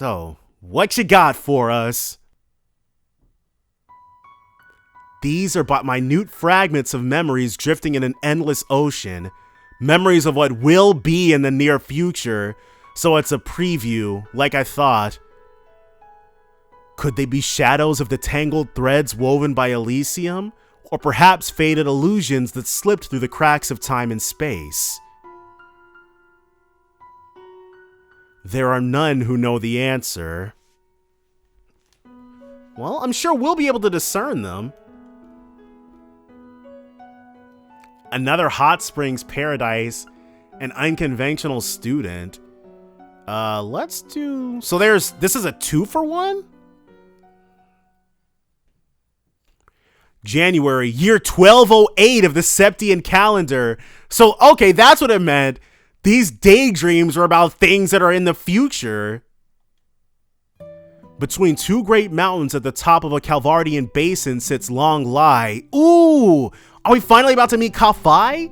So, what you got for us? These are but minute fragments of memories drifting in an endless ocean. Memories of what will be in the near future. So it's a preview, like I thought. Could they be shadows of the tangled threads woven by Elysium? Or perhaps faded illusions that slipped through the cracks of time and space? There are none who know the answer. Well, I'm sure we'll be able to discern them. Another hot springs paradise, an unconventional student. Let's do... So this is a 2-for-1? January, year 1208 of the Septian calendar. So, okay, that's what it meant. These daydreams are about things that are in the future. Between two great mountains at the top of a Calvardian basin sits Longlai. Ooh! Are we finally about to meet Calvard?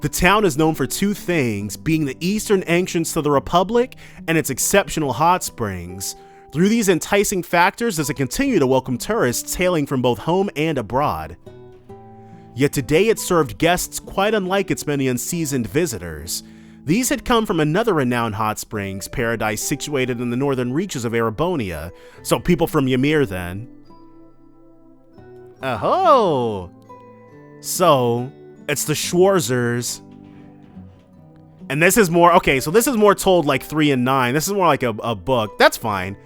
The town is known for two things, being the eastern entrance to the Republic and its exceptional hot springs. Through these enticing factors, does it continue to welcome tourists hailing from both home and abroad. Yet today it served guests quite unlike its many unseasoned visitors. These had come from another renowned hot springs paradise situated in the northern reaches of Arabonia, so people from Ymir then. Oh! So, it's the Schwarzers. And this is more, okay, so this is more told like 3 and 9. This is more like a book. That's fine.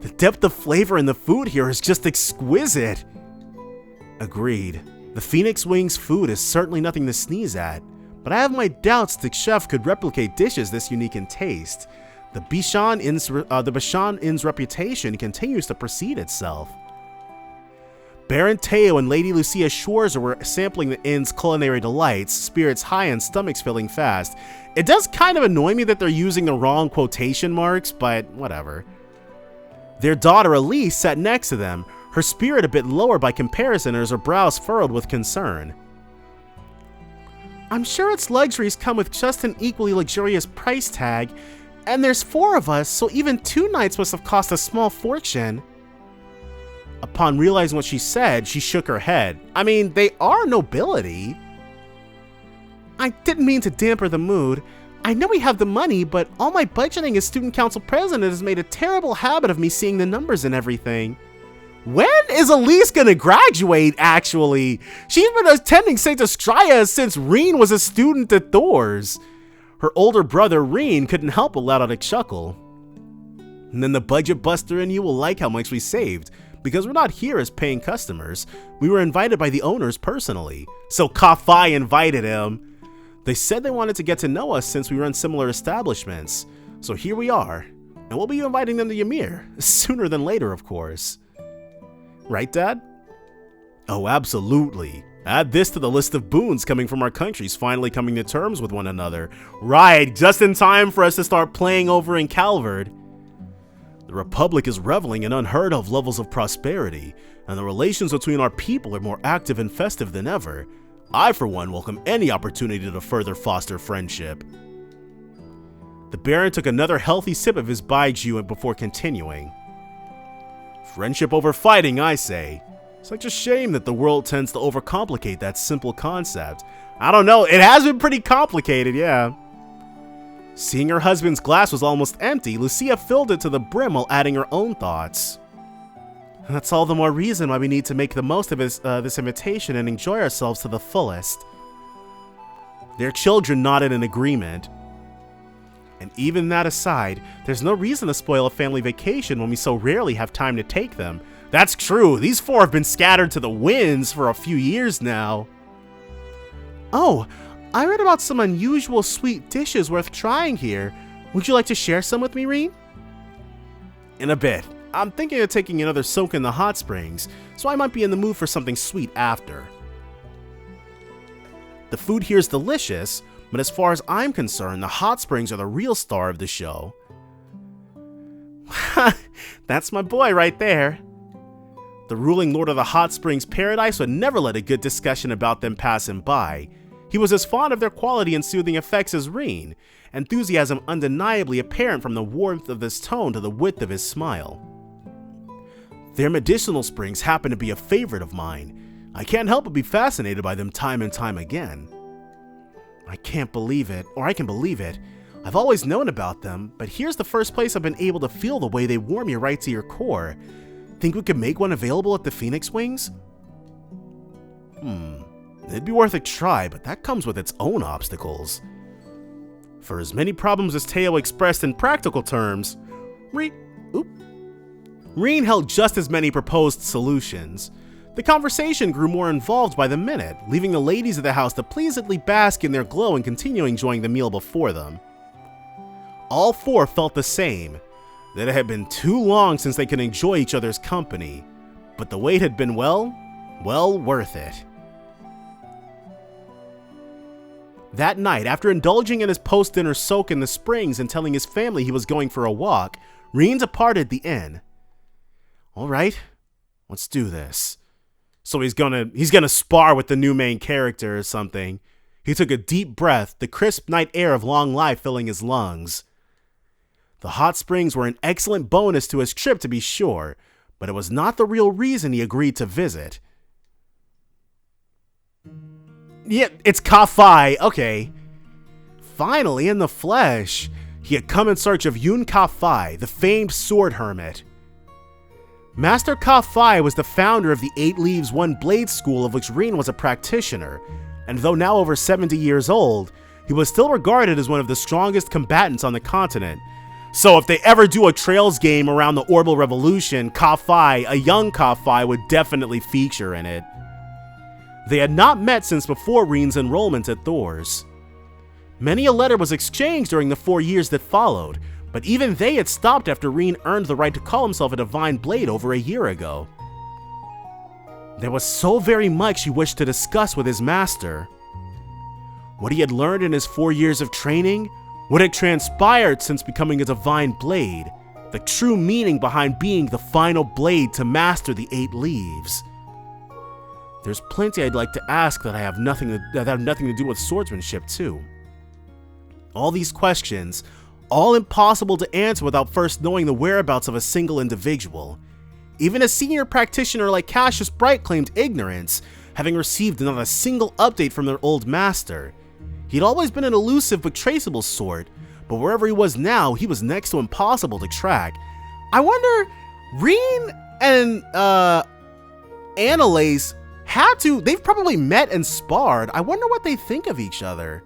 The depth of flavor in the food here is just exquisite. Agreed. The Phoenix Wings food is certainly nothing to sneeze at, but I have my doubts the chef could replicate dishes this unique in taste. The Bishan Inn's reputation continues to precede itself. Baron Teo and Lady Lucia Schwarzer were sampling the inn's culinary delights, spirits high and stomachs filling fast. It does kind of annoy me that they're using the wrong quotation marks, but whatever. Their daughter Elise sat next to them, her spirit a bit lower by comparison as her brows furrowed with concern. I'm sure its luxuries come with just an equally luxurious price tag, and there's 4 of us, so even 2 nights must have cost a small fortune. Upon realizing what she said, she shook her head. I mean, they are nobility. I didn't mean to damper the mood. I know we have the money, but all my budgeting as student council president has made a terrible habit of me seeing the numbers and everything. When is Elise gonna graduate, actually? She's been attending St. Estrella since Renne was a student at Thor's. Her older brother, Renne, couldn't help but let out a chuckle. And then the budget buster in you will like how much we saved. Because we're not here as paying customers. We were invited by the owners personally. So Kafai invited him. They said they wanted to get to know us since we run similar establishments. So here we are. And we'll be inviting them to Ymir. Sooner than later, of course. Right, Dad? Oh, absolutely. Add this to the list of boons coming from our countries finally coming to terms with one another. Right, just in time for us to start playing over in Calvard. The Republic is reveling in unheard of levels of prosperity, and the relations between our people are more active and festive than ever. I, for one, welcome any opportunity to further foster friendship. The Baron took another healthy sip of his baijiu before continuing. Friendship over fighting, I say. Such a shame that the world tends to overcomplicate that simple concept. I don't know, it has been pretty complicated, yeah. Seeing her husband's glass was almost empty, Lucia filled it to the brim while adding her own thoughts. That's all the more reason why we need to make the most of this invitation and enjoy ourselves to the fullest. Their children nodded in agreement. And even that aside, there's no reason to spoil a family vacation when we so rarely have time to take them. That's true, these 4 have been scattered to the winds for a few years now. Oh, I read about some unusual sweet dishes worth trying here. Would you like to share some with me, Renne? In a bit. I'm thinking of taking another soak in the hot springs, so I might be in the mood for something sweet after. The food here is delicious, but as far as I'm concerned, the hot springs are the real star of the show. That's my boy right there. The ruling lord of the hot springs paradise would never let a good discussion about them pass him by. He was as fond of their quality and soothing effects as Renne, enthusiasm undeniably apparent from the warmth of his tone to the width of his smile. Their medicinal springs happen to be a favorite of mine. I can't help but be fascinated by them time and time again. I can't believe it, or I can believe it. I've always known about them, but here's the first place I've been able to feel the way they warm you right to your core. Think we could make one available at the Phoenix Wings? It'd be worth a try, but that comes with its own obstacles. For as many problems as Teo expressed in practical terms, Renne held just as many proposed solutions. The conversation grew more involved by the minute, leaving the ladies of the house to pleasantly bask in their glow and continue enjoying the meal before them. All four felt the same, that it had been too long since they could enjoy each other's company, but the wait had been well worth it. That night, after indulging in his post-dinner soak in the springs and telling his family he was going for a walk, Renne departed the inn. All right, let's do this. So he's gonna spar with the new main character or something. He took a deep breath, the crisp night air of Longlai filling his lungs. The hot springs were an excellent bonus to his trip, to be sure, but it was not the real reason he agreed to visit. Yeah, it's Ka-Fai, okay. Finally, in the flesh, he had come in search of Yun Ka-Fai, the famed sword hermit. Master Ka-Fai was the founder of the 8 Leaves 1 Blade School, of which Renne was a practitioner, and though now over 70 years old, he was still regarded as one of the strongest combatants on the continent. So if they ever do a Trails game around the Orbital Revolution, Ka-Fai, a young Ka-Fai, would definitely feature in it. They had not met since before Renne's enrollment at Thor's. Many a letter was exchanged during the 4 years that followed, but even they had stopped after Renne earned the right to call himself a Divine Blade over a year ago. There was so very much he wished to discuss with his master. What he had learned in his 4 years of training, what had transpired since becoming a Divine Blade, the true meaning behind being the final blade to master the 8 Leaves. There's plenty I'd like to ask that have nothing to do with swordsmanship too. All these questions, all impossible to answer without first knowing the whereabouts of a single individual. Even a senior practitioner like Cassius Bright claimed ignorance, having received not a single update from their old master. He'd always been an elusive but traceable sort, but wherever he was now, he was next to impossible to track. I wonder, Renne and Annalise they've probably met and sparred. I wonder what they think of each other.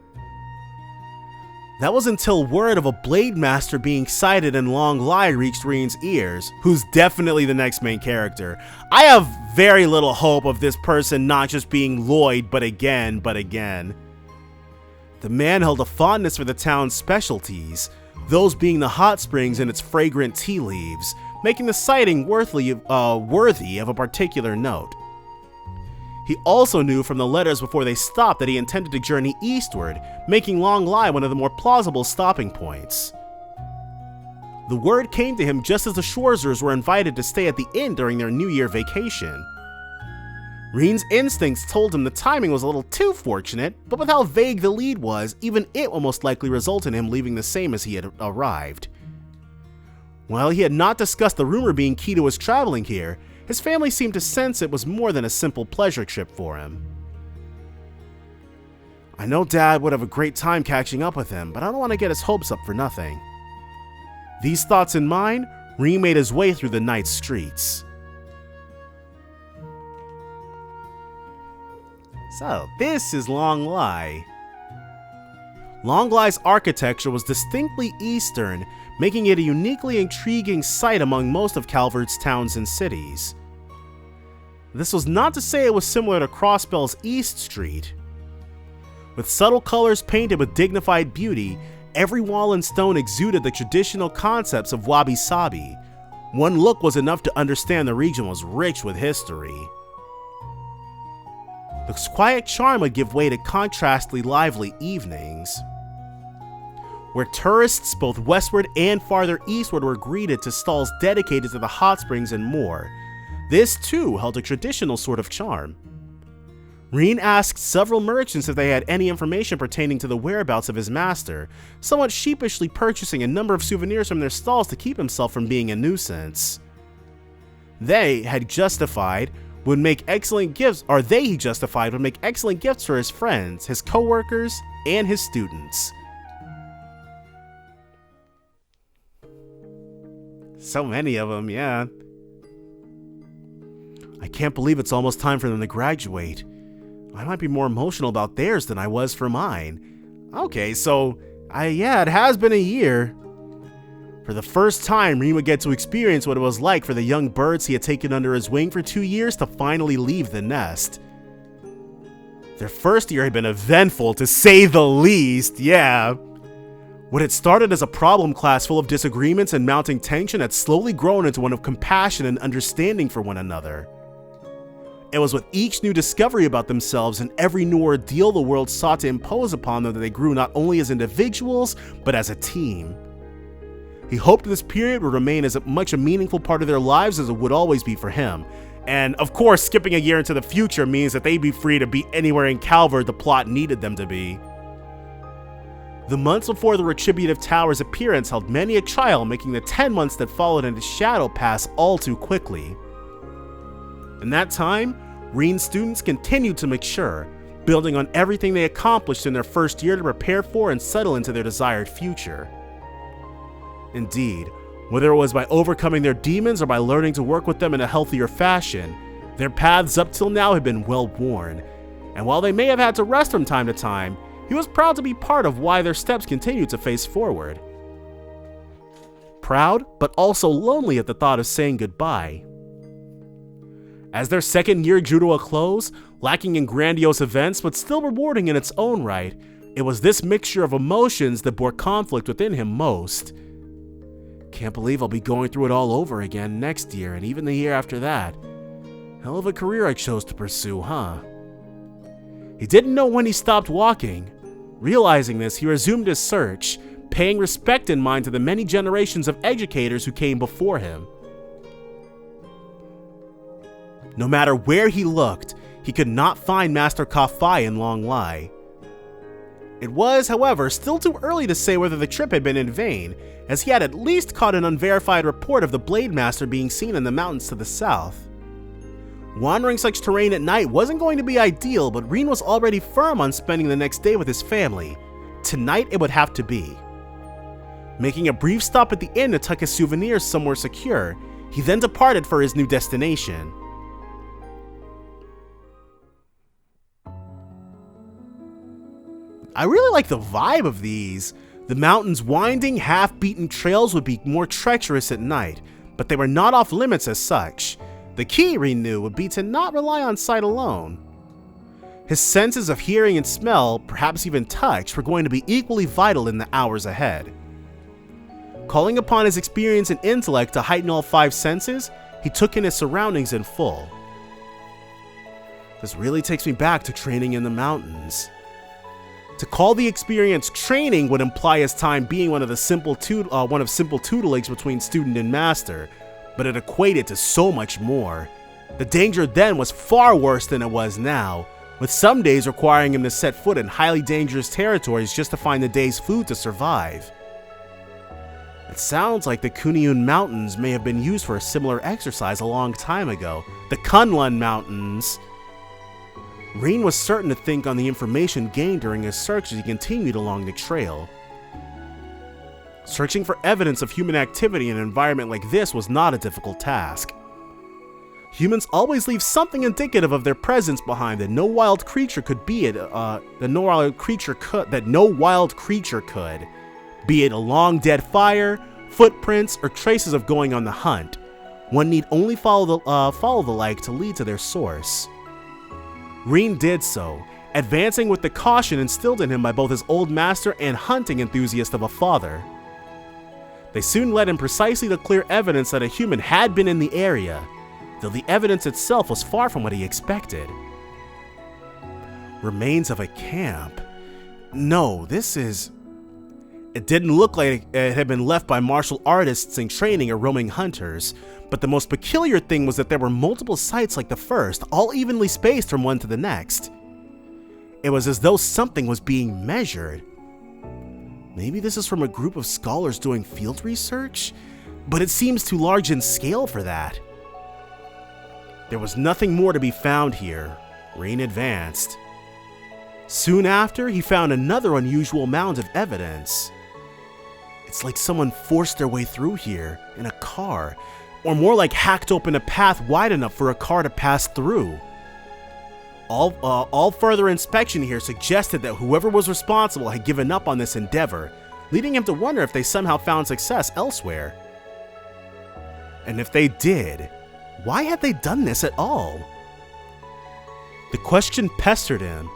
That was until word of a blade master being sighted in Longlai reached Renne's ears, who's definitely the next main character. I have very little hope of this person not just being Lloyd, but again. The man held a fondness for the town's specialties, those being the hot springs and its fragrant tea leaves, making the sighting worthy of a particular note. He also knew from the letters before they stopped that he intended to journey eastward, making Longlai one of the more plausible stopping points. The word came to him just as the Schwarzers were invited to stay at the inn during their New Year vacation. Renne's instincts told him the timing was a little too fortunate, but with how vague the lead was, even it will most likely result in him leaving the same as he had arrived. While he had not discussed the rumor being key to his traveling here, his family seemed to sense it was more than a simple pleasure trip for him. I know Dad would have a great time catching up with him, but I don't want to get his hopes up for nothing. These thoughts in mind, Renne made his way through the night streets. So, this is Longlai. Longlai's architecture was distinctly Eastern, making it a uniquely intriguing sight among most of Calvard's towns and cities. This was not to say it was similar to Crossbell's East Street. With subtle colors painted with dignified beauty, every wall and stone exuded the traditional concepts of wabi-sabi. One look was enough to understand the region was rich with history. The quiet charm would give way to contrastly lively evenings, where tourists both westward and farther eastward were greeted to stalls dedicated to the hot springs and more. This too held a traditional sort of charm. Renne asked several merchants if they had any information pertaining to the whereabouts of his master, somewhat sheepishly purchasing a number of souvenirs from their stalls to keep himself from being a nuisance. He justified would make excellent gifts for his friends, his co-workers, and his students. So many of them, yeah. I can't believe it's almost time for them to graduate. I might be more emotional about theirs than I was for mine. Okay, so, it has been a year. For the first time, Renne would get to experience what it was like for the young birds he had taken under his wing for 2 years to finally leave the nest. Their first year had been eventful, to say the least, yeah. What had started as a problem class full of disagreements and mounting tension had slowly grown into one of compassion and understanding for one another. It was with each new discovery about themselves and every new ordeal the world sought to impose upon them that they grew not only as individuals, but as a team. He hoped this period would remain as much a meaningful part of their lives as it would always be for him. And of course, skipping a year into the future means that they'd be free to be anywhere in Calvard the plot needed them to be. The months before the Retributive Tower's appearance held many a trial, making the 10 months that followed in its shadow pass all too quickly. In that time, Renne's students continued to mature, building on everything they accomplished in their first year to prepare for and settle into their desired future. Indeed, whether it was by overcoming their demons or by learning to work with them in a healthier fashion, their paths up till now had been well worn, and while they may have had to rest from time to time, he was proud to be part of why their steps continued to face forward. Proud, but also lonely at the thought of saying goodbye. As their second year drew to a close, lacking in grandiose events but still rewarding in its own right, it was this mixture of emotions that bore conflict within him most. Can't believe I'll be going through it all over again next year and even the year after that. Hell of a career I chose to pursue, huh? He didn't know when he stopped walking. Realizing this, he resumed his search, paying respect in mind to the many generations of educators who came before him. No matter where he looked, he could not find Master Calvard in Longlai. It was, however, still too early to say whether the trip had been in vain, as he had at least caught an unverified report of the Blade Master being seen in the mountains to the south. Wandering such terrain at night wasn't going to be ideal, but Renne was already firm on spending the next day with his family. Tonight it would have to be. Making a brief stop at the inn to tuck his souvenirs somewhere secure, he then departed for his new destination. I really like the vibe of these. The mountain's winding, half-beaten trails would be more treacherous at night, but they were not off limits as such. The key, Renne knew, would be to not rely on sight alone. His senses of hearing and smell, perhaps even touch, were going to be equally vital in the hours ahead. Calling upon his experience and intellect to heighten all 5 senses, he took in his surroundings in full. This really takes me back to training in the mountains. To call the experience training would imply his time being one of simple tutelage between student and master, but it equated to so much more. The danger then was far worse than it was now, with some days requiring him to set foot in highly dangerous territories just to find the day's food to survive. It sounds like the Kuniyun Mountains may have been used for a similar exercise a long time ago. The Kunlun Mountains. Renne was certain to think on the information gained during his search as he continued along the trail. Searching for evidence of human activity in an environment like this was not a difficult task. Humans always leave something indicative of their presence behind that no wild creature could, be it a long dead fire, footprints, or traces of going on the hunt. One need only follow the like to lead to their source. Renne did so, advancing with the caution instilled in him by both his old master and hunting enthusiast of a father. They soon led him precisely to clear evidence that a human had been in the area, though the evidence itself was far from what he expected. Remains of a camp? No, It didn't look like it had been left by martial artists in training or roaming hunters, but the most peculiar thing was that there were multiple sites like the first, all evenly spaced from one to the next. It was as though something was being measured. Maybe this is from a group of scholars doing field research, but it seems too large in scale for that. There was nothing more to be found here. Renne advanced. Soon after, he found another unusual mound of evidence. It's like someone forced their way through here in a car, or more like hacked open a path wide enough for a car to pass through. All further inspection here suggested that whoever was responsible had given up on this endeavor, leading him to wonder if they somehow found success elsewhere. And if they did, why had they done this at all? The question pestered him.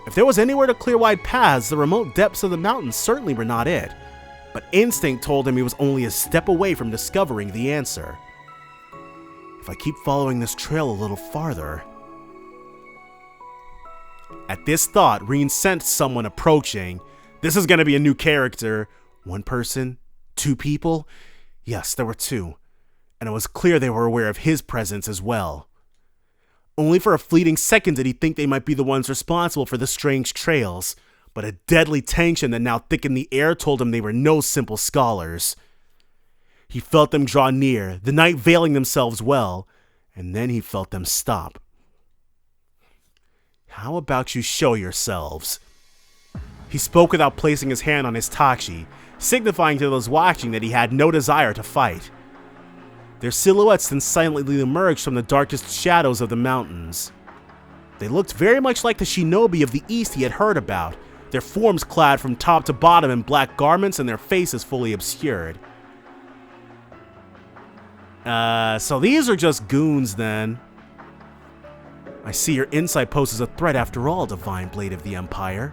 If there was anywhere to clear wide paths, the remote depths of the mountains certainly were not it. But instinct told him he was only a step away from discovering the answer. If I keep following this trail a little farther... At this thought, Renne sensed someone approaching. This is going to be a new character. One person? Two people? Yes, there were two. And it was clear they were aware of his presence as well. Only for a fleeting second did he think they might be the ones responsible for the strange trails, but a deadly tension that now thickened the air told him they were no simple scholars. He felt them draw near, the night veiling themselves well, and then he felt them stop. How about you show yourselves? He spoke without placing his hand on his tachi, signifying to those watching that he had no desire to fight. Their silhouettes then silently emerged from the darkest shadows of the mountains. They looked very much like the shinobi of the east he had heard about, their forms clad from top to bottom in black garments and their faces fully obscured. So these are just goons then. I see your insight poses a threat after all, Divine Blade of the Empire.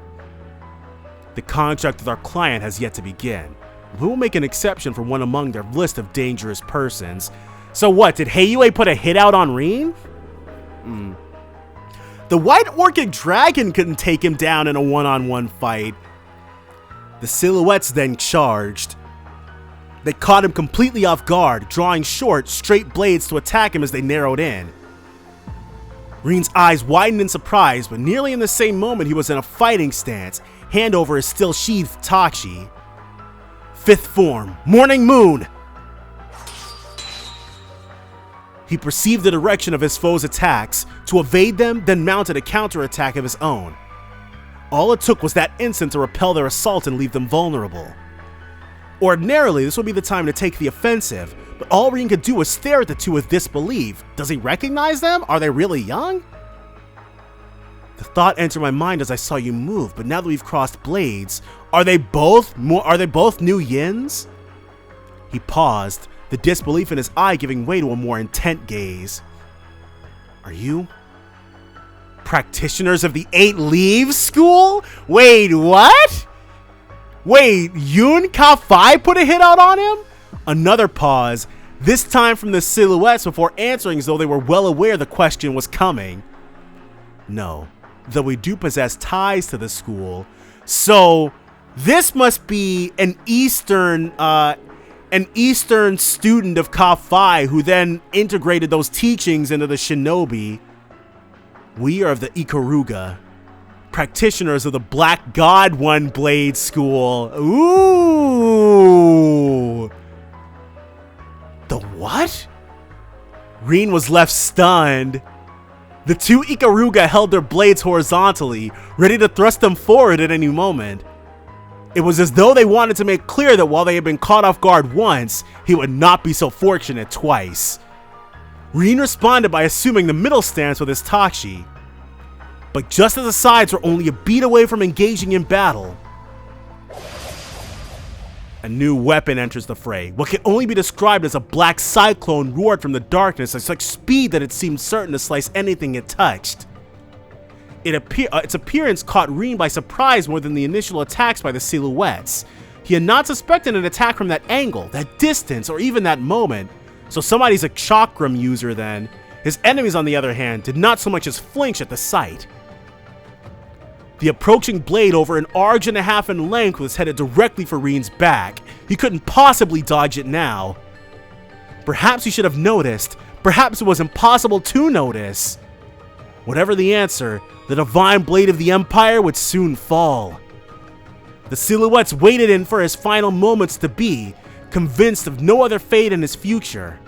The contract with our client has yet to begin. We will make an exception for one among their list of dangerous persons. So what, did Heiyue put a hit out on Renne? The White Orchid Dragon couldn't take him down in a one-on-one fight. The silhouettes then charged. They caught him completely off guard, drawing short, straight blades to attack him as they narrowed in. Renne's eyes widened in surprise, but nearly in the same moment he was in a fighting stance, hand over his still sheathed tachi. Fifth form, Morning Moon! He perceived the direction of his foe's attacks, to evade them, then mounted a counterattack of his own. All it took was that instant to repel their assault and leave them vulnerable. Ordinarily, this would be the time to take the offensive, but all Renne could do was stare at the two with disbelief. Does he recognize them? Are they really young? The thought entered my mind as I saw you move, but now that we've crossed blades, are they both new yins? He paused, the disbelief in his eye giving way to a more intent gaze. Are you practitioners of the Eight Leaves School? Wait, what? Wait, Yun Ka-Fai put a hit out on him? Another pause, this time from the silhouettes before answering as though they were well aware the question was coming. No, though we do possess ties to the school. So, this must be an Eastern student of Ka-Fai who then integrated those teachings into the shinobi. We are of the Ikaruga, practitioners of the Black God One Blade School. Ooh! The what? Renne was left stunned. The two Ikaruga held their blades horizontally, ready to thrust them forward at any moment. It was as though they wanted to make clear that while they had been caught off guard once, he would not be so fortunate twice. Renne responded by assuming the middle stance with his tachi. But just as the sides were only a beat away from engaging in battle, a new weapon enters the fray. What can only be described as a black cyclone roared from the darkness at such speed that it seemed certain to slice anything it touched. Its appearance caught Renne by surprise more than the initial attacks by the silhouettes. He had not suspected an attack from that angle, that distance, or even that moment. So somebody's a chakram user then. His enemies, on the other hand, did not so much as flinch at the sight. The approaching blade, over an arch and a half in length, was headed directly for Renne's back. He couldn't possibly dodge it now. Perhaps he should have noticed. Perhaps it was impossible to notice. Whatever the answer, the divine blade of the Empire would soon fall. The silhouettes waited in for his final moments to be, convinced of no other fate in his future.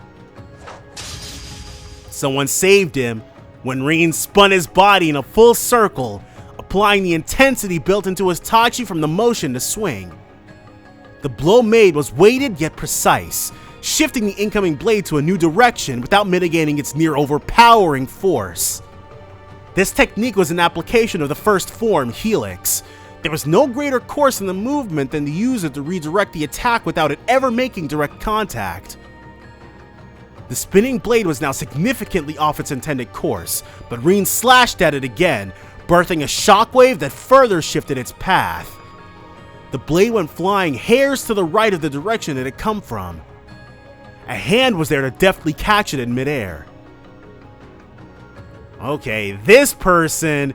Someone saved him when Renne spun his body in a full circle, applying the intensity built into his tachi from the motion to swing. The blow made was weighted yet precise, shifting the incoming blade to a new direction without mitigating its near overpowering force. This technique was an application of the first form, Helix. There was no greater course in the movement than to use it to redirect the attack without it ever making direct contact. The spinning blade was now significantly off its intended course, but Renne slashed at it again, birthing a shockwave that further shifted its path. The blade went flying hairs to the right of the direction it had come from. A hand was there to deftly catch it in midair. Okay, this person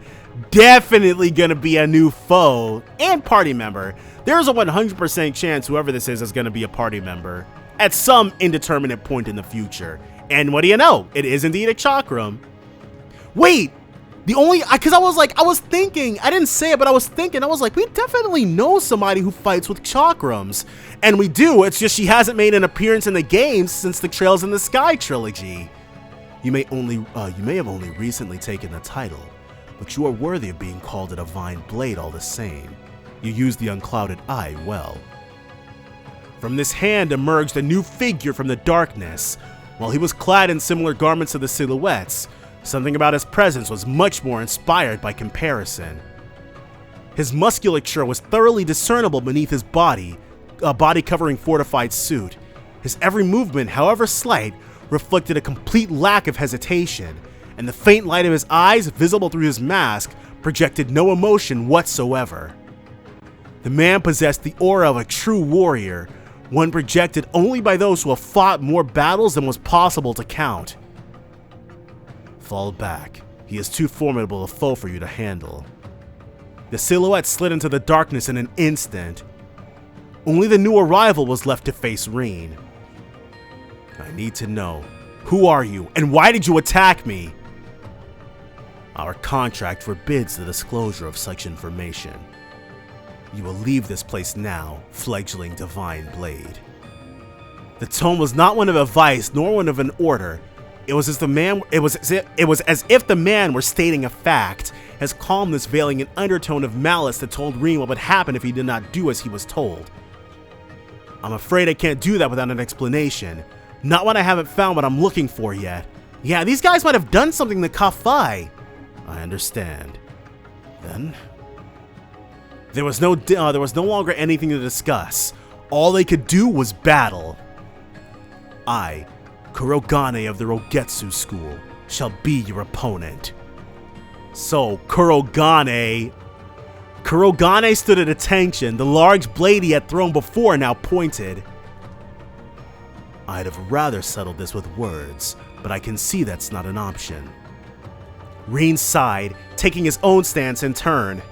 definitely gonna be a new foe and party member. There's a 100% chance whoever this is going to be a party member at some indeterminate point in the future. And what do you know? It is indeed a chakram. Wait, because I was thinking, I didn't say it, but I was thinking, I was like, we definitely know somebody who fights with chakrams. And we do, it's just she hasn't made an appearance in the games since the Trails in the Sky trilogy. You may have only recently taken the title, but you are worthy of being called a divine blade all the same. You used the unclouded eye well. From this hand emerged a new figure from the darkness. While he was clad in similar garments to the silhouettes, something about his presence was much more inspired by comparison. His musculature was thoroughly discernible beneath his body, a body-covering fortified suit. His every movement, however slight, reflected a complete lack of hesitation, and the faint light of his eyes, visible through his mask, projected no emotion whatsoever. The man possessed the aura of a true warrior, one projected only by those who have fought more battles than was possible to count. Fall back. He is too formidable a foe for you to handle. The silhouette slid into the darkness in an instant. Only the new arrival was left to face Renne. I need to know, who are you and why did you attack me? Our contract forbids the disclosure of such information. You will leave this place now, fledgling divine blade. The tone was not one of advice nor one of an order. It was as if the man were stating a fact, his calmness veiling an undertone of malice that told Renne what would happen if he did not do as he was told. I'm afraid I can't do that without an explanation. Not when I haven't found what I'm looking for yet. Yeah, these guys might have done something to Kafai. I understand. Then there was no longer anything to discuss. All they could do was battle. I, Kurogane of the Rogetsu School, shall be your opponent. So, Kurogane stood at attention, the large blade he had thrown before now pointed. I'd have rather settled this with words, but I can see that's not an option. Renne sighed, taking his own stance in turn.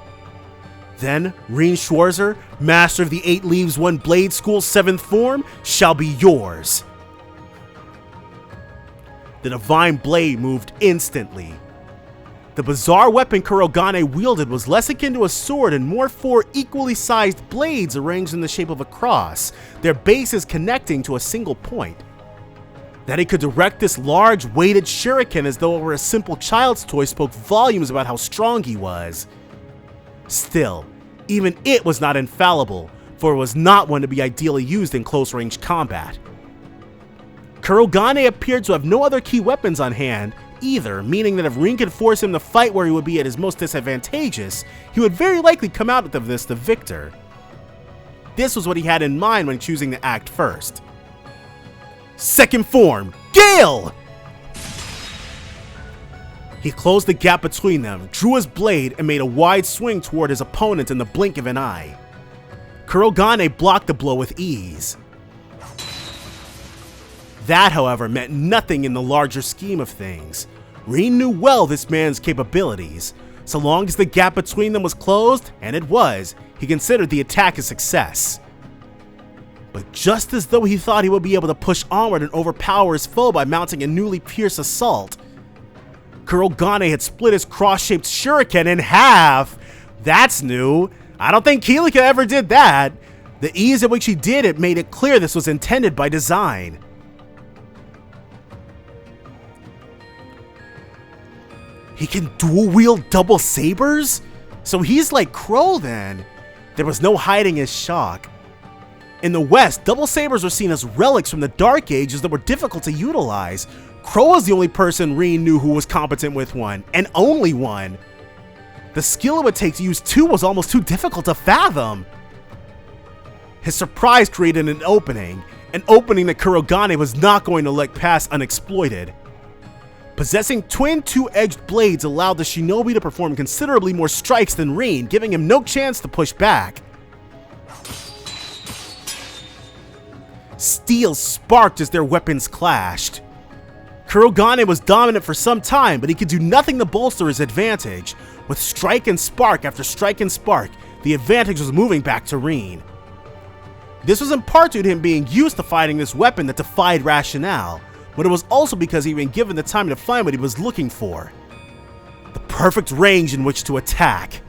Then, Renne Schwarzer, master of the 8 Leaves 1 Blade School's 7th form, shall be yours. The divine blade moved instantly. The bizarre weapon Kurogane wielded was less akin to a sword and more 4 equally sized blades arranged in the shape of a cross, their bases connecting to a single point. That he could direct this large, weighted shuriken as though it were a simple child's toy spoke volumes about how strong he was. Still, even it was not infallible, for it was not one to be ideally used in close-range combat. Kurogane appeared to have no other key weapons on hand either, meaning that if Renne could force him to fight where he would be at his most disadvantageous, he would very likely come out of this the victor. This was what he had in mind when choosing to act first. Second form, Gale! He closed the gap between them, drew his blade, and made a wide swing toward his opponent in the blink of an eye. Kurogane blocked the blow with ease. That, however, meant nothing in the larger scheme of things. Renne knew well this man's capabilities. So long as the gap between them was closed, and it was, he considered the attack a success. But just as though he thought he would be able to push onward and overpower his foe by mounting a newly fierce assault, Kurogane had split his cross-shaped shuriken in half. That's new. I don't think Kilika ever did that. The ease at which he did it made it clear this was intended by design. He can dual-wield double sabers? So he's like Crow then. There was no hiding his shock. In the West, double sabers were seen as relics from the Dark Ages that were difficult to utilize. Crow was the only person Renne knew who was competent with one, and only one. The skill it would take to use two was almost too difficult to fathom. His surprise created an opening that Kurogane was not going to let pass unexploited. Possessing twin two-edged blades allowed the shinobi to perform considerably more strikes than Renne, giving him no chance to push back. Steel sparked as their weapons clashed. Kurogane was dominant for some time, but he could do nothing to bolster his advantage. With strike and spark after strike and spark, the advantage was moving back to Renne. This was in part due to him being used to fighting this weapon that defied rationale, but it was also because he'd been given the time to find what he was looking for. The perfect range in which to attack.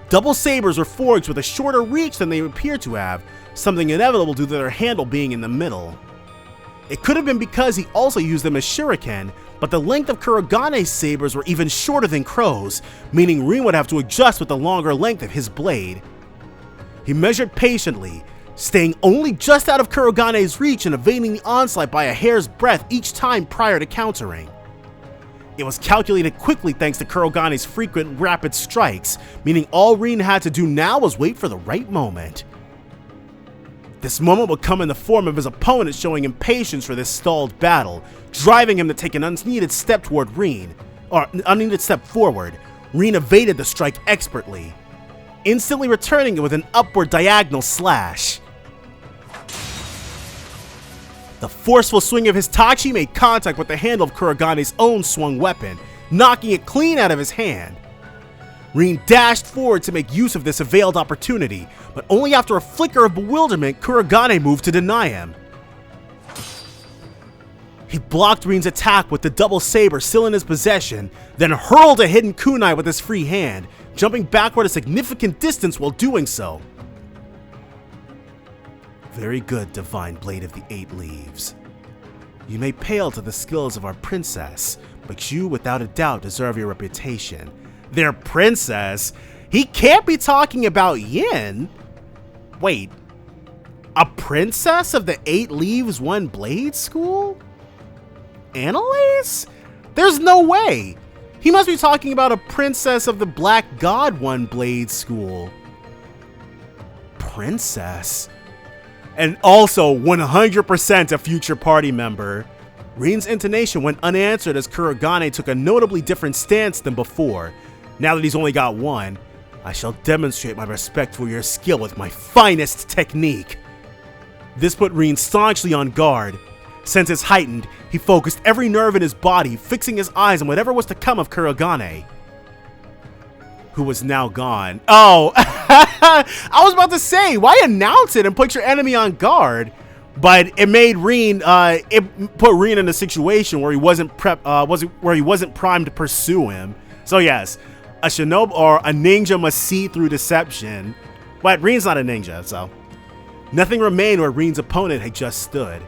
Double sabers were forged with a shorter reach than they appeared to have, something inevitable due to their handle being in the middle. It could have been because he also used them as shuriken, but the length of Kurogane's sabers were even shorter than Crow's, meaning Renne would have to adjust with the longer length of his blade. He measured patiently, staying only just out of Kurogane's reach and evading the onslaught by a hair's breadth each time prior to countering. It was calculated quickly thanks to Kurogane's frequent rapid strikes, meaning all Renne had to do now was wait for the right moment. This moment would come in the form of his opponent showing impatience for this stalled battle, driving him to take an unneeded step forward. Renne evaded the strike expertly, instantly returning it with an upward diagonal slash. The forceful swing of his tachi made contact with the handle of Kurogane's own swung weapon, knocking it clean out of his hand. Renne dashed forward to make use of this veiled opportunity, but only after a flicker of bewilderment, Kurogane moved to deny him. He blocked Renne's attack with the double saber still in his possession, then hurled a hidden kunai with his free hand, jumping backward a significant distance while doing so. Very good, Divine Blade of the Eight Leaves. You may pale to the skills of our princess, but you without a doubt deserve your reputation. Their princess? He can't be talking about Yin. Wait, a princess of the Eight Leaves One Blade School? Annalise? There's no way. He must be talking about a princess of the Black God One Blade School. Princess? And also 100% a future party member. Renne's intonation went unanswered as Kurogane took a notably different stance than before. Now that he's only got one, I shall demonstrate my respect for your skill with my finest technique. This put Renne staunchly on guard. Senses heightened, he focused every nerve in his body, fixing his eyes on whatever was to come of Kurogane, who was now gone. Oh, I was about to say, why announce it and put your enemy on guard? But it made Renne, it put Renne in a situation where he wasn't primed to pursue him. So yes, a shinobi or a ninja must see through deception. But Renne's not a ninja, so. Nothing remained where Renne's opponent had just stood.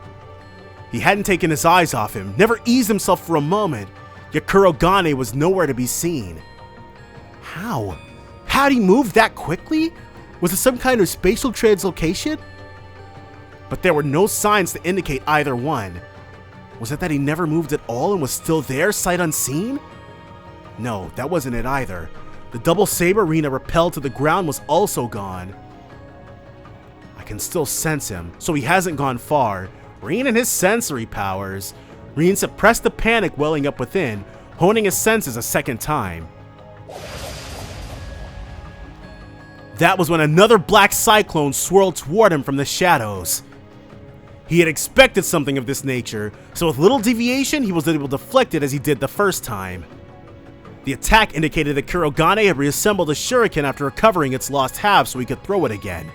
He hadn't taken his eyes off him, never eased himself for a moment, yet Kurogane was nowhere to be seen. How? How'd he move that quickly? Was it some kind of spatial translocation? But there were no signs to indicate either one. Was it that he never moved at all and was still there, sight unseen? No, that wasn't it either. The double saber Renne repelled to the ground was also gone. I can still sense him, so he hasn't gone far. Renne and his sensory powers. Renne suppressed the panic welling up within, honing his senses a second time. That was when another black cyclone swirled toward him from the shadows. He had expected something of this nature, so with little deviation, he was able to deflect it as he did the first time. The attack indicated that Kurogane had reassembled a shuriken after recovering its lost half so he could throw it again.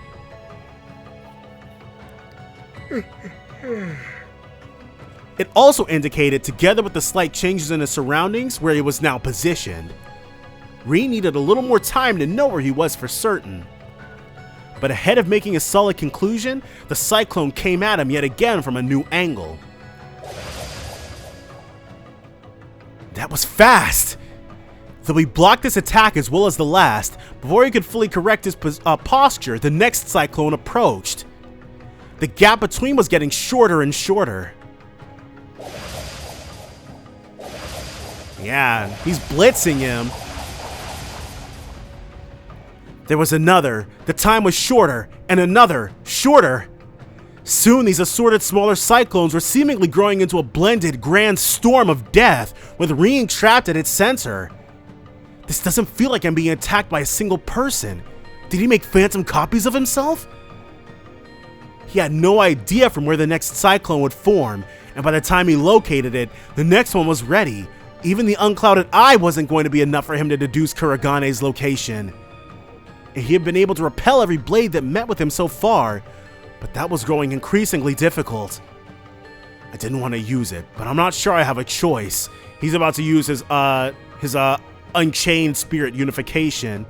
It also indicated, together with the slight changes in his surroundings, where he was now positioned. Renne needed a little more time to know where he was for certain. But ahead of making a solid conclusion, the cyclone came at him yet again from a new angle. That was fast! Though he blocked this attack as well as the last, before he could fully correct his posture, the next cyclone approached. The gap between was getting shorter and shorter. Yeah, he's blitzing him. There was another. The time was shorter, and another, shorter. Soon, these assorted smaller cyclones were seemingly growing into a blended, grand storm of death, with Renne trapped at its center. This doesn't feel like I'm being attacked by a single person. Did he make phantom copies of himself? He had no idea from where the next cyclone would form, and by the time he located it, the next one was ready. Even the unclouded eye wasn't going to be enough for him to deduce Kuragane's location. He had been able to repel every blade that met with him so far, but that was growing increasingly difficult. I didn't want to use it, but I'm not sure I have a choice. He's about to use his Unchained Spirit Unification.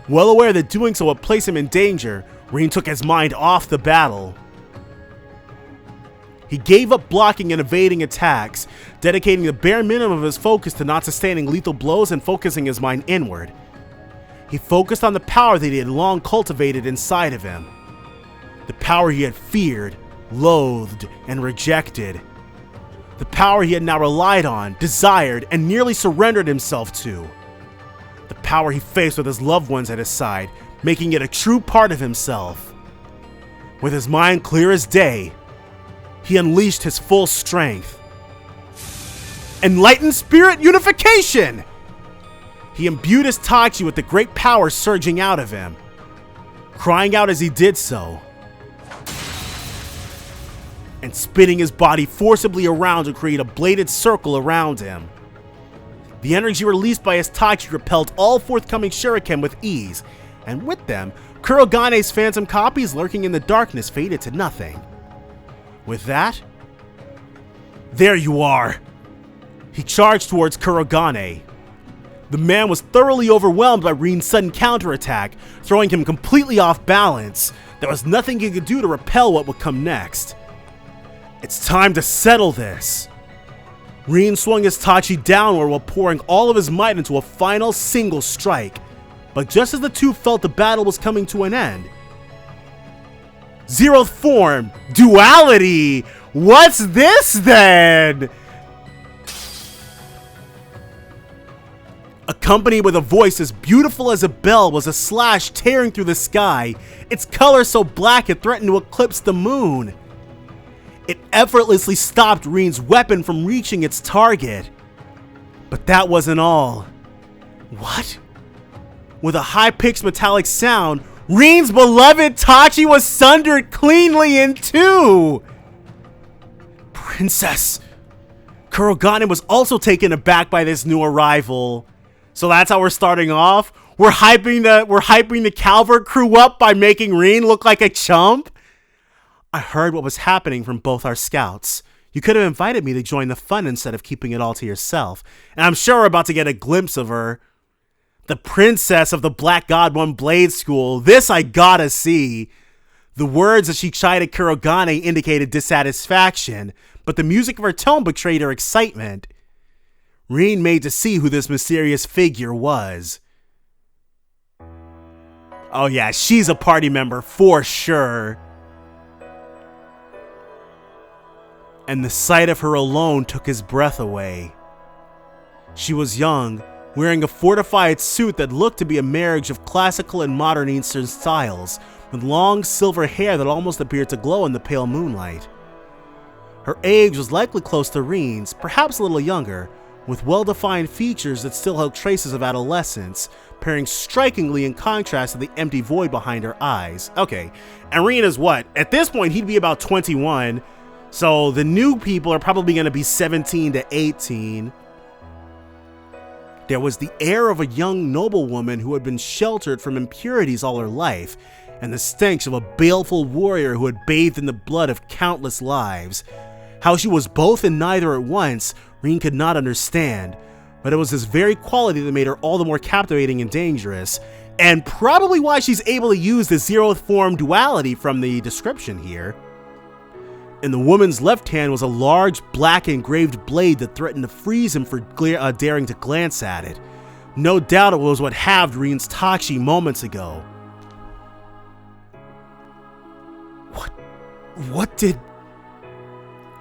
Well aware that doing so would place him in danger, Renne took his mind off the battle. He gave up blocking and evading attacks, dedicating the bare minimum of his focus to not sustaining lethal blows and focusing his mind inward. He focused on the power that he had long cultivated inside of him. The power he had feared, loathed, and rejected. The power he had now relied on, desired, and nearly surrendered himself to. The power he faced with his loved ones at his side, making it a true part of himself. With his mind clear as day, he unleashed his full strength. Enlightened Spirit Unification! He imbued his Tachi with the great power surging out of him, crying out as he did so, and spinning his body forcibly around to create a bladed circle around him. The energy released by his Tachi repelled all forthcoming shuriken with ease, and with them, Kuragane's phantom copies lurking in the darkness faded to nothing. With that, there you are! He charged towards Kuragane. The man was thoroughly overwhelmed by Renne's sudden counterattack, throwing him completely off balance. There was nothing he could do to repel what would come next. It's time to settle this. Renne swung his Tachi downward while pouring all of his might into a final single strike. But just as the two felt the battle was coming to an end, Zeroth form, duality! What's this then? Accompanied with a voice as beautiful as a bell was a slash tearing through the sky, its color so black it threatened to eclipse the moon. It effortlessly stopped Renne's weapon from reaching its target. But that wasn't all. What? With a high-pitched metallic sound, Renne's beloved Tachi was sundered cleanly in two! Princess! Kuragane was also taken aback by this new arrival. So that's how we're starting off? We're hyping the Calvard crew up by making Renne look like a chump? I heard what was happening from both our scouts. You could have invited me to join the fun instead of keeping it all to yourself. And I'm sure we're about to get a glimpse of her. The princess of the Black God One Blade School. This I gotta see. The words as she chided Kuragane indicated dissatisfaction, but the music of her tone betrayed her excitement. Renne made to see who this mysterious figure was. Oh yeah, she's a party member for sure. And the sight of her alone took his breath away. She was young, wearing a fortified suit that looked to be a marriage of classical and modern Eastern styles, with long silver hair that almost appeared to glow in the pale moonlight. Her age was likely close to Renne's, perhaps a little younger, with well-defined features that still held traces of adolescence, pairing strikingly in contrast to the empty void behind her eyes. Okay, and Renne is what? At this point, he'd be about 21, so the new people are probably going to be 17 to 18. There was the air of a young noblewoman who had been sheltered from impurities all her life, and the stench of a baleful warrior who had bathed in the blood of countless lives. How she was both and neither at once, Renne could not understand, but it was this very quality that made her all the more captivating and dangerous, and probably why she's able to use the zeroth form duality from the description here. In the woman's left hand was a large, black engraved blade that threatened to freeze him for daring to glance at it. No doubt it was what halved Renne's Tachi moments ago. What did...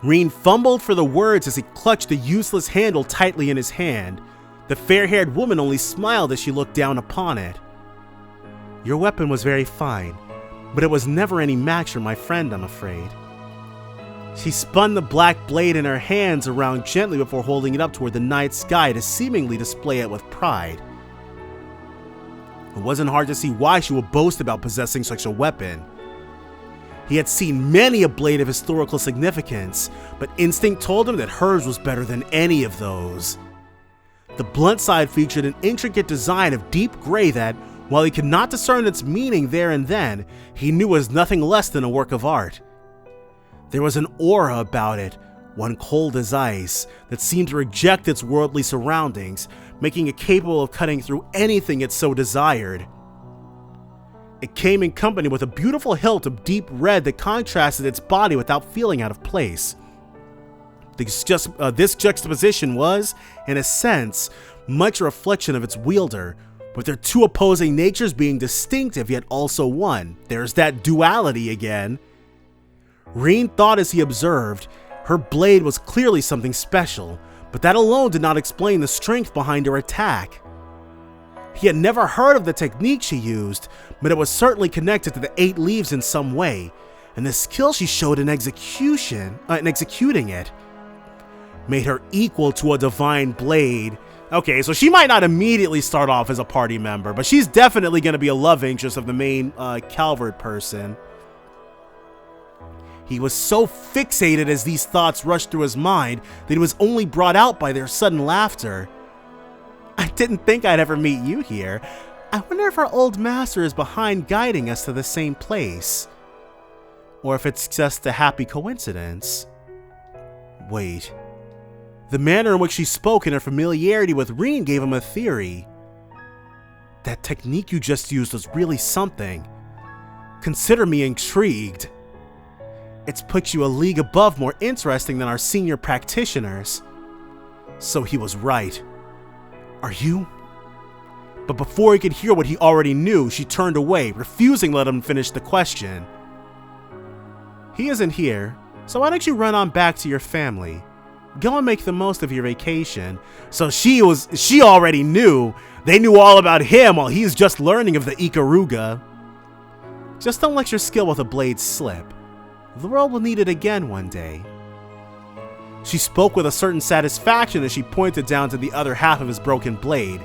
Renne fumbled for the words as he clutched the useless handle tightly in his hand. The fair-haired woman only smiled as she looked down upon it. Your weapon was very fine, but it was never any match for my friend, I'm afraid. She spun the black blade in her hands around gently before holding it up toward the night sky to seemingly display it with pride. It wasn't hard to see why she would boast about possessing such a weapon. He had seen many a blade of historical significance, but instinct told him that hers was better than any of those. The blunt side featured an intricate design of deep gray that, while he could not discern its meaning there and then, he knew was nothing less than a work of art. There was an aura about it, one cold as ice, that seemed to reject its worldly surroundings, making it capable of cutting through anything it so desired. It came in company with a beautiful hilt of deep red that contrasted its body without feeling out of place. This juxtaposition was, in a sense, much a reflection of its wielder, with their two opposing natures being distinctive yet also one. There's that duality again. Renne thought as he observed, her blade was clearly something special, but that alone did not explain the strength behind her attack. He had never heard of the technique she used, but it was certainly connected to the 8 leaves in some way, and the skill she showed in executing it made her equal to a divine blade. Okay, so she might not immediately start off as a party member, but she's definitely going to be a love interest of the main Calvard person. He was so fixated as these thoughts rushed through his mind that he was only brought out by their sudden laughter. I didn't think I'd ever meet you here. I wonder if our old master is behind guiding us to the same place. Or if it's just a happy coincidence. Wait. The manner in which she spoke and her familiarity with Renne gave him a theory. That technique you just used was really something. Consider me intrigued. It's put you a league above more interesting than our senior practitioners. So he was right. Are you? But before he could hear what he already knew, she turned away, refusing to let him finish the question. He isn't here, so why don't you run on back to your family? Go and make the most of your vacation. So she already knew. They knew all about him while he's just learning of the Ikaruga. Just don't let your skill with a blade slip. The world will need it again one day. She spoke with a certain satisfaction as she pointed down to the other half of his broken blade,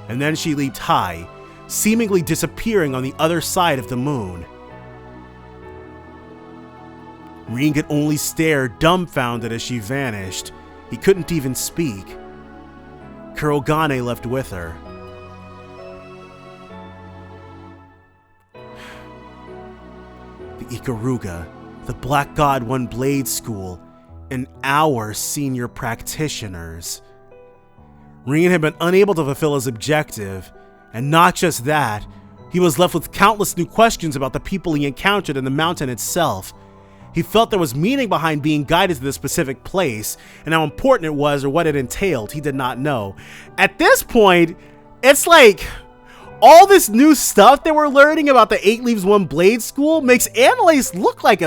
and then she leaped high, seemingly disappearing on the other side of the moon. Renne could only stare dumbfounded as she vanished. He couldn't even speak. Kurogane left with her. The Ikaruga, the Black God One Blade School, and our senior practitioners. Renne had been unable to fulfill his objective, and not just that, he was left with countless new questions about the people he encountered in the mountain itself. He felt there was meaning behind being guided to this specific place, and how important it was or what it entailed, he did not know. At this point, it's like all this new stuff that we're learning about the 8 Leaves One Blade School makes Annalise look like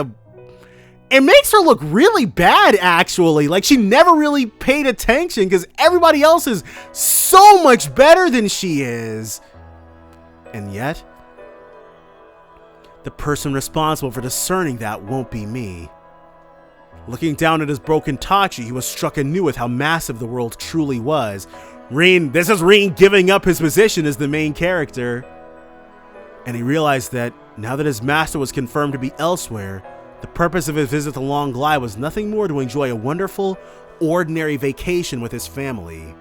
it makes her look really bad, actually. Like, she never really paid attention because everybody else is so much better than she is. And yet, the person responsible for discerning that won't be me. Looking down at his broken Tachi, he was struck anew with how massive the world truly was. This is Renne giving up his position as the main character. And he realized that, now that his master was confirmed to be elsewhere, the purpose of his visit to Longlai was nothing more to enjoy a wonderful, ordinary vacation with his family.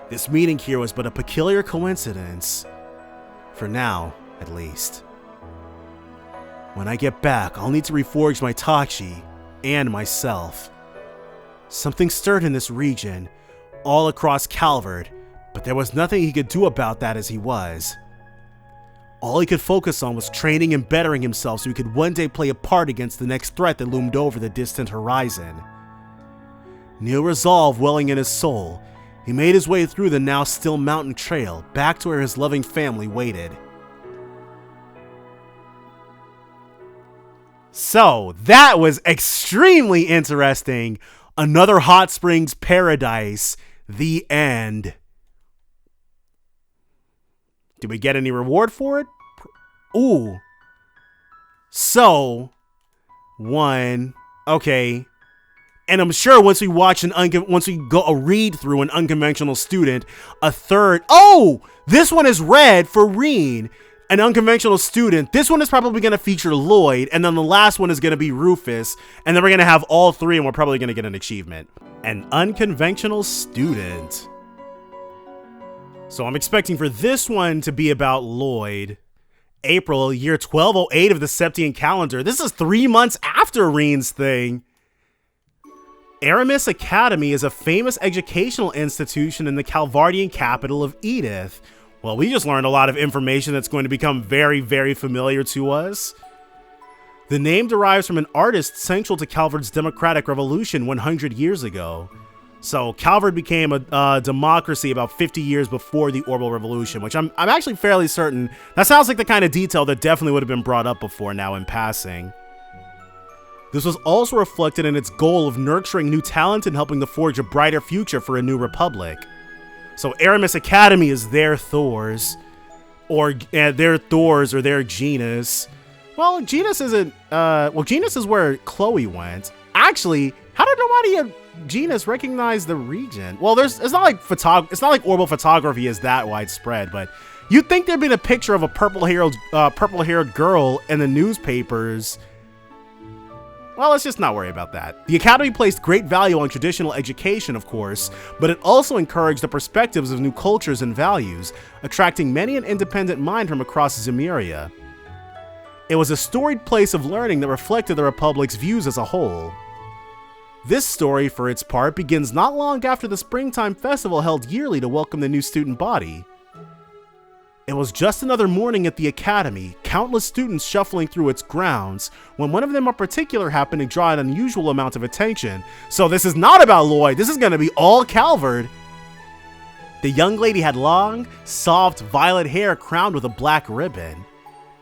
This meeting here was but a peculiar coincidence. For now, at least. When I get back, I'll need to reforge my Tachi. and myself. Something stirred in this region, all across Calvard, but there was nothing he could do about that as he was. All he could focus on was training and bettering himself so he could one day play a part against the next threat that loomed over the distant horizon. New resolve welling in his soul, he made his way through the now still mountain trail back to where his loving family waited. So, that was extremely interesting. Another hot springs paradise. The end. Did we get any reward for it? Ooh. So, one. Okay. And I'm sure once we watch once we go a read through an unconventional student, a third. Oh, this one is red for Renne, an unconventional student. This one is probably going to feature Lloyd, and then the last one is going to be Rufus, and then we're going to have all three, and we're probably going to get an achievement. An unconventional student. So I'm expecting for this one to be about Lloyd. April, year 1208 of the Septian calendar. This is 3 months after Renne's thing. Aramis Academy is a famous educational institution in the Calvardian capital of Edith. Well, we just learned a lot of information that's going to become very, very familiar to us. The name derives from an artist central to Calvard's democratic revolution 100 years ago. So Calvard became a democracy about 50 years before the Orbital Revolution, which I'm actually fairly certain that sounds like the kind of detail that definitely would have been brought up before now in passing. This was also reflected in its goal of nurturing new talent and helping to forge a brighter future for a new republic. So Aramis Academy is their Thors, or their genus. Well, genus isn't. Genus is where Chloe went. Actually, how did nobody at genus recognize the region? Well, it's not like orbital photography is that widespread, but you'd think there'd been a picture of a purple-haired girl in the newspapers. Well, let's just not worry about that. The Academy placed great value on traditional education, of course, but it also encouraged the perspectives of new cultures and values, attracting many an independent mind from across Zemuria. It was a storied place of learning that reflected the Republic's views as a whole. This story, for its part, begins not long after the springtime festival held yearly to welcome the new student body. It was just another morning at the Academy, countless students shuffling through its grounds, when one of them in particular happened to draw an unusual amount of attention. So this is not about Lloyd, this is going to be all Calvard. The young lady had long, soft, violet hair crowned with a black ribbon.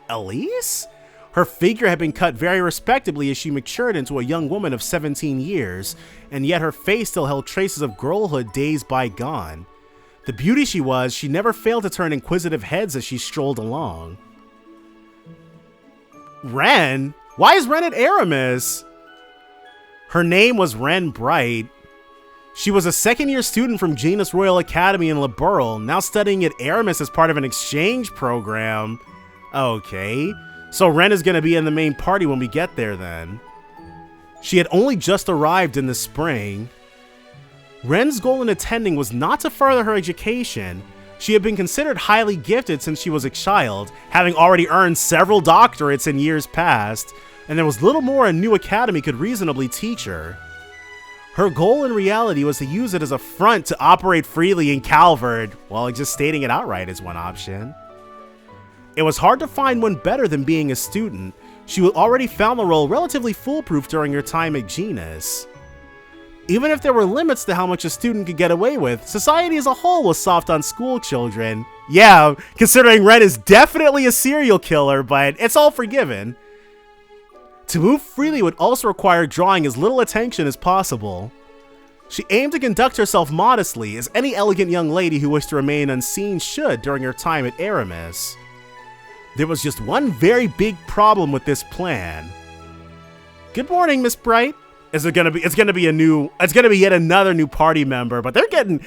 Elise? Her figure had been cut very respectably as she matured into a young woman of 17 years, and yet her face still held traces of girlhood days bygone. The beauty she was, she never failed to turn inquisitive heads as she strolled along. Renne? Why is Rennet Aramis? Her name was Renne Bright. She was a second-year student from Janus Royal Academy in Liberl, now studying at Aramis as part of an exchange program. Okay, so Renne is going to be in the main party when we get there then. She had only just arrived in the spring. Renne's goal in attending was not to further her education. She had been considered highly gifted since she was a child, having already earned several doctorates in years past, and there was little more a new academy could reasonably teach her. Her goal in reality was to use it as a front to operate freely in Calvard, while just stating it outright is one option. It was hard to find one better than being a student. She had already found the role relatively foolproof during her time at Genus. Even if there were limits to how much a student could get away with, society as a whole was soft on school children. Yeah, considering Red is definitely a serial killer, but it's all forgiven. To move freely would also require drawing as little attention as possible. She aimed to conduct herself modestly, as any elegant young lady who wished to remain unseen should during her time at Aramis. There was just one very big problem with this plan. Good morning, Miss Bright. It's gonna be yet another new party member, but they're getting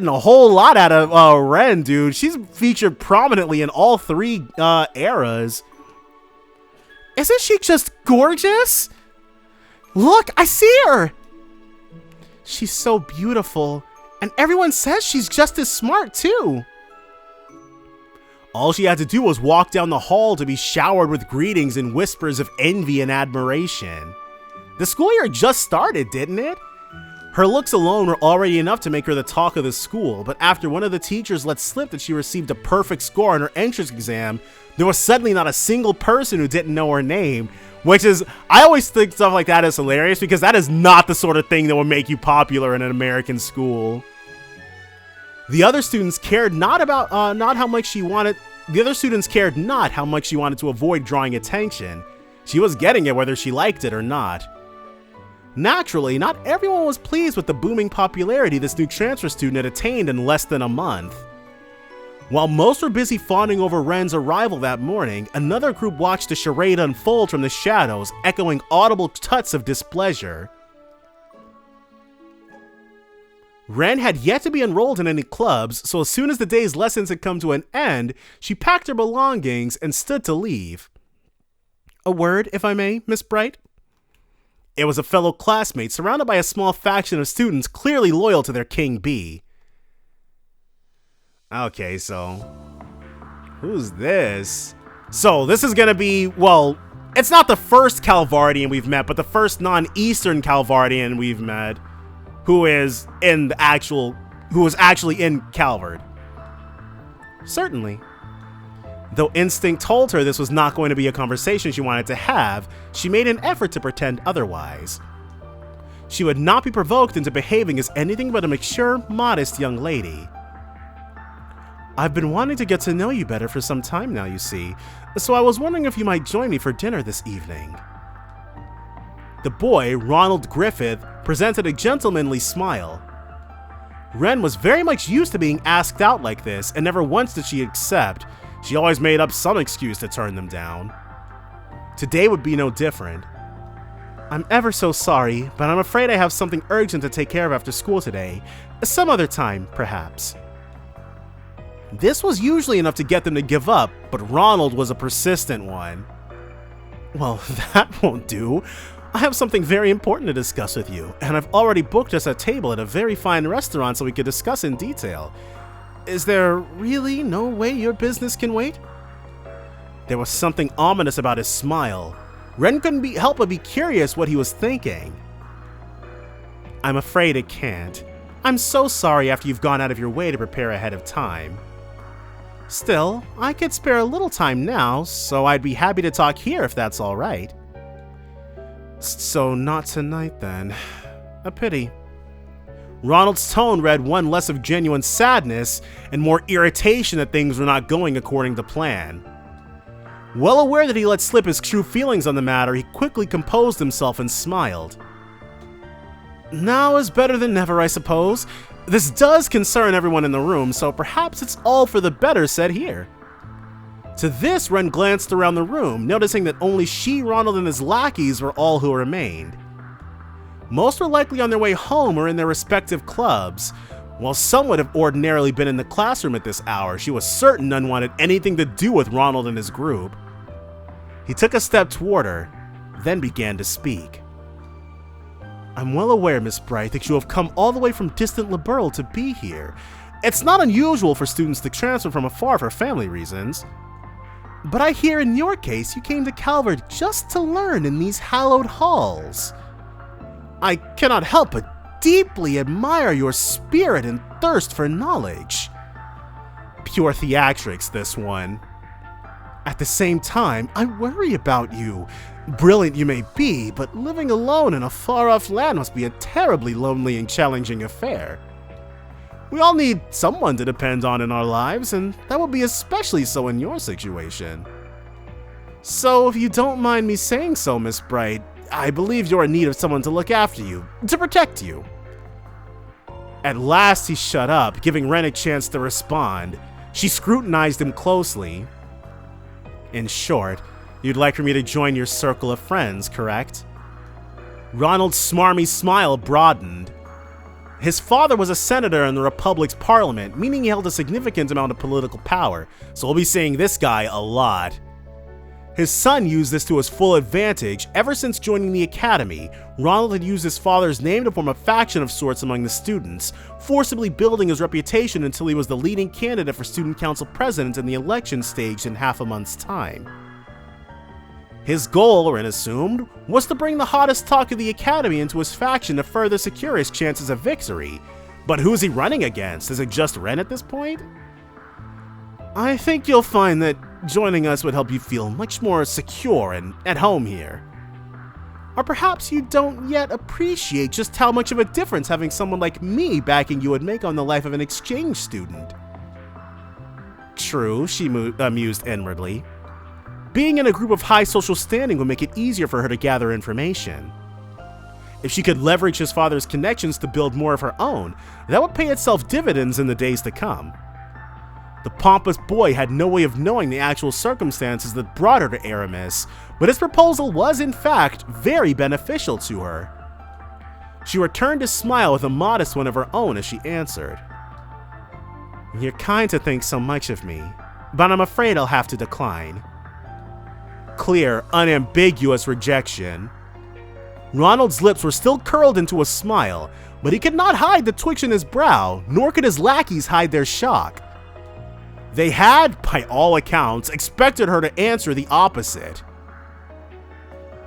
a whole lot out of Renne, dude. She's featured prominently in all three eras. Isn't she just gorgeous? Look, I see her. She's so beautiful, and everyone says she's just as smart too. All she had to do was walk down the hall to be showered with greetings and whispers of envy and admiration. The school year just started, didn't it? Her looks alone were already enough to make her the talk of the school, but after one of the teachers let slip that she received a perfect score on her entrance exam, there was suddenly not a single person who didn't know her name, which is, I always think stuff like that is hilarious because that is not the sort of thing that will make you popular in an American school. The other students cared not how much she wanted to avoid drawing attention. She was getting it whether she liked it or not. Naturally, not everyone was pleased with the booming popularity this new transfer student had attained in less than a month. While most were busy fawning over Renne's arrival that morning, another group watched the charade unfold from the shadows, echoing audible tuts of displeasure. Renne had yet to be enrolled in any clubs, so as soon as the day's lessons had come to an end, she packed her belongings and stood to leave. "A word, if I may, Miss Bright?" It was a fellow classmate surrounded by a small faction of students clearly loyal to their king bee. Okay, so who's this? So this is gonna be, well, it's not the first Calvardian we've met, but the first non-Eastern Calvardian we've met who was actually in Calvard. Certainly. Though instinct told her this was not going to be a conversation she wanted to have, she made an effort to pretend otherwise. She would not be provoked into behaving as anything but a mature, modest young lady. "I've been wanting to get to know you better for some time now, you see, so I was wondering if you might join me for dinner this evening." The boy, Ronald Griffith, presented a gentlemanly smile. Renne was very much used to being asked out like this, and never once did she accept. She always made up some excuse to turn them down. Today would be no different. "I'm ever so sorry, but I'm afraid I have something urgent to take care of after school today. Some other time, perhaps." This was usually enough to get them to give up, but Ronald was a persistent one. "Well, that won't do. I have something very important to discuss with you, and I've already booked us a table at a very fine restaurant so we could discuss in detail. Is there really no way your business can wait?" There was something ominous about his smile. Renne couldn't help but be curious what he was thinking. "I'm afraid it can't. I'm so sorry after you've gone out of your way to prepare ahead of time. Still, I could spare a little time now, so I'd be happy to talk here if that's all right." "So not tonight then. A pity." Ronald's tone read one less of genuine sadness and more irritation that things were not going according to plan. Well aware that he let slip his true feelings on the matter, he quickly composed himself and smiled. "Now is better than never, I suppose. This does concern everyone in the room, so perhaps it's all for the better said here." To this, Renne glanced around the room, noticing that only she, Ronald, and his lackeys were all who remained. Most were likely on their way home or in their respective clubs. While some would have ordinarily been in the classroom at this hour, she was certain none wanted anything to do with Ronald and his group. He took a step toward her, then began to speak. "I'm well aware, Miss Bright, that you have come all the way from distant Liberl to be here. It's not unusual for students to transfer from afar for family reasons. But I hear in your case you came to Calvard just to learn in these hallowed halls. I cannot help but deeply admire your spirit and thirst for knowledge." Pure theatrics, this one. "At the same time, I worry about you. Brilliant you may be, but living alone in a far-off land must be a terribly lonely and challenging affair. We all need someone to depend on in our lives, and that will be especially so in your situation. So if you don't mind me saying so, Miss Bright, I believe you're in need of someone to look after you, to protect you." At last he shut up, giving Renne a chance to respond. She scrutinized him closely. "In short, you'd like for me to join your circle of friends, correct?" Ronald's smarmy smile broadened. His father was a senator in the Republic's parliament, meaning he held a significant amount of political power, so we'll be seeing this guy a lot. His son used this to his full advantage. Ever since joining the academy, Ronald had used his father's name to form a faction of sorts among the students, forcibly building his reputation until he was the leading candidate for student council president in the election staged in half a month's time. His goal, Renne assumed, was to bring the hottest talk of the academy into his faction to further secure his chances of victory. But who's he running against? Is it just Renne at this point? I think you'll find that joining us would help you feel much more secure and at home here. Or perhaps you don't yet appreciate just how much of a difference having someone like me backing you would make on the life of an exchange student. True, she mused inwardly. Being in a group of high social standing would make it easier for her to gather information. If she could leverage his father's connections to build more of her own, that would pay itself dividends in the days to come. The pompous boy had no way of knowing the actual circumstances that brought her to Aramis, but his proposal was in fact very beneficial to her. She returned his smile with a modest one of her own as she answered. You're kind to think so much of me, but I'm afraid I'll have to decline. Clear, unambiguous rejection. Ronald's lips were still curled into a smile, but he could not hide the twitch in his brow, nor could his lackeys hide their shock. They had, by all accounts, expected her to answer the opposite.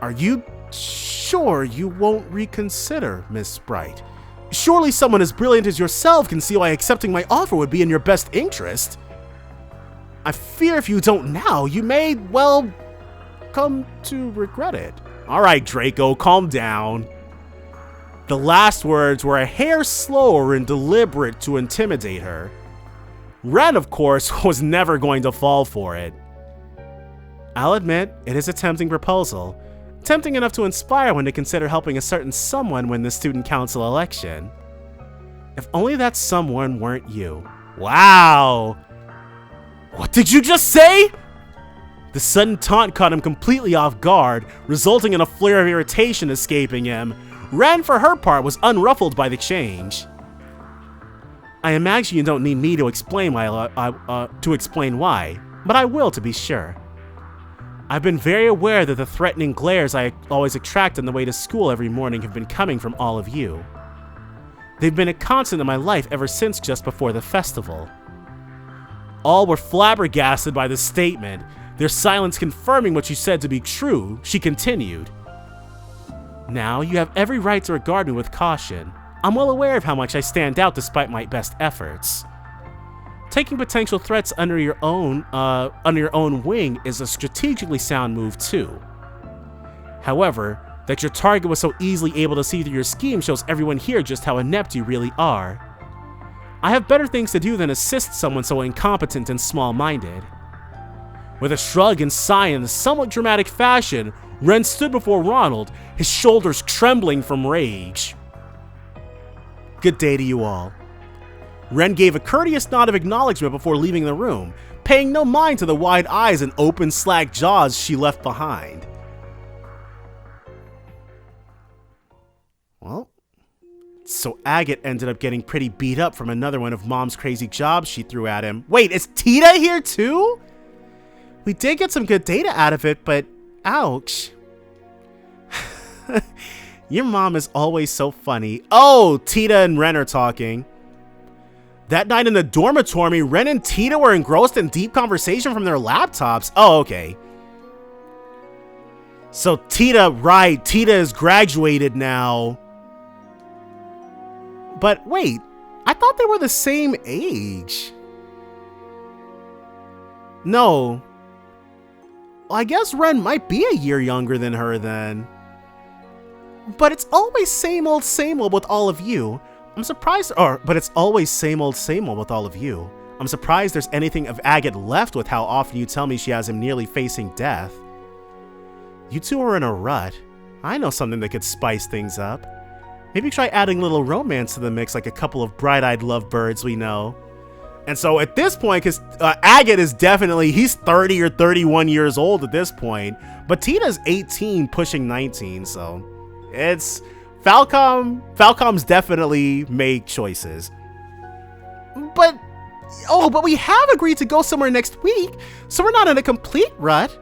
Are you sure you won't reconsider, Miss Sprite? Surely someone as brilliant as yourself can see why accepting my offer would be in your best interest. I fear if you don't now, you may, well, come to regret it. All right, Draco, calm down. The last words were a hair slower and deliberate to intimidate her. Renne, of course, was never going to fall for it. I'll admit, it is a tempting proposal. Tempting enough to inspire one to consider helping a certain someone win the student council election. If only that someone weren't you. Wow! What did you just say? The sudden taunt caught him completely off guard, resulting in a flare of irritation escaping him. Renne, for her part, was unruffled by the change. I imagine you don't need me to explain why, but I will to be sure. I've been very aware that the threatening glares I always attract on the way to school every morning have been coming from all of you. They've been a constant in my life ever since just before the festival. All were flabbergasted by the statement, their silence confirming what she said to be true. She continued. Now you have every right to regard me with caution. I'm well aware of how much I stand out despite my best efforts. Taking potential threats under your own wing is a strategically sound move too. However, that your target was so easily able to see through your scheme shows everyone here just how inept you really are. I have better things to do than assist someone so incompetent and small-minded. With a shrug and sigh in a somewhat dramatic fashion, Renne stood before Ronald, his shoulders trembling from rage. Good day to you all. Renne gave a courteous nod of acknowledgement before leaving the room, paying no mind to the wide eyes and open slack jaws she left behind. Well, so Agate ended up getting pretty beat up from another one of Mom's crazy jobs she threw at him. Wait, is Tita here too? We did get some good data out of it, but ouch. Your mom is always so funny. Oh, Tita and Renne are talking. That night in the dormitory, Renne and Tita were engrossed in deep conversation from their laptops. Oh, okay. So Tita is graduated now. But wait, I thought they were the same age. No. Well, I guess Renne might be a year younger than her then. But it's always same old with all of you. I'm surprised, but it's always same old with all of you. I'm surprised there's anything of Agate left with how often you tell me she has him nearly facing death. You two are in a rut. I know something that could spice things up. Maybe try adding a little romance to the mix like a couple of bright-eyed lovebirds we know. And so at this point, because Agate is definitely, he's 30 or 31 years old at this point, but Tita's 18 pushing 19, so it's... Falcom's definitely made choices. But we have agreed to go somewhere next week, so we're not in a complete rut.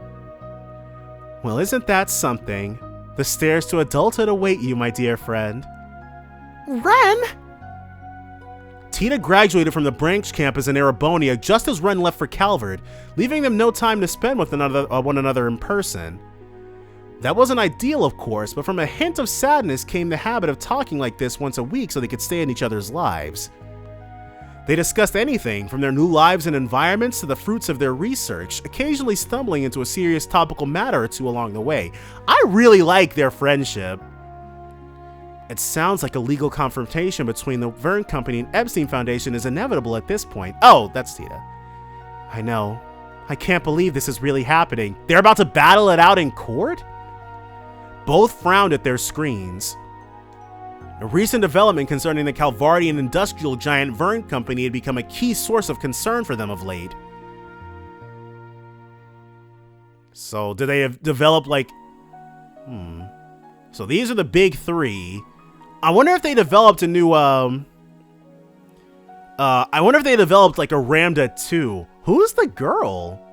Well, isn't that something? The stairs to adulthood await you, my dear friend. Renne? Tita graduated from the branch campus in Erebonia just as Renne left for Calvard, leaving them no time to spend with one another in person. That wasn't ideal, of course, but from a hint of sadness came the habit of talking like this once a week so they could stay in each other's lives. They discussed anything from their new lives and environments to the fruits of their research, occasionally stumbling into a serious topical matter or two along the way. I really like their friendship. It sounds like a legal confrontation between the Verne Company and Epstein Foundation is inevitable at this point. Oh, that's Tita. I know. I can't believe this is really happening. They're about to battle it out in court? Both frowned at their screens. A recent development concerning the Calvardian industrial giant Verne Company had become a key source of concern for them of late. So, did they have developed like... So these are the big three. I wonder if they developed a new, I wonder if they developed like a Ramda 2. Who's the girl?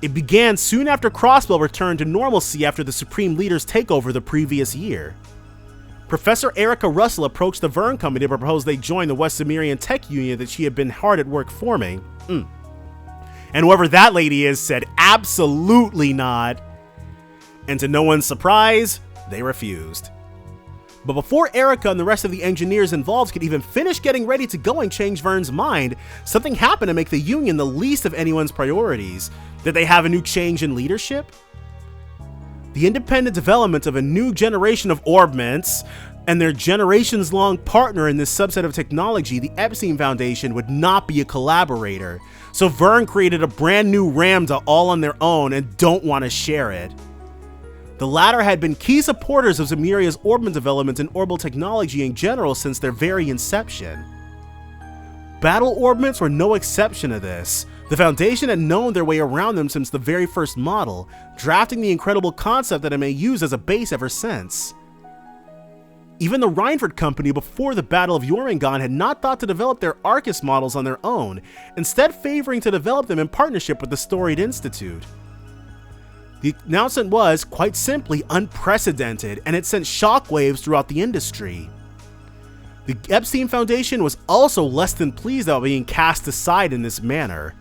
It began soon after Crossbell returned to normalcy after the Supreme Leader's takeover the previous year. Professor Erica Russell approached the Verne Company to propose they join the West Sumerian Tech Union that she had been hard at work forming. And whoever that lady is said absolutely not. And to no one's surprise, they refused. But before Erica and the rest of the engineers involved could even finish getting ready to go and change Verne's mind, something happened to make the Union the least of anyone's priorities. Did they have a new change in leadership? The independent development of a new generation of orbments and their generations-long partner in this subset of technology, the Epstein Foundation, would not be a collaborator. So Verne created a brand new Ramda all on their own and don't want to share it. The latter had been key supporters of Zemuria's orbment development and orbital technology in general since their very inception. Battle orbments were no exception to this. The Foundation had known their way around them since the very first model, drafting the incredible concept that it may use as a base ever since. Even the Reinford Company before the Battle of Jormungand had not thought to develop their Arcus models on their own, instead favoring to develop them in partnership with the Storied Institute. The announcement was, quite simply, unprecedented, and it sent shockwaves throughout the industry. The Epstein Foundation was also less than pleased about being cast aside in this manner.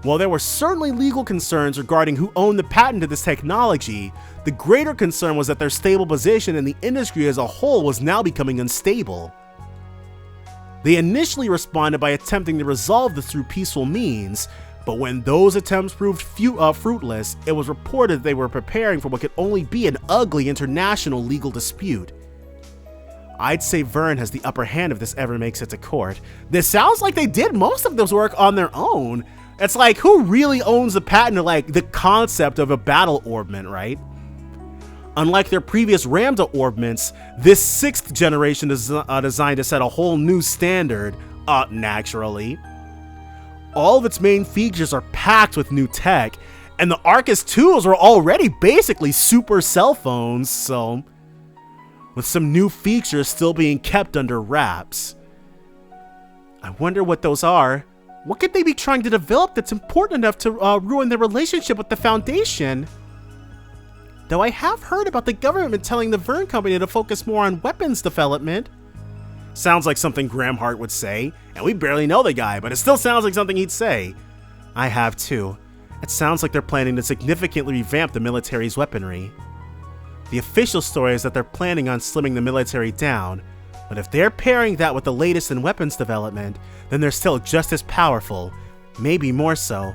While there were certainly legal concerns regarding who owned the patent to this technology, the greater concern was that their stable position in the industry as a whole was now becoming unstable. They initially responded by attempting to resolve this through peaceful means, but when those attempts proved fruitless, it was reported they were preparing for what could only be an ugly international legal dispute. I'd say Verne has the upper hand if this ever makes it to court. This sounds like they did most of this work on their own. It's like, who really owns the patent to like the concept of a battle orbment, right? Unlike their previous Ramda orbments, this 6th generation is designed to set a whole new standard, naturally. All of its main features are packed with new tech, and the Arcus tools are already basically super cell phones, so with some new features still being kept under wraps. I wonder what those are. What could they be trying to develop that's important enough to ruin their relationship with the Foundation? Though I have heard about the government telling the Verne Company to focus more on weapons development. Sounds like something Graham Hart would say, and we barely know the guy, but it still sounds like something he'd say. I have too. It sounds like they're planning to significantly revamp the military's weaponry. The official story is that they're planning on slimming the military down, but if they're pairing that with the latest in weapons development, then they're still just as powerful, maybe more so.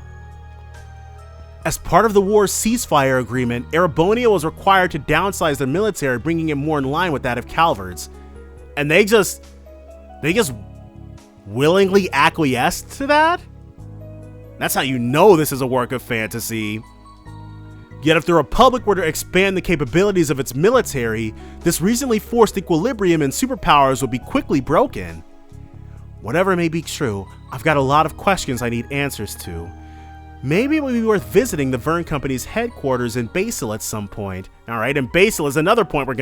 As part of the war's ceasefire agreement, Erebonia was required to downsize their military, bringing it more in line with that of Calvard's. And they just willingly acquiesced to that? That's how you know this is a work of fantasy. Yet if the Republic were to expand the capabilities of its military, this recently forced equilibrium in superpowers would be quickly broken. Whatever may be true, I've got a lot of questions I need answers to. Maybe it would be worth visiting the Verne Company's headquarters in Basel at some point. Alright, and Basel is another place we're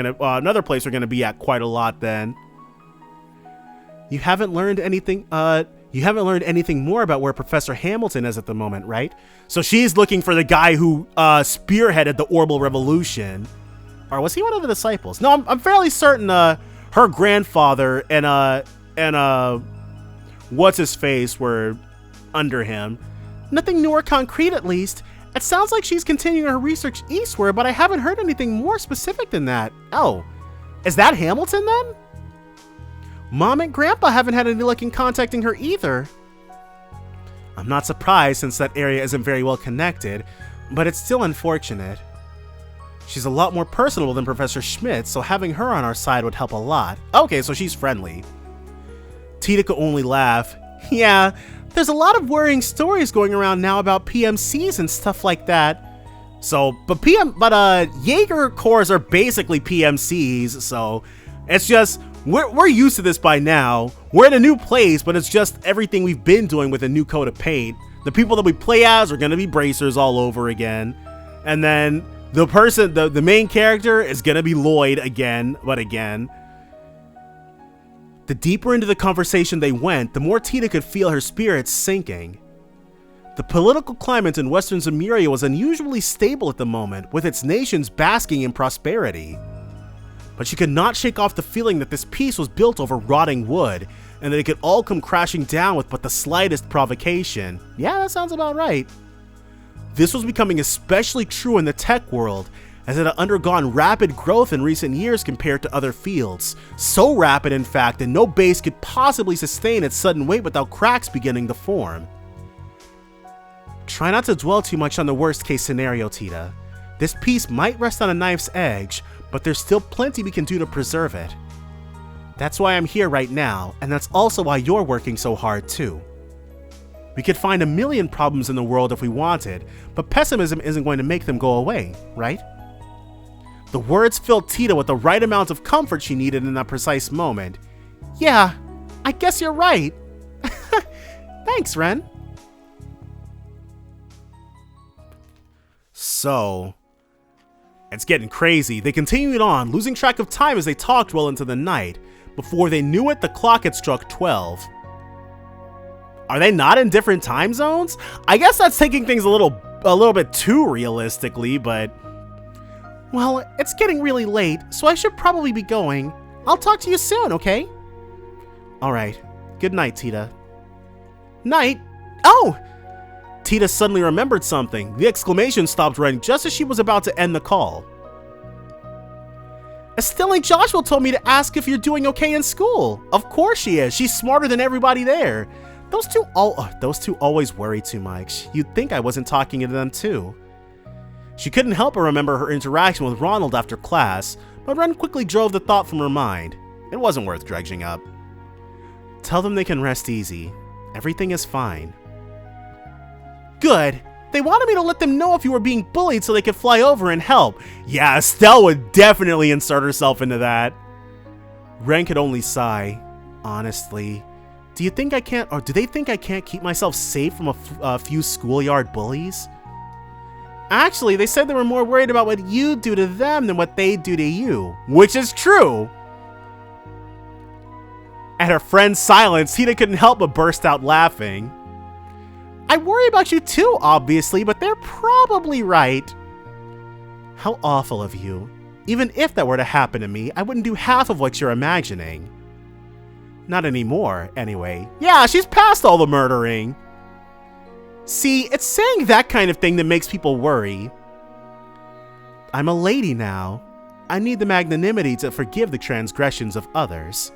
gonna be at quite a lot then. You haven't learned anything more about where Professor Hamilton is at the moment, right? So she's looking for the guy who spearheaded the Orbital Revolution. Or was he one of the disciples? No, I'm fairly certain her grandfather and what's his face were under him. Nothing new or concrete, at least. It sounds like she's continuing her research eastward, but I haven't heard anything more specific than that. Oh, is that Hamilton then? Mom and Grandpa haven't had any luck in contacting her either. I'm not surprised since that area isn't very well connected, but it's still unfortunate. She's a lot more personable than Professor Schmidt, so having her on our side would help a lot. Okay, so she's friendly. Tita could only laugh. Yeah, there's a lot of worrying stories going around now about PMCs and stuff like that. So, but Jaeger cores are basically PMCs, so it's just, we're used to this by now. We're in a new place, but it's just everything we've been doing with a new coat of paint. The people that we play as are gonna be bracers all over again. And then the main character is gonna be Lloyd again, but again. The deeper into the conversation they went, the more Tita could feel her spirits sinking. The political climate in Western Zemuria was unusually stable at the moment, with its nations basking in prosperity. But she could not shake off the feeling that this peace was built over rotting wood, and that it could all come crashing down with but the slightest provocation. Yeah, that sounds about right. This was becoming especially true in the tech world, as it had undergone rapid growth in recent years compared to other fields. So rapid, in fact, that no base could possibly sustain its sudden weight without cracks beginning to form. Try not to dwell too much on the worst case scenario, Tita. This piece might rest on a knife's edge, but there's still plenty we can do to preserve it. That's why I'm here right now, and that's also why you're working so hard too. We could find a million problems in the world if we wanted, but pessimism isn't going to make them go away, right? The words filled Tita with the right amount of comfort she needed in that precise moment. Yeah, I guess you're right. Thanks, Renne. So, it's getting crazy. They continued on, losing track of time as they talked well into the night. Before they knew it, the clock had struck 12. Are they not in different time zones? I guess that's taking things a little bit too realistically, but... Well, it's getting really late, so I should probably be going. I'll talk to you soon, okay? Alright. Good night, Tita. Night? Oh! Tita suddenly remembered something. The exclamation stopped running just as she was about to end the call. Estelle and Joshua told me to ask if you're doing okay in school. Of course she is. She's smarter than everybody there. Those two always worry too much. You'd think I wasn't talking to them too. She couldn't help but remember her interaction with Ronald after class, but Renne quickly drove the thought from her mind. It wasn't worth dredging up. Tell them they can rest easy. Everything is fine. Good. They wanted me to let them know if you were being bullied so they could fly over and help. Yeah, Estelle would definitely insert herself into that. Renne could only sigh. Honestly, do you think I can't, or do they think I can't keep myself safe from a few schoolyard bullies? Actually, they said they were more worried about what you do to them than what they do to you, which is true. At her friend's silence, Tita couldn't help but burst out laughing. I worry about you too, obviously, but they're probably right. How awful of you. Even if that were to happen to me, I wouldn't do half of what you're imagining. Not anymore, anyway. Yeah, she's past all the murdering. See, it's saying that kind of thing that makes people worry. I'm a lady now. I need the magnanimity to forgive the transgressions of others.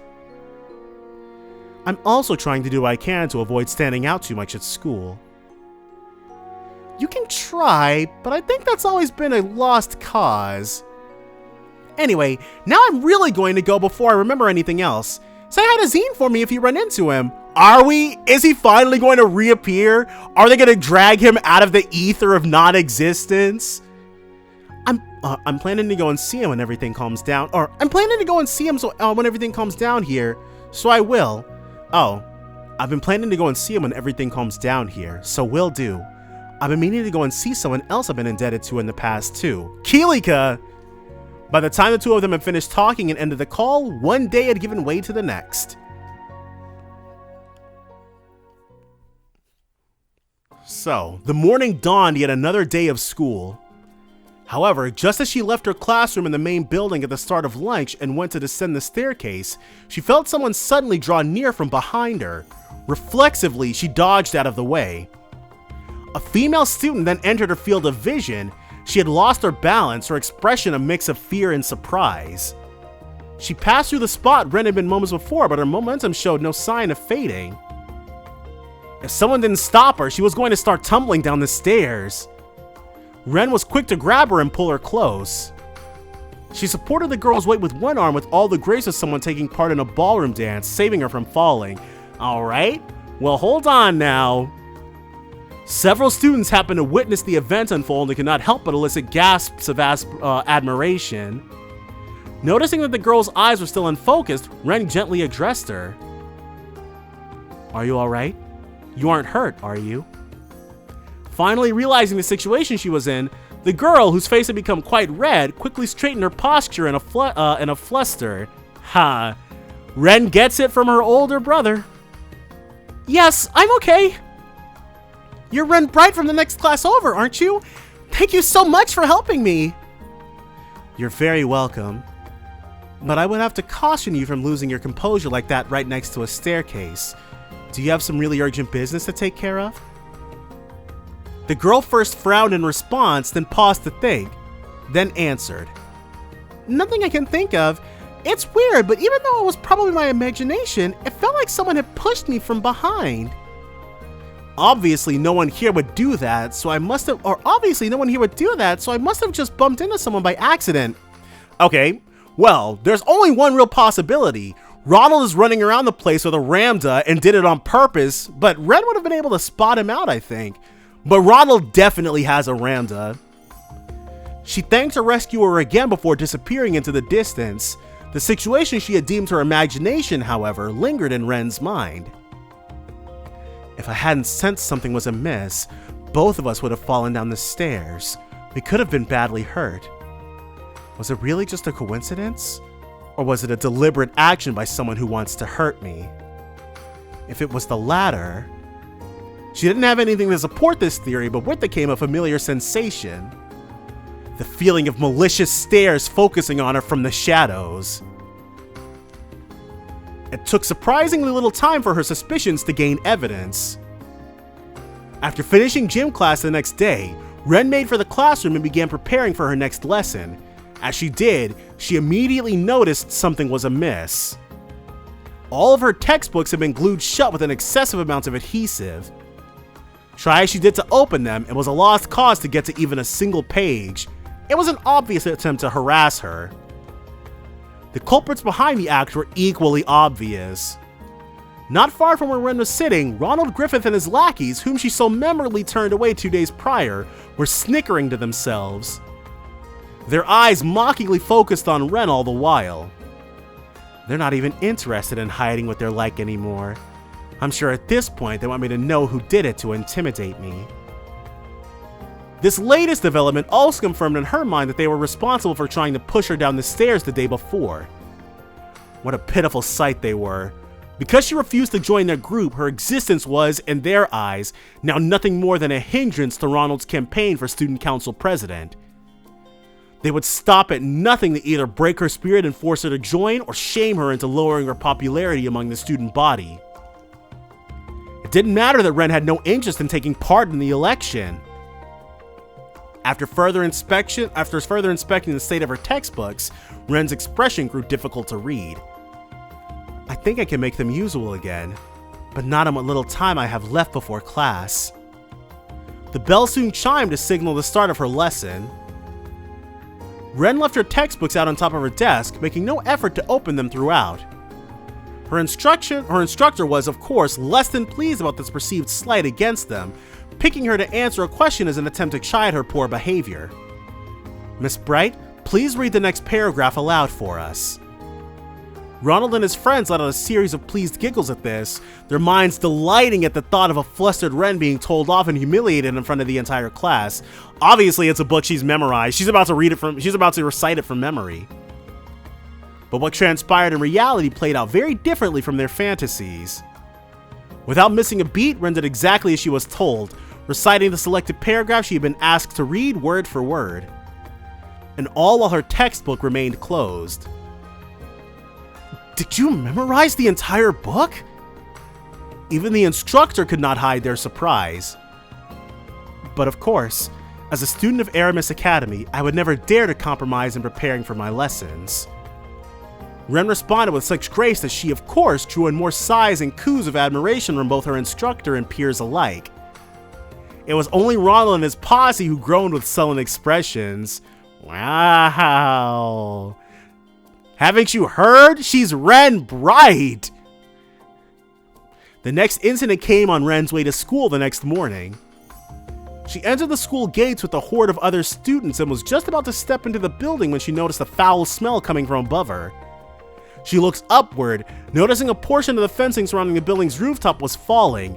I'm also trying to do what I can to avoid standing out too much at school. You can try, but I think that's always been a lost cause. Anyway, now I'm really going to go before I remember anything else. Say hi to Zine for me if you run into him. Are we? Is he finally going to reappear? Are they going to drag him out of the ether of non-existence? I'm planning to go and see him when everything calms down. Or I'm planning to go and see him when everything calms down here. So I will. Oh, I've been planning to go and see him when everything calms down here. So will do. I've been meaning to go and see someone else I've been indebted to in the past too. Keelika! By the time the two of them had finished talking and ended the call, one day had given way to the next. So, the morning dawned yet another day of school. However, just as she left her classroom in the main building at the start of lunch and went to descend the staircase, she felt someone suddenly draw near from behind her. Reflexively, she dodged out of the way. A female student then entered her field of vision. She had lost her balance, her expression a mix of fear and surprise. She passed through the spot Renne had been moments before, but her momentum showed no sign of fading. If someone didn't stop her, she was going to start tumbling down the stairs. Renne was quick to grab her and pull her close. She supported the girl's weight with one arm with all the grace of someone taking part in a ballroom dance, saving her from falling. Alright, well hold on now. Several students happened to witness the event unfold and could not help but elicit gasps of admiration. Noticing that the girl's eyes were still unfocused, Renne gently addressed her. Are you alright? You aren't hurt, are you? Finally realizing the situation she was in, the girl, whose face had become quite red, quickly straightened her posture in a fluster. Ha! Renne gets it from her older brother. Yes, I'm okay. You're Renne Bright from the next class over, aren't you? Thank you so much for helping me. You're very welcome. But I would have to caution you from losing your composure like that right next to a staircase. Do you have some really urgent business to take care of? The girl first frowned in response, then paused to think, then answered. Nothing I can think of. It's weird, but even though it was probably my imagination, it felt like someone had pushed me from behind. Obviously, no one here would do that, so I must have just bumped into someone by accident. Okay, well, there's only one real possibility. Ronald is running around the place with a Ramda and did it on purpose, but Red would have been able to spot him out, I think. But Ronald definitely has a Ramda. She thanked her rescuer again before disappearing into the distance. The situation she had deemed her imagination, however, lingered in Ren's mind. If I hadn't sensed something was amiss, both of us would have fallen down the stairs. We could have been badly hurt. Was it really just a coincidence? Or was it a deliberate action by someone who wants to hurt me? If it was the latter... She didn't have anything to support this theory, but with it came a familiar sensation. The feeling of malicious stares focusing on her from the shadows. It took surprisingly little time for her suspicions to gain evidence. After finishing gym class the next day, Renne made for the classroom and began preparing for her next lesson. As she did, she immediately noticed something was amiss. All of her textbooks had been glued shut with an excessive amount of adhesive. Try as she did to open them, it was a lost cause to get to even a single page. It was an obvious attempt to harass her. The culprits behind the act were equally obvious. Not far from where Renne was sitting, Ronald Griffith and his lackeys, whom she so memorably turned away 2 days prior, were snickering to themselves. Their eyes mockingly focused on Renne all the while. They're not even interested in hiding what they're like anymore. I'm sure at this point they want me to know who did it to intimidate me. This latest development also confirmed in her mind that they were responsible for trying to push her down the stairs the day before. What a pitiful sight they were. Because she refused to join their group, her existence was, in their eyes, now nothing more than a hindrance to Ronald's campaign for student council president. They would stop at nothing to either break her spirit and force her to join, or shame her into lowering her popularity among the student body. It didn't matter that Renne had no interest in taking part in the election. After further inspecting the state of her textbooks, Renne's expression grew difficult to read. I think I can make them usable again, but not in what little time I have left before class. The bell soon chimed to signal the start of her lesson. Renne left her textbooks out on top of her desk, making no effort to open them throughout. Her instructor was, of course, less than pleased about this perceived slight against them, picking her to answer a question as an attempt to chide her poor behavior. Miss Bright, please read the next paragraph aloud for us. Ronald and his friends let out a series of pleased giggles at this, their minds delighting at the thought of a flustered Renne being told off and humiliated in front of the entire class. Obviously, it's a book she's memorized. She's about to recite it from memory. But what transpired in reality played out very differently from their fantasies. Without missing a beat, Renne did exactly as she was told, reciting the selected paragraph she had been asked to read word for word. And all while her textbook remained closed. Did you memorize the entire book? Even the instructor could not hide their surprise. But of course, as a student of Aramis Academy, I would never dare to compromise in preparing for my lessons. Renne responded with such grace that she, of course, drew in more sighs and coos of admiration from both her instructor and peers alike. It was only Ronald and his posse who groaned with sullen expressions. Wow. Haven't you heard? She's Renne Bright! The next incident came on Renne's way to school the next morning. She entered the school gates with a horde of other students and was just about to step into the building when she noticed a foul smell coming from above her. She looks upward, noticing a portion of the fencing surrounding the building's rooftop was falling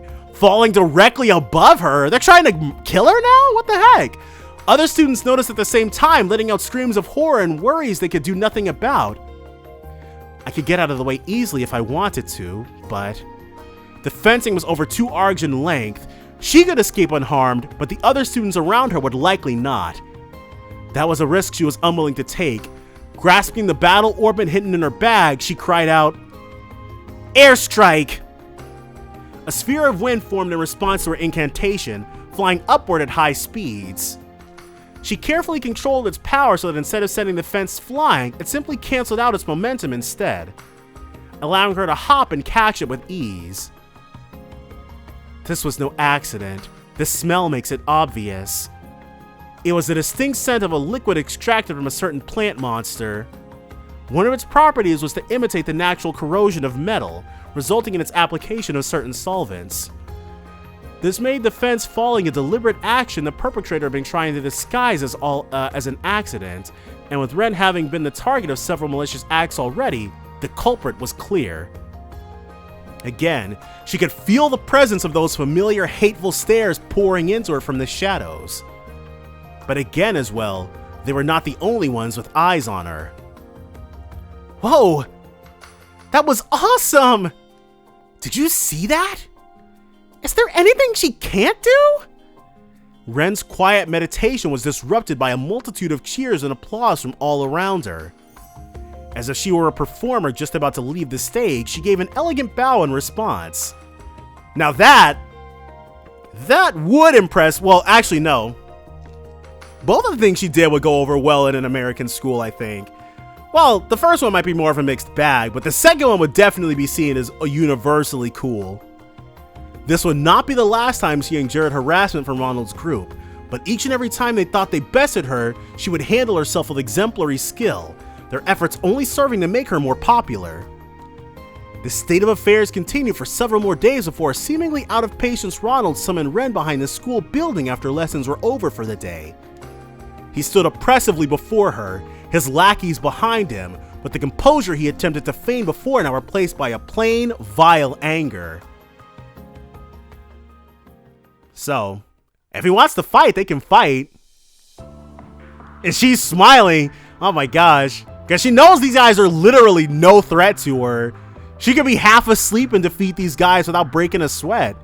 directly above her. They're trying to kill her now? What the heck? Other students noticed at the same time, letting out screams of horror and worries they could do nothing about. I could get out of the way easily if I wanted to, but the fencing was over 2 arcs in length. She could escape unharmed, but the other students around her would likely not. That was a risk she was unwilling to take. Grasping the battle ornament hidden in her bag, she cried out, "Airstrike!" A sphere of wind formed in response to her incantation, flying upward at high speeds. She carefully controlled its power so that instead of sending the fence flying, it simply canceled out its momentum instead, allowing her to hop and catch it with ease. This was no accident. The smell makes it obvious. It was the distinct scent of a liquid extracted from a certain plant monster. One of its properties was to imitate the natural corrosion of metal, resulting in its application of certain solvents. This made the fence falling a deliberate action the perpetrator had been trying to disguise as an accident, and with Renne having been the target of several malicious acts already, the culprit was clear. Again, she could feel the presence of those familiar, hateful stares pouring into her from the shadows. But again as well, they were not the only ones with eyes on her. Whoa! That was awesome! Did you see that? Is there anything she can't do? Renne's quiet meditation was disrupted by a multitude of cheers and applause from all around her. As if she were a performer just about to leave the stage, she gave an elegant bow in response. Now that would impress, well, actually no. Both of the things she did would go over well in an American school, I think. Well, the first one might be more of a mixed bag, but the second one would definitely be seen as universally cool. This would not be the last time she endured harassment from Ronald's group, but each and every time they thought they bested her, she would handle herself with exemplary skill, their efforts only serving to make her more popular. This state of affairs continued for several more days before seemingly out of patience Ronald summoned Renne behind the school building after lessons were over for the day. He stood oppressively before her, his lackeys behind him, with the composure he attempted to feign before now replaced by a plain, vile anger. So, if he wants to fight, they can fight. And she's smiling. Oh my gosh. Because she knows these guys are literally no threat to her. She could be half asleep and defeat these guys without breaking a sweat.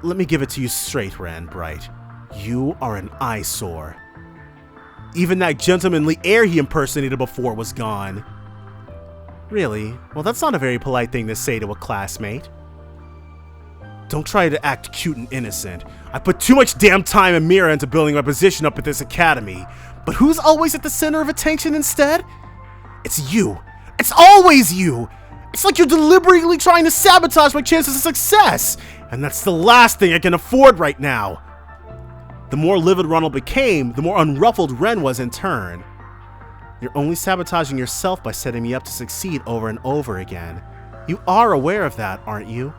Let me give it to you straight, Renne Bright. You are an eyesore. Even that gentlemanly air he impersonated before was gone. Really? Well, that's not a very polite thing to say to a classmate. Don't try to act cute and innocent. I put too much damn time and mirror into building my position up at this academy. But who's always at the center of attention instead? It's you. It's always you. It's like you're deliberately trying to sabotage my chances of success. And that's the last thing I can afford right now. The more livid Ronald became, the more unruffled Renne was in turn. You're only sabotaging yourself by setting me up to succeed over and over again. You are aware of that, aren't you?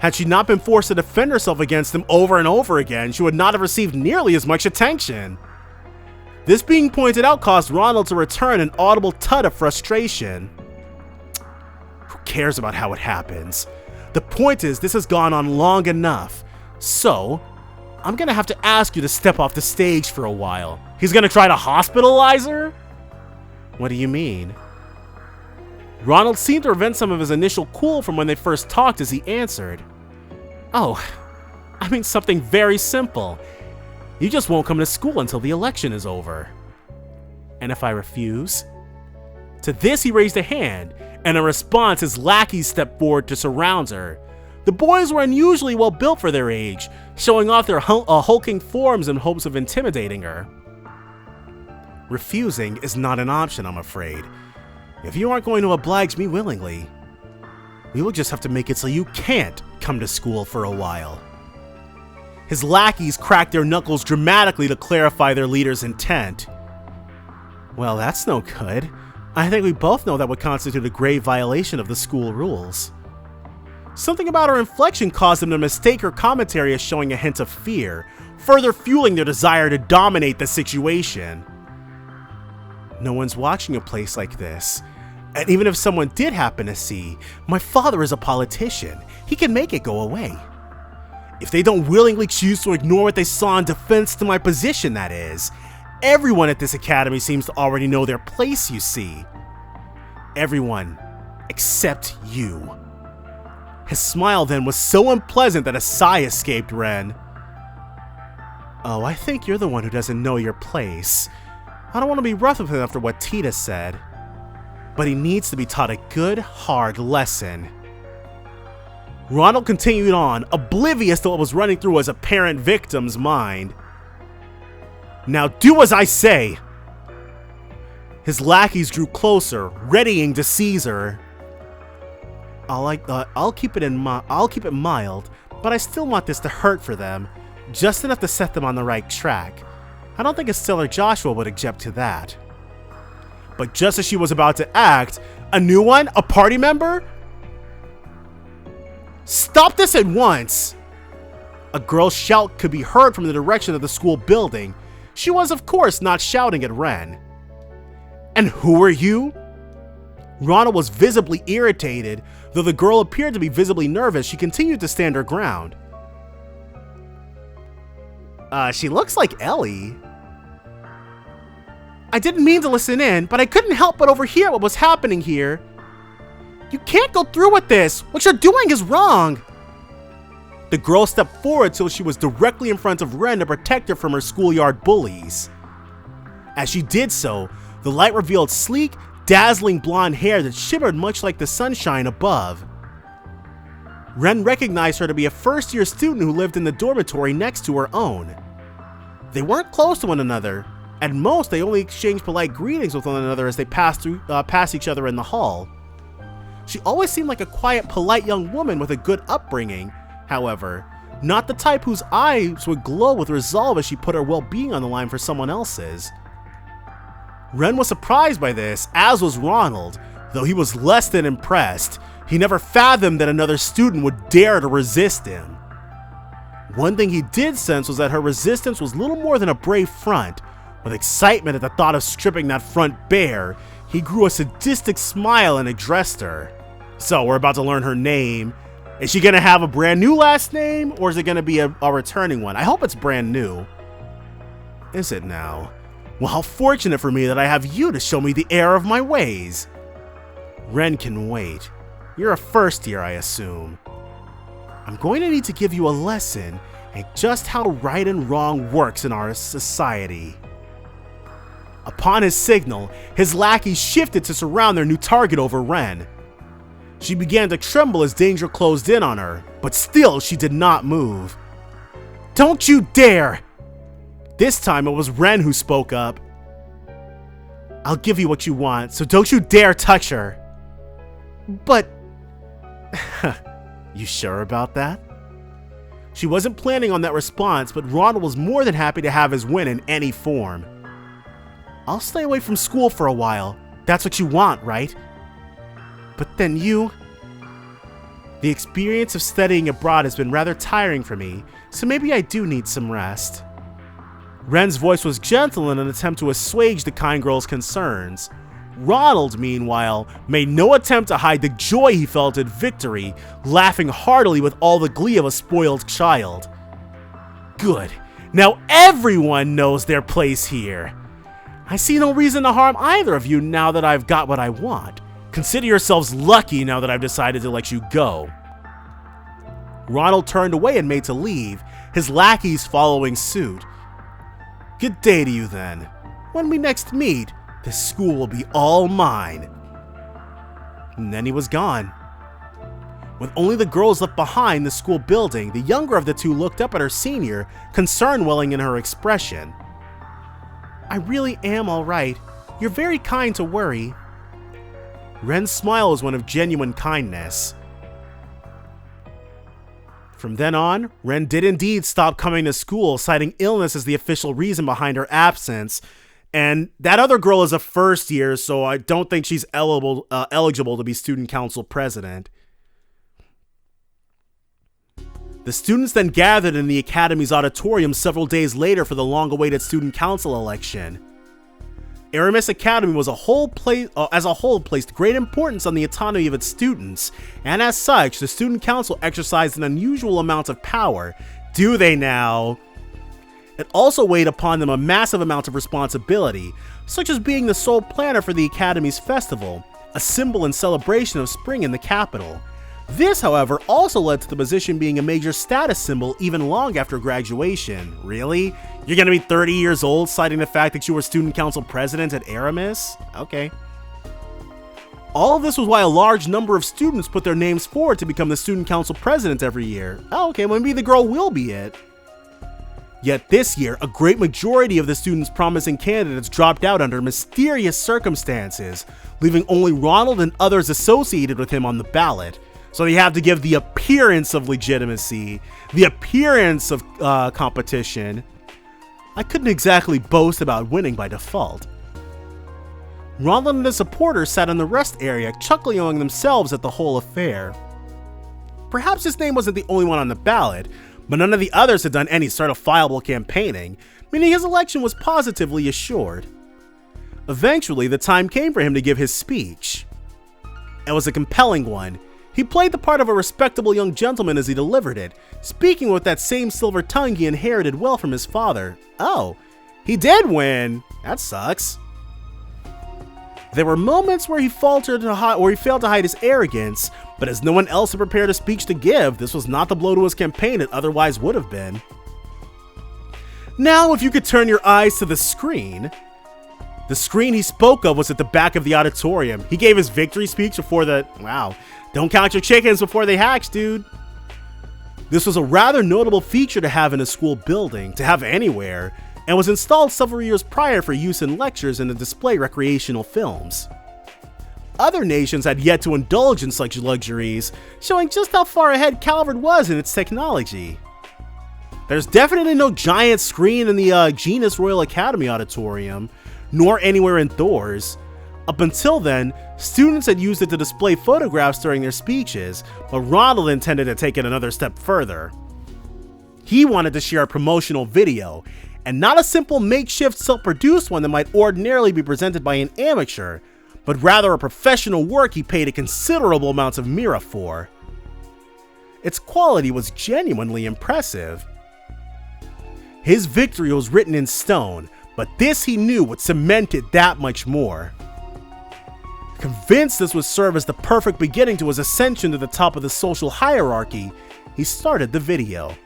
Had she not been forced to defend herself against him over and over again, she would not have received nearly as much attention. This being pointed out caused Ronald to return an audible tut of frustration. Who cares about how it happens? The point is, this has gone on long enough. So, I'm gonna have to ask you to step off the stage for a while. He's gonna try to hospitalize her? What do you mean? Ronald seemed to prevent some of his initial cool from when they first talked as he answered. Oh, I mean something very simple. You just won't come to school until the election is over. And if I refuse? To this he raised a hand, and in response his lackeys stepped forward to surround her. The boys were unusually well built for their age, showing off their hulking forms in hopes of intimidating her. Refusing is not an option, I'm afraid. If you aren't going to oblige me willingly, we will just have to make it so you can't come to school for a while. His lackeys cracked their knuckles dramatically to clarify their leader's intent. Well, that's no good. I think we both know that would constitute a grave violation of the school rules. Something about her inflection caused them to mistake her commentary as showing a hint of fear, further fueling their desire to dominate the situation. No one's watching a place like this. And even if someone did happen to see, my father is a politician. He can make it go away. If they don't willingly choose to ignore what they saw in defense to my position, that is. Everyone at this academy seems to already know their place, you see. Everyone except you. His smile then was so unpleasant that a sigh escaped Renne. Oh, I think you're the one who doesn't know your place. I don't want to be rough with him after what Tita said. But he needs to be taught a good, hard lesson. Ronald continued on, oblivious to what was running through his apparent victim's mind. Now do as I say! His lackeys drew closer, readying to seize her. I'll keep it mild, but I still want this to hurt for them, just enough to set them on the right track. I don't think Estelle or Joshua would object to that. But just as she was about to act, a new one, a party member? Stop this at once! A girl's shout could be heard from the direction of the school building. She was, of course, not shouting at Renne. And who are you? Ronald was visibly irritated. Though the girl appeared to be visibly nervous, she continued to stand her ground. She looks like Ellie. I didn't mean to listen in, but I couldn't help but overhear what was happening here. You can't go through with this! What you're doing is wrong! The girl stepped forward till she was directly in front of Renne to protect her from her schoolyard bullies. As she did so, the light revealed sleek, dazzling blonde hair that shimmered much like the sunshine above. Renne recognized her to be a first-year student who lived in the dormitory next to her own. They weren't close to one another. At most, they only exchanged polite greetings with one another as they passed each other in the hall. She always seemed like a quiet, polite young woman with a good upbringing, however, not the type whose eyes would glow with resolve as she put her well-being on the line for someone else's. Renne was surprised by this, as was Ronald, though he was less than impressed. He never fathomed that another student would dare to resist him. One thing he did sense was that her resistance was little more than a brave front. With excitement at the thought of stripping that front bare, he grew a sadistic smile and addressed her. So, we're about to learn her name. Is she gonna have a brand new last name, or is it gonna be a returning one? I hope it's brand new. Is it now? Well, how fortunate for me that I have you to show me the error of my ways. Renne can wait. You're a first year, I assume. I'm going to need to give you a lesson in just how right and wrong works in our society. Upon his signal, his lackeys shifted to surround their new target over Renne. She began to tremble as danger closed in on her, but still she did not move. Don't you dare! This time it was Renne who spoke up. I'll give you what you want, so don't you dare touch her. But... You sure about that? She wasn't planning on that response, but Ronald was more than happy to have his win in any form. I'll stay away from school for a while. That's what you want, right? But then you... The experience of studying abroad has been rather tiring for me, so maybe I do need some rest. Renne's voice was gentle in an attempt to assuage the kind girl's concerns. Ronald, meanwhile, made no attempt to hide the joy he felt at victory, laughing heartily with all the glee of a spoiled child. Good. Now everyone knows their place here. I see no reason to harm either of you now that I've got what I want. Consider yourselves lucky now that I've decided to let you go. Ronald turned away and made to leave, his lackeys following suit. Good day to you then. When we next meet, this school will be all mine. And then he was gone. With only the girls left behind the school building, the younger of the two looked up at her senior, concern welling in her expression. I really am all right. You're very kind to worry. Ren's smile was one of genuine kindness. From then on, Ren did indeed stop coming to school, citing illness as the official reason behind her absence. And that other girl is a first year, so I don't think she's eligible to be student council president. The students then gathered in the academy's auditorium several days later for the long-awaited student council election. Aramis Academy as a whole placed great importance on the autonomy of its students, and as such, the student council exercised an unusual amount of power. Do they now? It also weighed upon them a massive amount of responsibility, such as being the sole planner for the Academy's festival, a symbol and celebration of spring in the capital. This, however, also led to the position being a major status symbol even long after graduation. Really? You're gonna be 30 years old citing the fact that you were student council president at Aramis? Okay. All of this was why a large number of students put their names forward to become the student council president every year. Oh, okay, well, maybe the girl will be it. Yet this year, a great majority of the students' promising candidates dropped out under mysterious circumstances, leaving only Ronald and others associated with him on the ballot. So they have to give the appearance of legitimacy, the appearance of competition. I couldn't exactly boast about winning by default. Ronald and his supporters sat in the rest area, chuckling among themselves at the whole affair. Perhaps his name wasn't the only one on the ballot, but none of the others had done any certifiable campaigning, meaning his election was positively assured. Eventually, the time came for him to give his speech. It was a compelling one. He played the part of a respectable young gentleman as he delivered it, speaking with that same silver tongue he inherited well from his father. Oh, he did win. That sucks. There were moments where he failed to hide his arrogance, but as no one else had prepared a speech to give, this was not the blow to his campaign it otherwise would have been. Now, if you could turn your eyes to the screen. The screen he spoke of was at the back of the auditorium. He gave his victory speech before wow, don't count your chickens before they hatch, dude. This was a rather notable feature to have in a school building, to have anywhere, and was installed several years prior for use in lectures and to display recreational films. Other nations had yet to indulge in such luxuries, showing just how far ahead Calvard was in its technology. There's definitely no giant screen in the Genus Royal Academy auditorium, nor anywhere indoors. Up until then, students had used it to display photographs during their speeches, but Ronald intended to take it another step further. He wanted to share a promotional video, and not a simple makeshift self-produced one that might ordinarily be presented by an amateur, but rather a professional work he paid a considerable amounts of mira for. Its quality was genuinely impressive. His victory was written in stone, but this he knew would cement it that much more. Convinced this would serve as the perfect beginning to his ascension to the top of the social hierarchy, he started the video.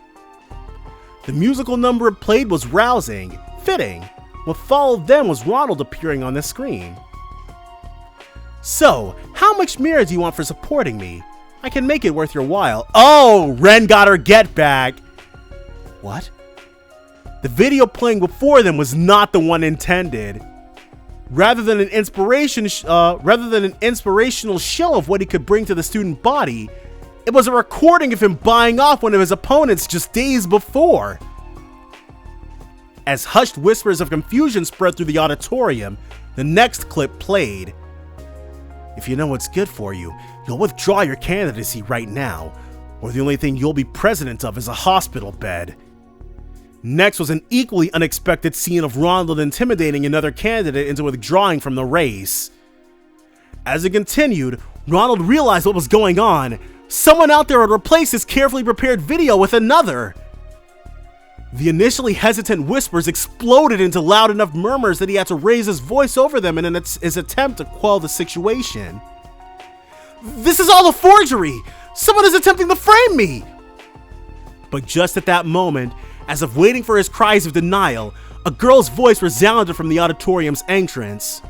The musical number it played was rousing, fitting. What followed then was Ronald appearing on the screen. So, how much mira do you want for supporting me? I can make it worth your while. Oh, Ren got her get back. What? The video playing before them was not the one intended. Rather than an inspirational show of what he could bring to the student body, it was a recording of him buying off one of his opponents just days before. As hushed whispers of confusion spread through the auditorium, the next clip played. If you know what's good for you, you'll withdraw your candidacy right now, or the only thing you'll be president of is a hospital bed. Next was an equally unexpected scene of Ronald intimidating another candidate into withdrawing from the race. As it continued, Ronald realized what was going on. Someone out there had replaced his carefully prepared video with another. The initially hesitant whispers exploded into loud enough murmurs that he had to raise his voice over them in his attempt to quell the situation. This is all a forgery! Someone is attempting to frame me! But just at that moment, as if waiting for his cries of denial, a girl's voice resounded from the auditorium's entrance.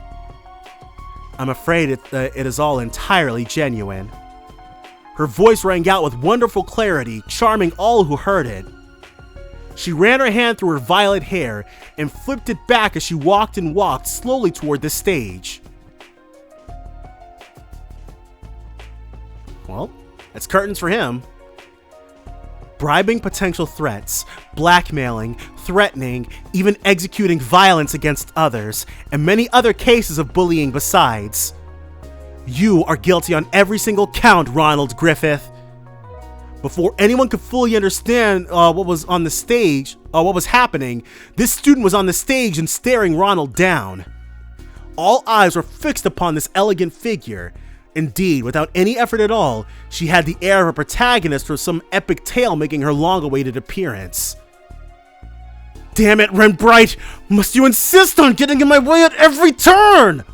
I'm afraid it is all entirely genuine. Her voice rang out with wonderful clarity, charming all who heard it. She ran her hand through her violet hair and flipped it back as she walked and walked slowly toward the stage. Well, that's curtains for him. Bribing potential threats, blackmailing, threatening, even executing violence against others, and many other cases of bullying besides. You are guilty on every single count, Ronald Griffith. Before anyone could fully understand what was on the stage, what was happening, this student was on the stage and staring Ronald down. All eyes were fixed upon this elegant figure. Indeed, without any effort at all, she had the air of a protagonist from some epic tale making her long-awaited appearance. Damn it, Ren Bright! Must you insist on getting in my way at every turn?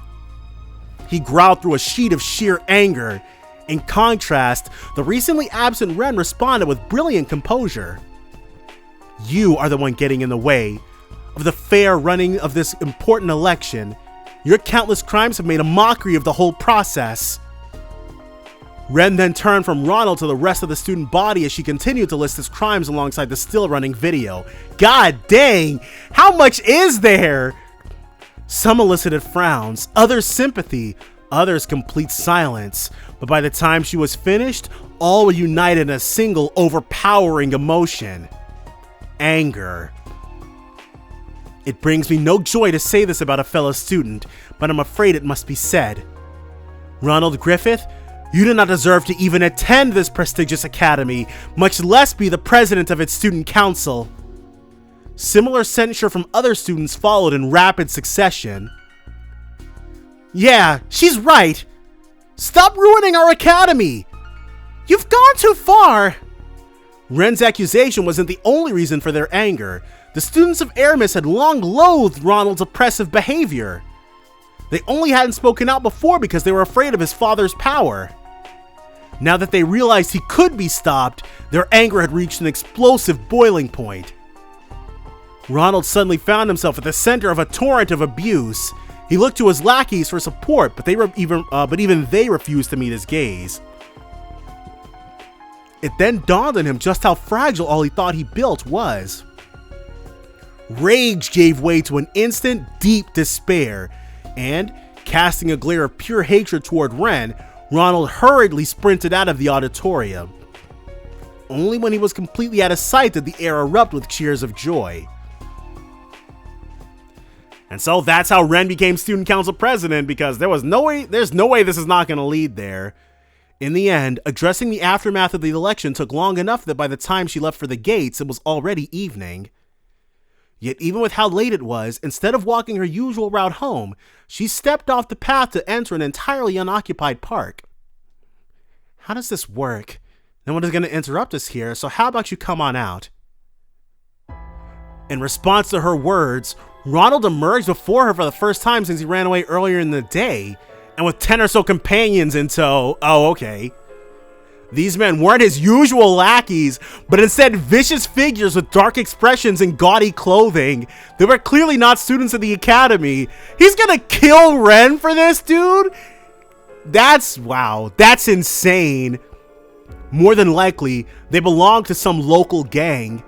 He growled through a sheet of sheer anger. In contrast, the recently absent Ren responded with brilliant composure. You are the one getting in the way of the fair running of this important election. Your countless crimes have made a mockery of the whole process. Ren then turned from Ronald to the rest of the student body as she continued to list his crimes alongside the still-running video. God dang! How much is there? Some elicited frowns, others sympathy, others complete silence. But by the time she was finished, all were united in a single overpowering emotion. Anger. It brings me no joy to say this about a fellow student, but I'm afraid it must be said. Ronald Griffith, you do not deserve to even attend this prestigious academy, much less be the president of its student council. Similar censure from other students followed in rapid succession. Yeah, she's right. Stop ruining our academy. You've gone too far. Ren's accusation wasn't the only reason for their anger. The students of Aramis had long loathed Ronald's oppressive behavior. They only hadn't spoken out before because they were afraid of his father's power. Now that they realized he could be stopped, their anger had reached an explosive boiling point. Ronald suddenly found himself at the center of a torrent of abuse. He looked to his lackeys for support, but even they refused to meet his gaze. It then dawned on him just how fragile all he thought he built was. Rage gave way to an instant, deep despair, and, casting a glare of pure hatred toward Ren, Ronald hurriedly sprinted out of the auditorium. Only when he was completely out of sight did the air erupt with cheers of joy. And so that's how Ren became student council president, because there's no way this is not going to lead there. In the end, addressing the aftermath of the election took long enough that by the time she left for the gates, it was already evening. Yet even with how late it was, instead of walking her usual route home, she stepped off the path to enter an entirely unoccupied park. How does this work? No one is going to interrupt us here, so how about you come on out? In response to her words, Ronald emerged before her for the first time since he ran away earlier in the day, and with 10 or so companions in tow. Oh, okay. These men weren't his usual lackeys, but instead vicious figures with dark expressions and gaudy clothing. They were clearly not students of the academy. He's gonna kill Ren for this, dude? Wow, that's insane. More than likely, they belong to some local gang.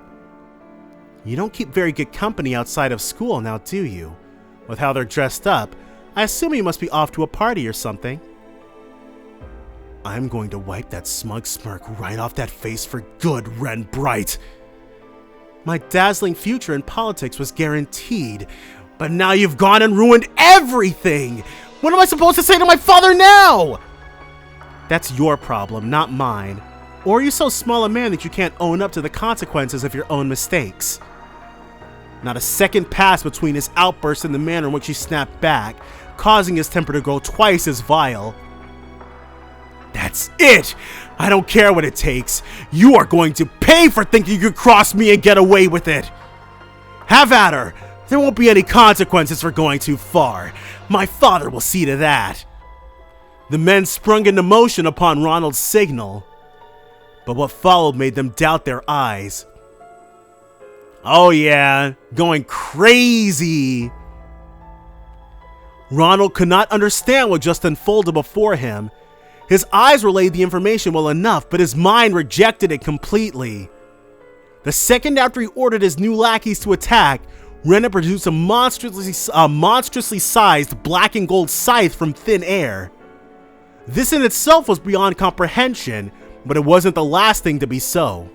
You don't keep very good company outside of school now, do you? With how they're dressed up, I assume you must be off to a party or something. I'm going to wipe that smug smirk right off that face for good, Ren Bright. My dazzling future in politics was guaranteed, but now you've gone and ruined everything! What am I supposed to say to my father now? That's your problem, not mine. Or are you so small a man that you can't own up to the consequences of your own mistakes? Not a second passed between his outburst and the manner in which he snapped back, causing his temper to grow twice as vile. That's it! I don't care what it takes. You are going to pay for thinking you could cross me and get away with it. Have at her. There won't be any consequences for going too far. My father will see to that. The men sprung into motion upon Ronald's signal, but what followed made them doubt their eyes. Oh yeah, going crazy. Ronald could not understand what just unfolded before him. His eyes relayed the information well enough, but his mind rejected it completely. The second after he ordered his new lackeys to attack, Rennet produced a monstrously sized black and gold scythe from thin air. This in itself was beyond comprehension, but it wasn't the last thing to be so.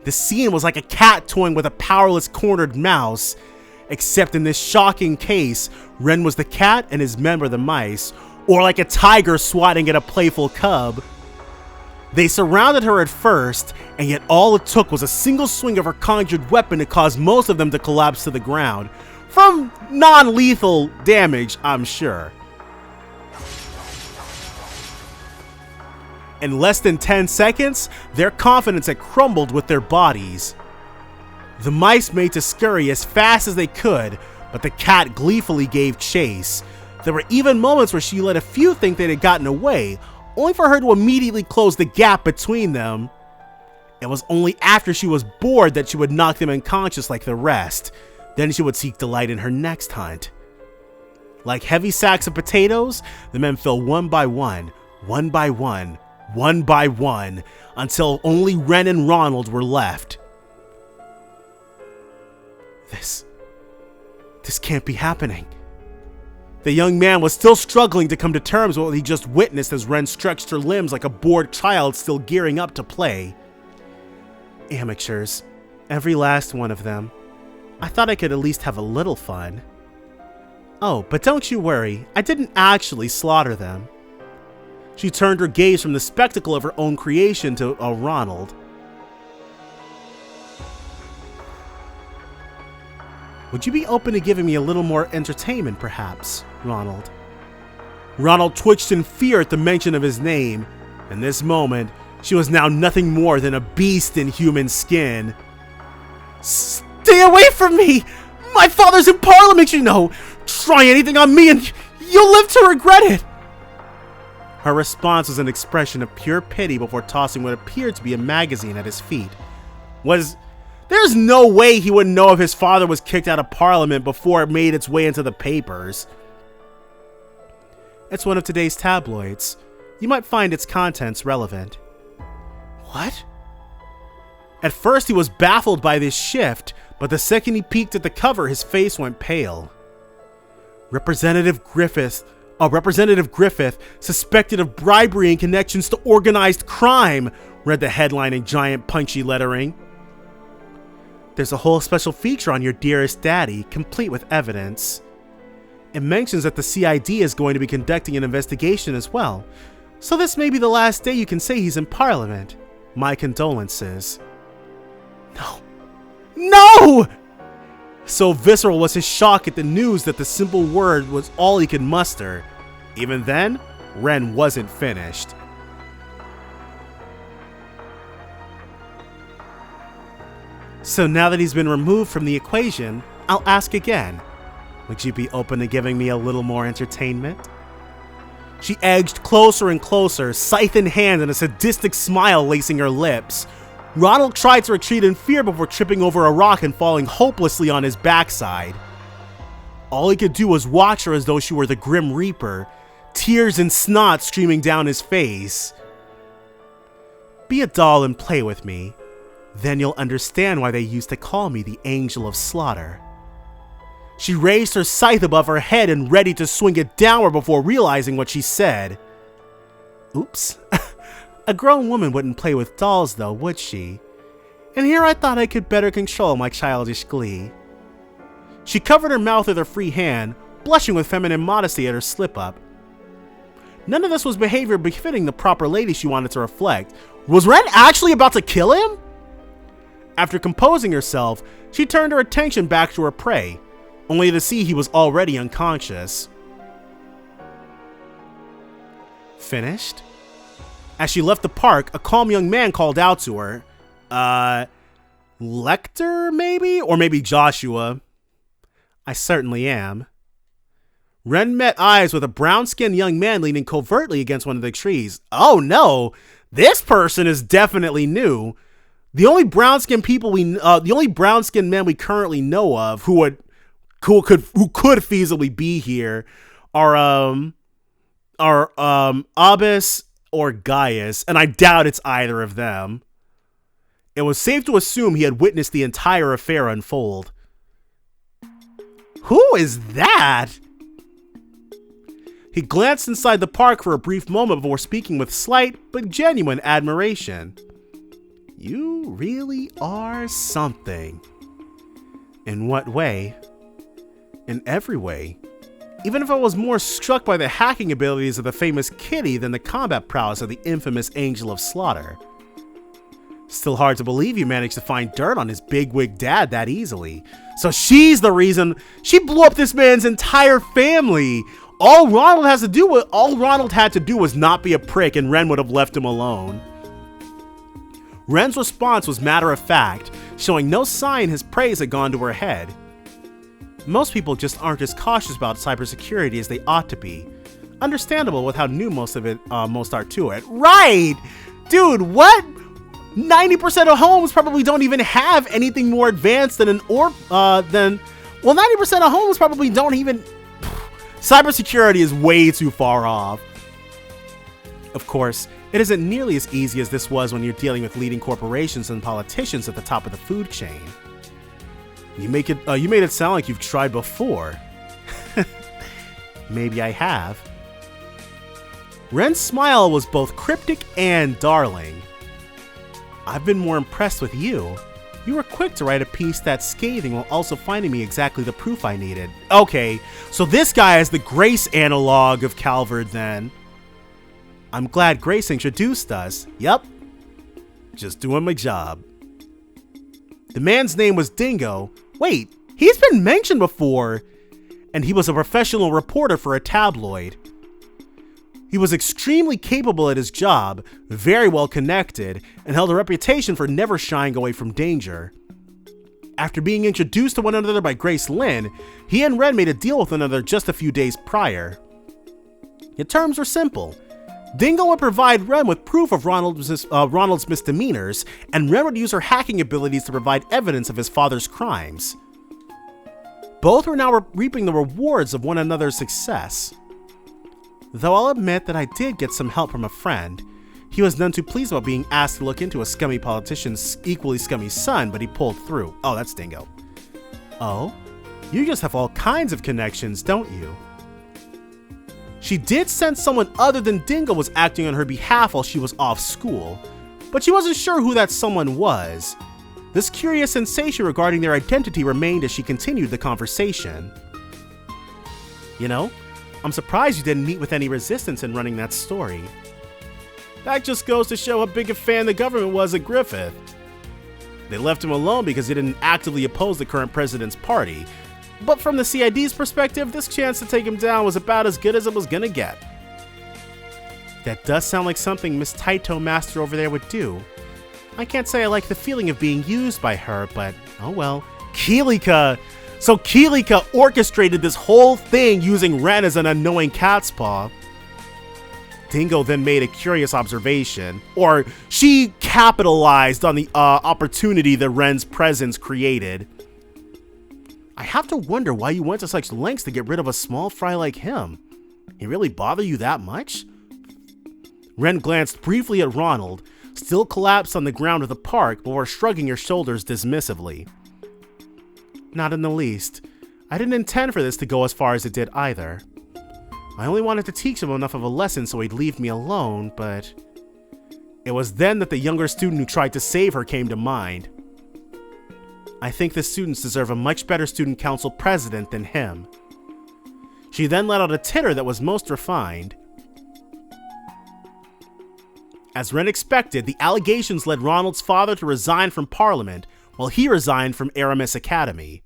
The scene was like a cat toying with a powerless cornered mouse, except in this shocking case, Ren was the cat and his men were the mice, or like a tiger swatting at a playful cub. They surrounded her at first, and yet all it took was a single swing of her conjured weapon to cause most of them to collapse to the ground. From non-lethal damage, I'm sure. In less than 10 seconds, their confidence had crumbled with their bodies. The mice made to scurry as fast as they could, but the cat gleefully gave chase. There were even moments where she let a few think they had gotten away, only for her to immediately close the gap between them. It was only after she was bored that she would knock them unconscious like the rest. Then she would seek delight in her next hunt. Like heavy sacks of potatoes, the men fell one by one, until only Ren and Ronald were left. This can't be happening. The young man was still struggling to come to terms with what he just witnessed as Ren stretched her limbs like a bored child still gearing up to play. Amateurs. Every last one of them. I thought I could at least have a little fun. Oh, but don't you worry, I didn't actually slaughter them. She turned her gaze from the spectacle of her own creation to Ronald. Would you be open to giving me a little more entertainment, perhaps, Ronald? Ronald twitched in fear at the mention of his name. In this moment, she was now nothing more than a beast in human skin. Stay away from me! My father's in Parliament, you know! Try anything on me and you'll live to regret it! Her response was an expression of pure pity before tossing what appeared to be a magazine at his feet. There's no way he would know if his father was kicked out of Parliament before it made its way into the papers. It's one of today's tabloids. You might find its contents relevant. What? At first he was baffled by this shift, but the second he peeked at the cover, his face went pale. Representative Griffith, suspected of bribery and connections to organized crime, read the headline in giant punchy lettering. There's a whole special feature on your dearest daddy, complete with evidence. It mentions that the CID is going to be conducting an investigation as well, so this may be the last day you can say he's in Parliament. My condolences. No! So visceral was his shock at the news that the simple word was all he could muster. Even then, Ren wasn't finished. So now that he's been removed from the equation, I'll ask again. Would you be open to giving me a little more entertainment? She edged closer and closer, scythe in hand and a sadistic smile lacing her lips. Ronald tried to retreat in fear before tripping over a rock and falling hopelessly on his backside. All he could do was watch her as though she were the Grim Reaper, tears and snot streaming down his face. Be a doll and play with me. Then you'll understand why they used to call me the Angel of Slaughter. She raised her scythe above her head and ready to swing it downward before realizing what she said. Oops. A grown woman wouldn't play with dolls though, would she? And here I thought I could better control my childish glee. She covered her mouth with her free hand, blushing with feminine modesty at her slip-up. None of this was behavior befitting the proper lady she wanted to reflect. Was Ren actually about to kill him? After composing herself, she turned her attention back to her prey, only to see he was already unconscious. Finished? As she left the park, a calm young man called out to her. Lecter, maybe? Or maybe Joshua. I certainly am. Ren met eyes with a brown-skinned young man leaning covertly against one of the trees. Oh no! This person is definitely new. The only brown-skinned men we currently know of who could feasibly be here are Abis or Gaius, and I doubt it's either of them. It was safe to assume he had witnessed the entire affair unfold. Who is that? He glanced inside the park for a brief moment before speaking with slight but genuine admiration. You really are something. In what way? In every way. Even if I was more struck by the hacking abilities of the famous Kitty than the combat prowess of the infamous Angel of Slaughter. Still hard to believe you managed to find dirt on his bigwig dad that easily. So she's the reason she blew up this man's entire family. All Ronald had to do was not be a prick, and Renne would have left him alone. Renne's response was matter of fact, showing no sign his praise had gone to her head. Most people just aren't as cautious about cybersecurity as they ought to be. Understandable with how new most are to it. Right! Dude, what? 90% of homes probably don't even have anything more advanced than 90% of homes probably don't even... Cybersecurity is way too far off. Of course, it isn't nearly as easy as this was when you're dealing with leading corporations and politicians at the top of the food chain. You made it sound like you've tried before. Maybe I have. Renne's smile was both cryptic and darling. I've been more impressed with you. You were quick to write a piece that's scathing while also finding me exactly the proof I needed. Okay, so this guy is the Grace analog of Calvard then. I'm glad Grace introduced us. Yep. Just doing my job. The man's name was Dingo. Wait, he's been mentioned before. And he was a professional reporter for a tabloid. He was extremely capable at his job, very well connected, and held a reputation for never shying away from danger. After being introduced to one another by Grace Lynn, he and Renne made a deal with one another just a few days prior. The terms were simple. Dingo would provide Renne with proof of Ronald's misdemeanors, and Renne would use her hacking abilities to provide evidence of his father's crimes. Both were now reaping the rewards of one another's success. Though I'll admit that I did get some help from a friend. He was none too pleased about being asked to look into a scummy politician's equally scummy son, but he pulled through. Oh, that's Dingo. Oh? You just have all kinds of connections, don't you? She did sense someone other than Dingo was acting on her behalf while she was off school, but she wasn't sure who that someone was. This curious sensation regarding their identity remained as she continued the conversation. You know, I'm surprised you didn't meet with any resistance in running that story. That just goes to show how big a fan the government was of Griffith. They left him alone because he didn't actively oppose the current president's party. But from the CID's perspective, this chance to take him down was about as good as it was gonna get. That does sound like something Miss Taito Master over there would do. I can't say I like the feeling of being used by her, but oh well. Keelika! So Keelika orchestrated this whole thing using Renne as an annoying cat's paw. Dingo then made a curious observation, or she capitalized on the opportunity that Renne's presence created. I have to wonder why you went to such lengths to get rid of a small fry like him. He really bother you that much? Renne glanced briefly at Ronald, still collapsed on the ground of the park before shrugging her shoulders dismissively. Not in the least. I didn't intend for this to go as far as it did either. I only wanted to teach him enough of a lesson so he'd leave me alone, but... It was then that the younger student who tried to save her came to mind. I think the students deserve a much better student council president than him. She then let out a titter that was most refined. As Renne expected, the allegations led Ronald's father to resign from Parliament, while he resigned from Aramis Academy.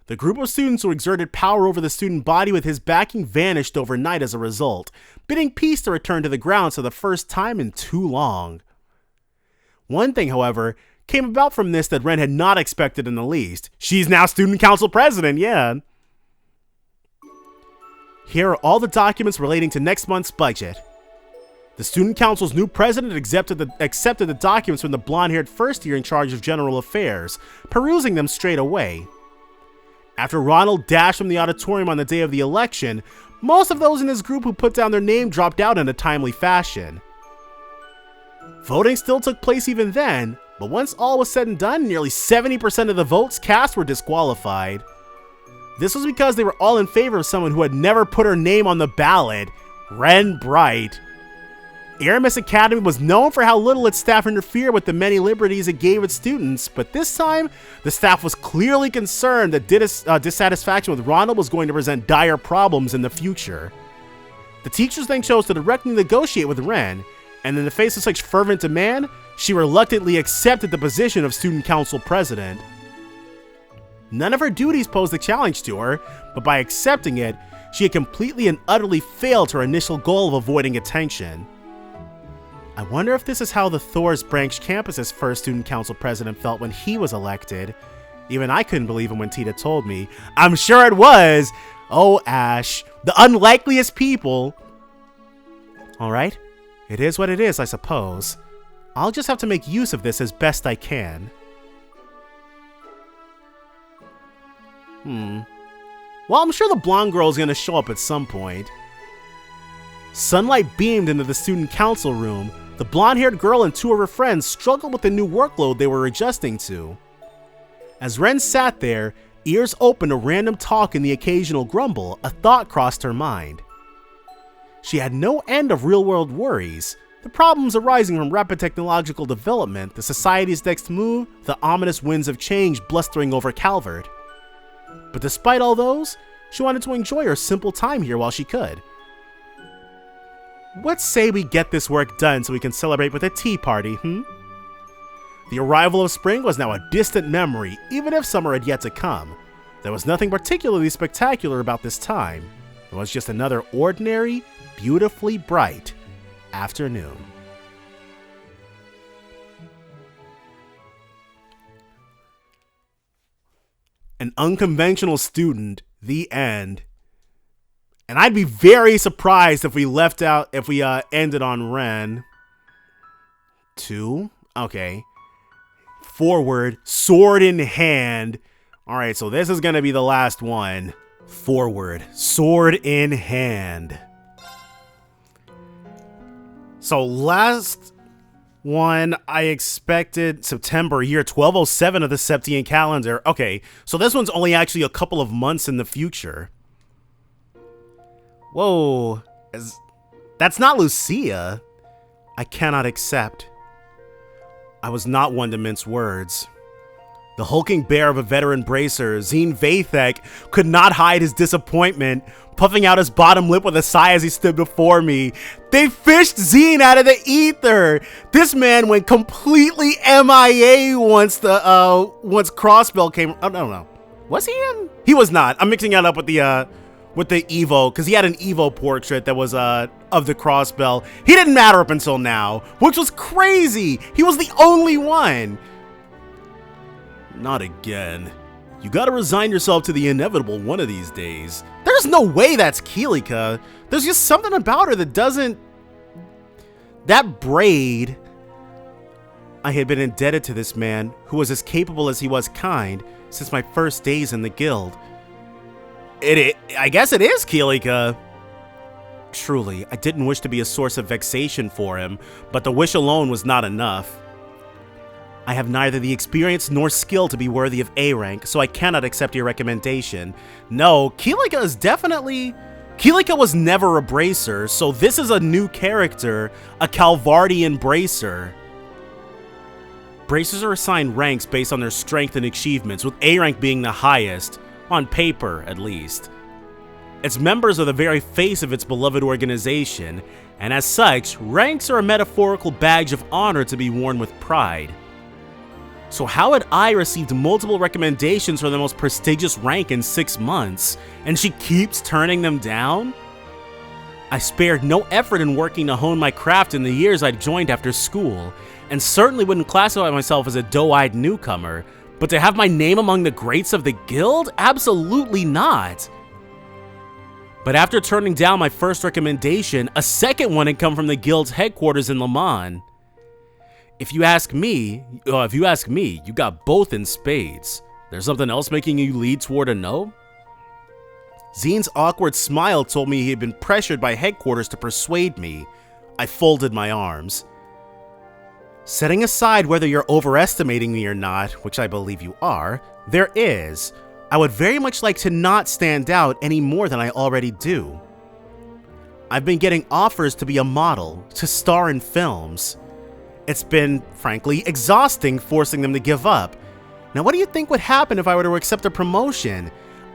The group of students who exerted power over the student body with his backing vanished overnight as a result, bidding peace to return to the grounds for the first time in too long. One thing, however, came about from this that Renne had not expected in the least. She's now student council president, yeah. Here are all the documents relating to next month's budget. The student council's new president accepted the documents from the blonde-haired first year in charge of general affairs, perusing them straight away. After Ronald dashed from the auditorium on the day of the election, Most of those in his group who put down their name dropped out in a timely fashion. Voting still took place even then, but once all was said and done, nearly 70% of the votes cast were disqualified. This was because they were all in favor of someone who had never put her name on the ballot, Renne Bright. Aramis Academy was known for how little its staff interfered with the many liberties it gave its students, but this time, the staff was clearly concerned that dissatisfaction with Ronald was going to present dire problems in the future. The teachers then chose to directly negotiate with Renne, and in the face of such fervent demand, she reluctantly accepted the position of student council president. None of her duties posed a challenge to her, but by accepting it, she had completely and utterly failed her initial goal of avoiding attention. I wonder if this is how the Thor's Branch campus's first student council president felt when he was elected. Even I couldn't believe him when Tita told me. I'm sure it was! Oh, Ash, the unlikeliest people! Alright, it is what it is, I suppose. I'll just have to make use of this as best I can. Well, I'm sure the blonde girl's gonna show up at some point. Sunlight beamed into the student council room. The blonde-haired girl and two of her friends struggled with the new workload they were adjusting to. As Renne sat there, ears open to random talk and the occasional grumble, a thought crossed her mind. She had no end of real-world worries. The problems arising from rapid technological development, the society's next move, the ominous winds of change blustering over Calvard. But despite all those, she wanted to enjoy her simple time here while she could. Let's say we get this work done so we can celebrate with a tea party, The arrival of spring was now a distant memory, even if summer had yet to come. There was nothing particularly spectacular about this time. It was just another ordinary, beautifully bright afternoon. An unconventional student, the end. And I'd be very surprised if we ended on Renne. 2? Okay. Forward, sword in hand. Alright, so this is gonna be the last one. Forward, sword in hand. So last one, I expected September, year 1207 of the Septian calendar. Okay, so this one's only actually a couple of months in the future. Whoa, that's not Lucia. I cannot accept. I was not one to mince words. The hulking bear of a veteran bracer, Zine Vathek, could not hide his disappointment, puffing out his bottom lip with a sigh as he stood before me. They fished Zine out of the ether! This man went completely MIA once Crossbell came. Oh, no. Was he in? He was not. I'm mixing it up with the Evo, because he had an Evo portrait that was of the Crossbell. He didn't matter up until now, which was crazy. He was the only one. Not again. You gotta resign yourself to the inevitable one of these days. There's no way that's Keelika. There's just something about her that doesn't... That braid... I had been indebted to this man, who was as capable as he was kind, since my first days in the guild. I guess it is Keelika. Truly, I didn't wish to be a source of vexation for him, but the wish alone was not enough. I have neither the experience nor skill to be worthy of A rank, so I cannot accept your recommendation. No, Keelika is definitely... Keelika was never a bracer, so this is a new character, a Calvardian bracer. Bracers are assigned ranks based on their strength and achievements, with A rank being the highest, on paper at least. Its members are the very face of its beloved organization, and as such, ranks are a metaphorical badge of honor to be worn with pride. So how had I received multiple recommendations for the most prestigious rank in 6 months, and she keeps turning them down? I spared no effort in working to hone my craft in the years I'd joined after school, and certainly wouldn't classify myself as a doe-eyed newcomer, but to have my name among the greats of the guild? Absolutely not. But after turning down my first recommendation, a second one had come from the guild's headquarters in Le Mans. If you ask me, you got both in spades. There's something else making you lead toward a no? Zine's awkward smile told me he had been pressured by headquarters to persuade me. I folded my arms. Setting aside whether you're overestimating me or not, which I believe you are, there is. I would very much like to not stand out any more than I already do. I've been getting offers to be a model, to star in films. It's been, frankly, exhausting forcing them to give up. Now what do you think would happen if I were to accept a promotion?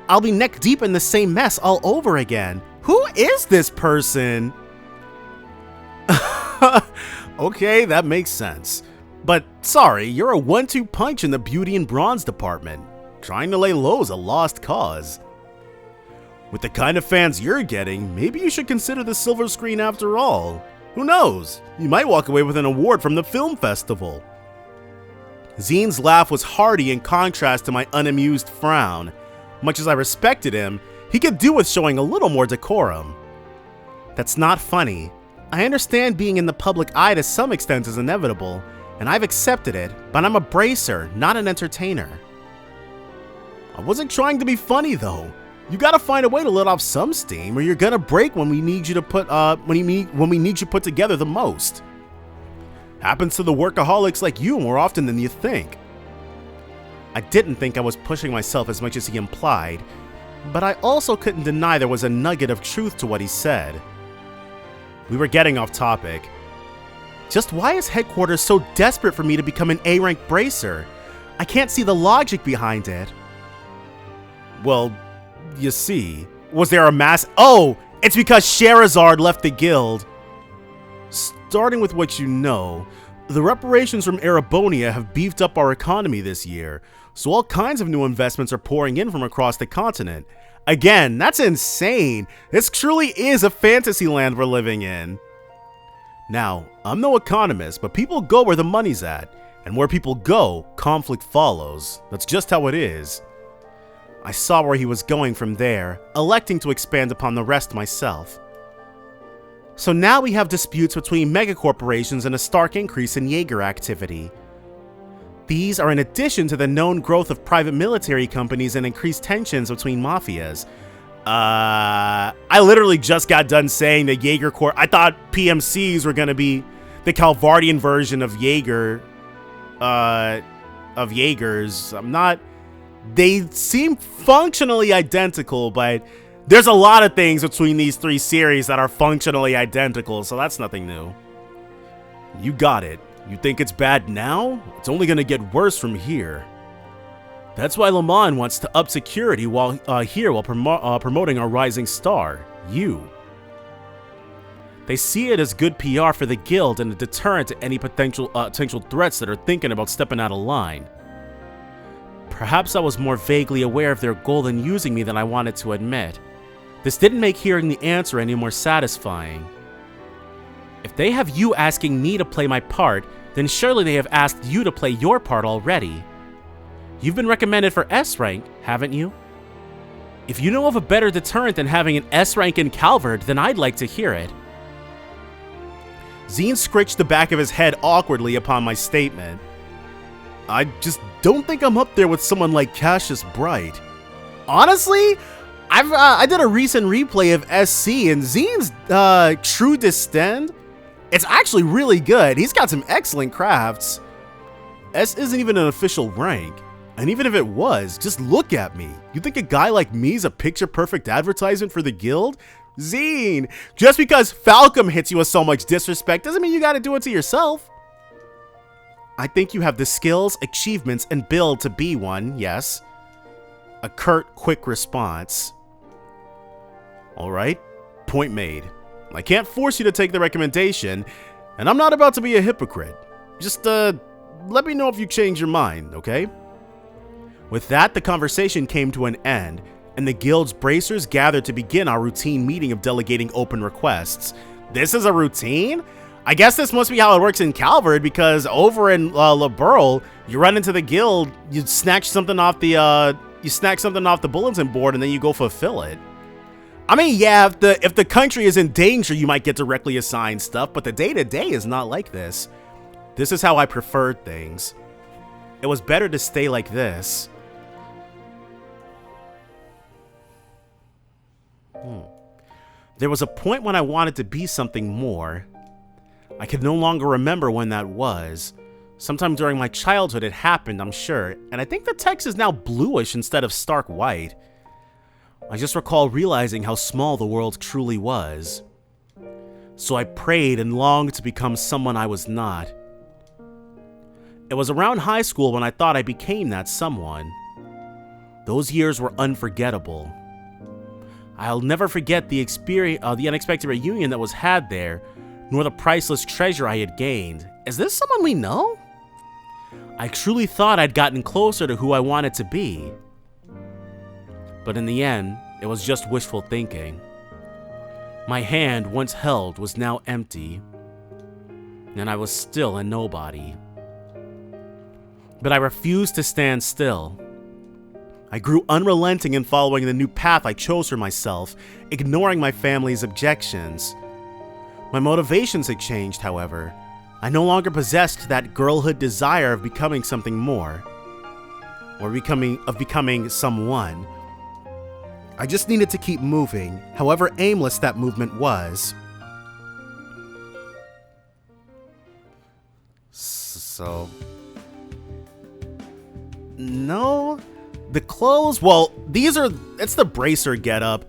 I'll be neck deep in the same mess all over again. Who is this person? Okay, that makes sense. But sorry, you're a 1-2 punch in the beauty and bronze department. Trying to lay low is a lost cause. With the kind of fans you're getting, maybe you should consider the silver screen after all. Who knows? You might walk away with an award from the film festival. Zine's laugh was hearty in contrast to my unamused frown. Much as I respected him, he could do with showing a little more decorum. That's not funny. I understand being in the public eye to some extent is inevitable, and I've accepted it, but I'm a bracer, not an entertainer. I wasn't trying to be funny though. You gotta find a way to let off some steam, or you're gonna break when we need you to put when we need you put together the most. Happens to the workaholics like you more often than you think. I didn't think I was pushing myself as much as he implied, but I also couldn't deny there was a nugget of truth to what he said. We were getting off topic. Just why is headquarters so desperate for me to become an A-rank bracer? I can't see the logic behind it. Well, you see, was there a mass— Oh, it's because Scheherazade left the guild. Starting with what you know, the reparations from Erebonia have beefed up our economy this year, so all kinds of new investments are pouring in from across the continent. Again, that's insane. This truly is a fantasy land we're living in. Now, I'm no economist, but people go where the money's at, and where people go, conflict follows. That's just how it is. I saw where he was going from there, electing to expand upon the rest myself. So now we have disputes between megacorporations and a stark increase in Jaeger activity. These are in addition to the known growth of private military companies and increased tensions between mafias. I literally just got done saying that Jaeger Corp— I thought PMCs were gonna be the Calvardian version of Jaeger, of Jaegers. I'm not— They seem functionally identical, but there's a lot of things between these three series that are functionally identical, so that's nothing new. You got it. You think it's bad now? It's only gonna get worse from here. That's why Le Mans wants to up security while promoting our rising star, you. They see it as good PR for the guild and a deterrent to any potential threats that are thinking about stepping out of line. Perhaps I was more vaguely aware of their goal in using me than I wanted to admit. This didn't make hearing the answer any more satisfying. If they have you asking me to play my part, then surely they have asked you to play your part already. You've been recommended for S rank, haven't you? If you know of a better deterrent than having an S rank in Calvard, then I'd like to hear it. Zine scritched the back of his head awkwardly upon my statement. I just don't think I'm up there with someone like Cassius Bright. Honestly, I did a recent replay of SC and Zine's True Distend. It's actually really good. He's got some excellent crafts. S isn't even an official rank. And even if it was, just look at me. You think a guy like me is a picture-perfect advertisement for the guild? Zine, just because Falcom hits you with so much disrespect doesn't mean you gotta do it to yourself. I think you have the skills, achievements, and build to be one, yes. A curt, quick response. Alright, point made. I can't force you to take the recommendation, and I'm not about to be a hypocrite. Just, let me know if you change your mind, okay? With that, the conversation came to an end, and the guild's bracers gathered to begin our routine meeting of delegating open requests. This is a routine? I guess this must be how it works in Calvard, because over in Liberl, you run into the guild, you snatch something off the bulletin board, and then you go fulfill it. I mean, yeah, if the country is in danger, you might get directly assigned stuff, but the day-to-day is not like this. This is how I preferred things. It was better to stay like this. There was a point when I wanted to be something more. I could no longer remember when that was. Sometime during my childhood it happened, I'm sure, and I think the text is now bluish instead of stark white. I just recall realizing how small the world truly was. So I prayed and longed to become someone I was not. It was around high school when I thought I became that someone. Those years were unforgettable. I'll never forget the unexpected reunion that was had there, nor the priceless treasure I had gained. Is this someone we know? I truly thought I'd gotten closer to who I wanted to be. But in the end, it was just wishful thinking. My hand, once held, was now empty, and I was still a nobody. But I refused to stand still. I grew unrelenting in following the new path I chose for myself, ignoring my family's objections. My motivations had changed, however. I no longer possessed that girlhood desire of becoming something more, or becoming someone. I just needed to keep moving, however aimless that movement was. So... No? The clothes? Well, it's the bracer getup.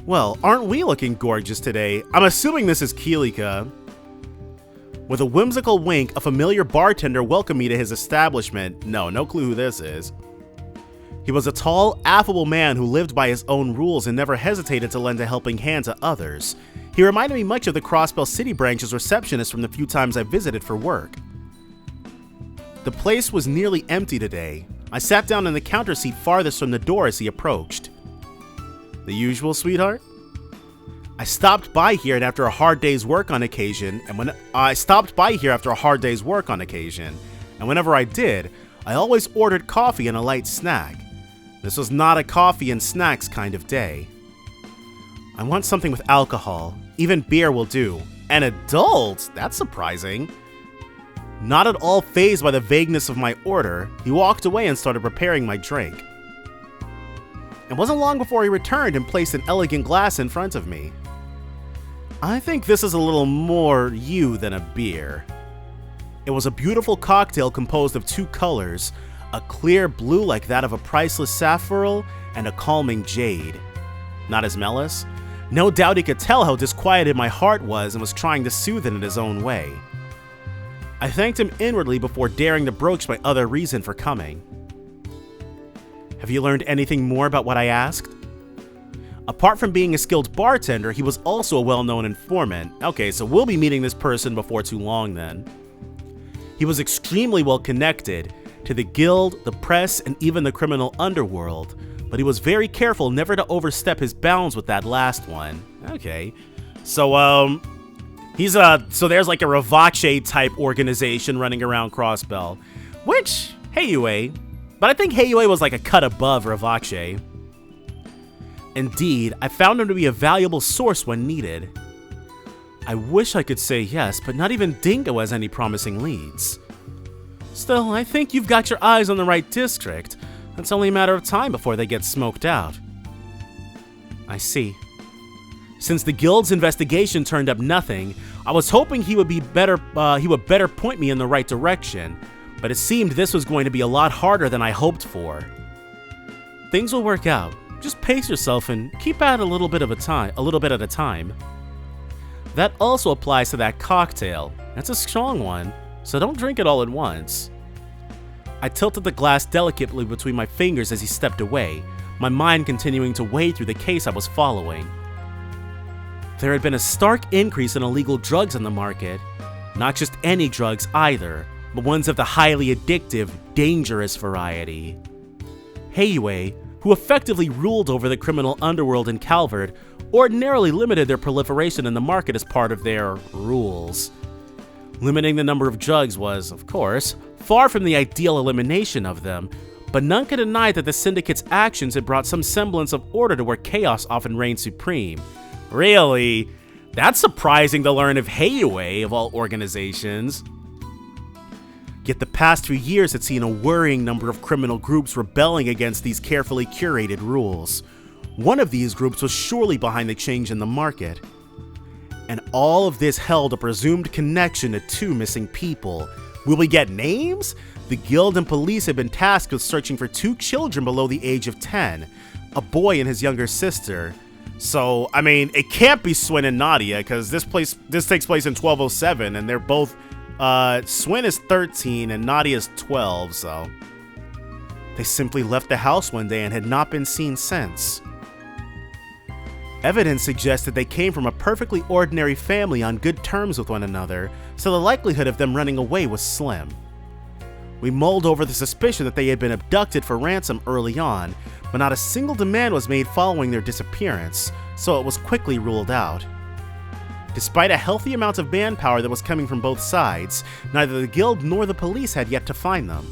Well, aren't we looking gorgeous today? I'm assuming this is Keelika. With a whimsical wink, a familiar bartender welcomed me to his establishment. No clue who this is. He was a tall, affable man who lived by his own rules and never hesitated to lend a helping hand to others. He reminded me much of the Crossbell City branch's receptionist from the few times I visited for work. The place was nearly empty today. I sat down in the counter seat farthest from the door as he approached. The usual, sweetheart? I stopped by here after a hard day's work on occasion, and whenever I did, I always ordered coffee and a light snack. This was not a coffee and snacks kind of day. I want something with alcohol. Even beer will do. An adult? That's surprising. Not at all fazed by the vagueness of my order, he walked away and started preparing my drink. It wasn't long before he returned and placed an elegant glass in front of me. I think this is a little more you than a beer. It was a beautiful cocktail composed of two colors, a clear blue like that of a priceless sapphire and a calming jade. Not as Mellis? No doubt he could tell how disquieted my heart was and was trying to soothe it in his own way. I thanked him inwardly before daring to broach my other reason for coming. Have you learned anything more about what I asked? Apart from being a skilled bartender, he was also a well-known informant. Okay, so we'll be meeting this person before too long then. He was extremely well connected to the guild, the press, and even the criminal underworld, but he was very careful never to overstep his bounds with that last one. Okay, so so there's like a Reverie type organization running around Crossbell, which, Heiyue, but I think Heiyue was like a cut above Reverie. Indeed, I found him to be a valuable source when needed. I wish I could say yes, but not even Dingo has any promising leads. Still, I think you've got your eyes on the right district. It's only a matter of time before they get smoked out. I see. Since the guild's investigation turned up nothing, I was hoping he would better point me in the right direction, but it seemed this was going to be a lot harder than I hoped for. Things will work out. Just pace yourself and keep at it a little bit at a time. That also applies to that cocktail. That's a strong one, so don't drink it all at once. I tilted the glass delicately between my fingers as he stepped away, my mind continuing to wade through the case I was following. There had been a stark increase in illegal drugs on the market. Not just any drugs either, but ones of the highly addictive, dangerous variety. Heiyue, who effectively ruled over the criminal underworld in Calvard, ordinarily limited their proliferation in the market as part of their rules. Limiting the number of drugs was, of course, far from the ideal elimination of them, but none could deny that the syndicate's actions had brought some semblance of order to where chaos often reigned supreme. Really? That's surprising to learn of Heiyue, of all organizations. Yet the past few years had seen a worrying number of criminal groups rebelling against these carefully curated rules. One of these groups was surely behind the change in the market. And all of this held a presumed connection to two missing people. Will we get names? The guild and police had been tasked with searching for two children below the age of 10, a boy and his younger sister. So, I mean, it can't be Swin and Nadia, because this takes place in 1207, and they're both, Swin is 13 and Nadia is 12, so. They simply left the house one day and had not been seen since. Evidence suggests that they came from a perfectly ordinary family on good terms with one another, so the likelihood of them running away was slim. We mulled over the suspicion that they had been abducted for ransom early on, but not a single demand was made following their disappearance, so it was quickly ruled out. Despite a healthy amount of manpower that was coming from both sides, neither the guild nor the police had yet to find them.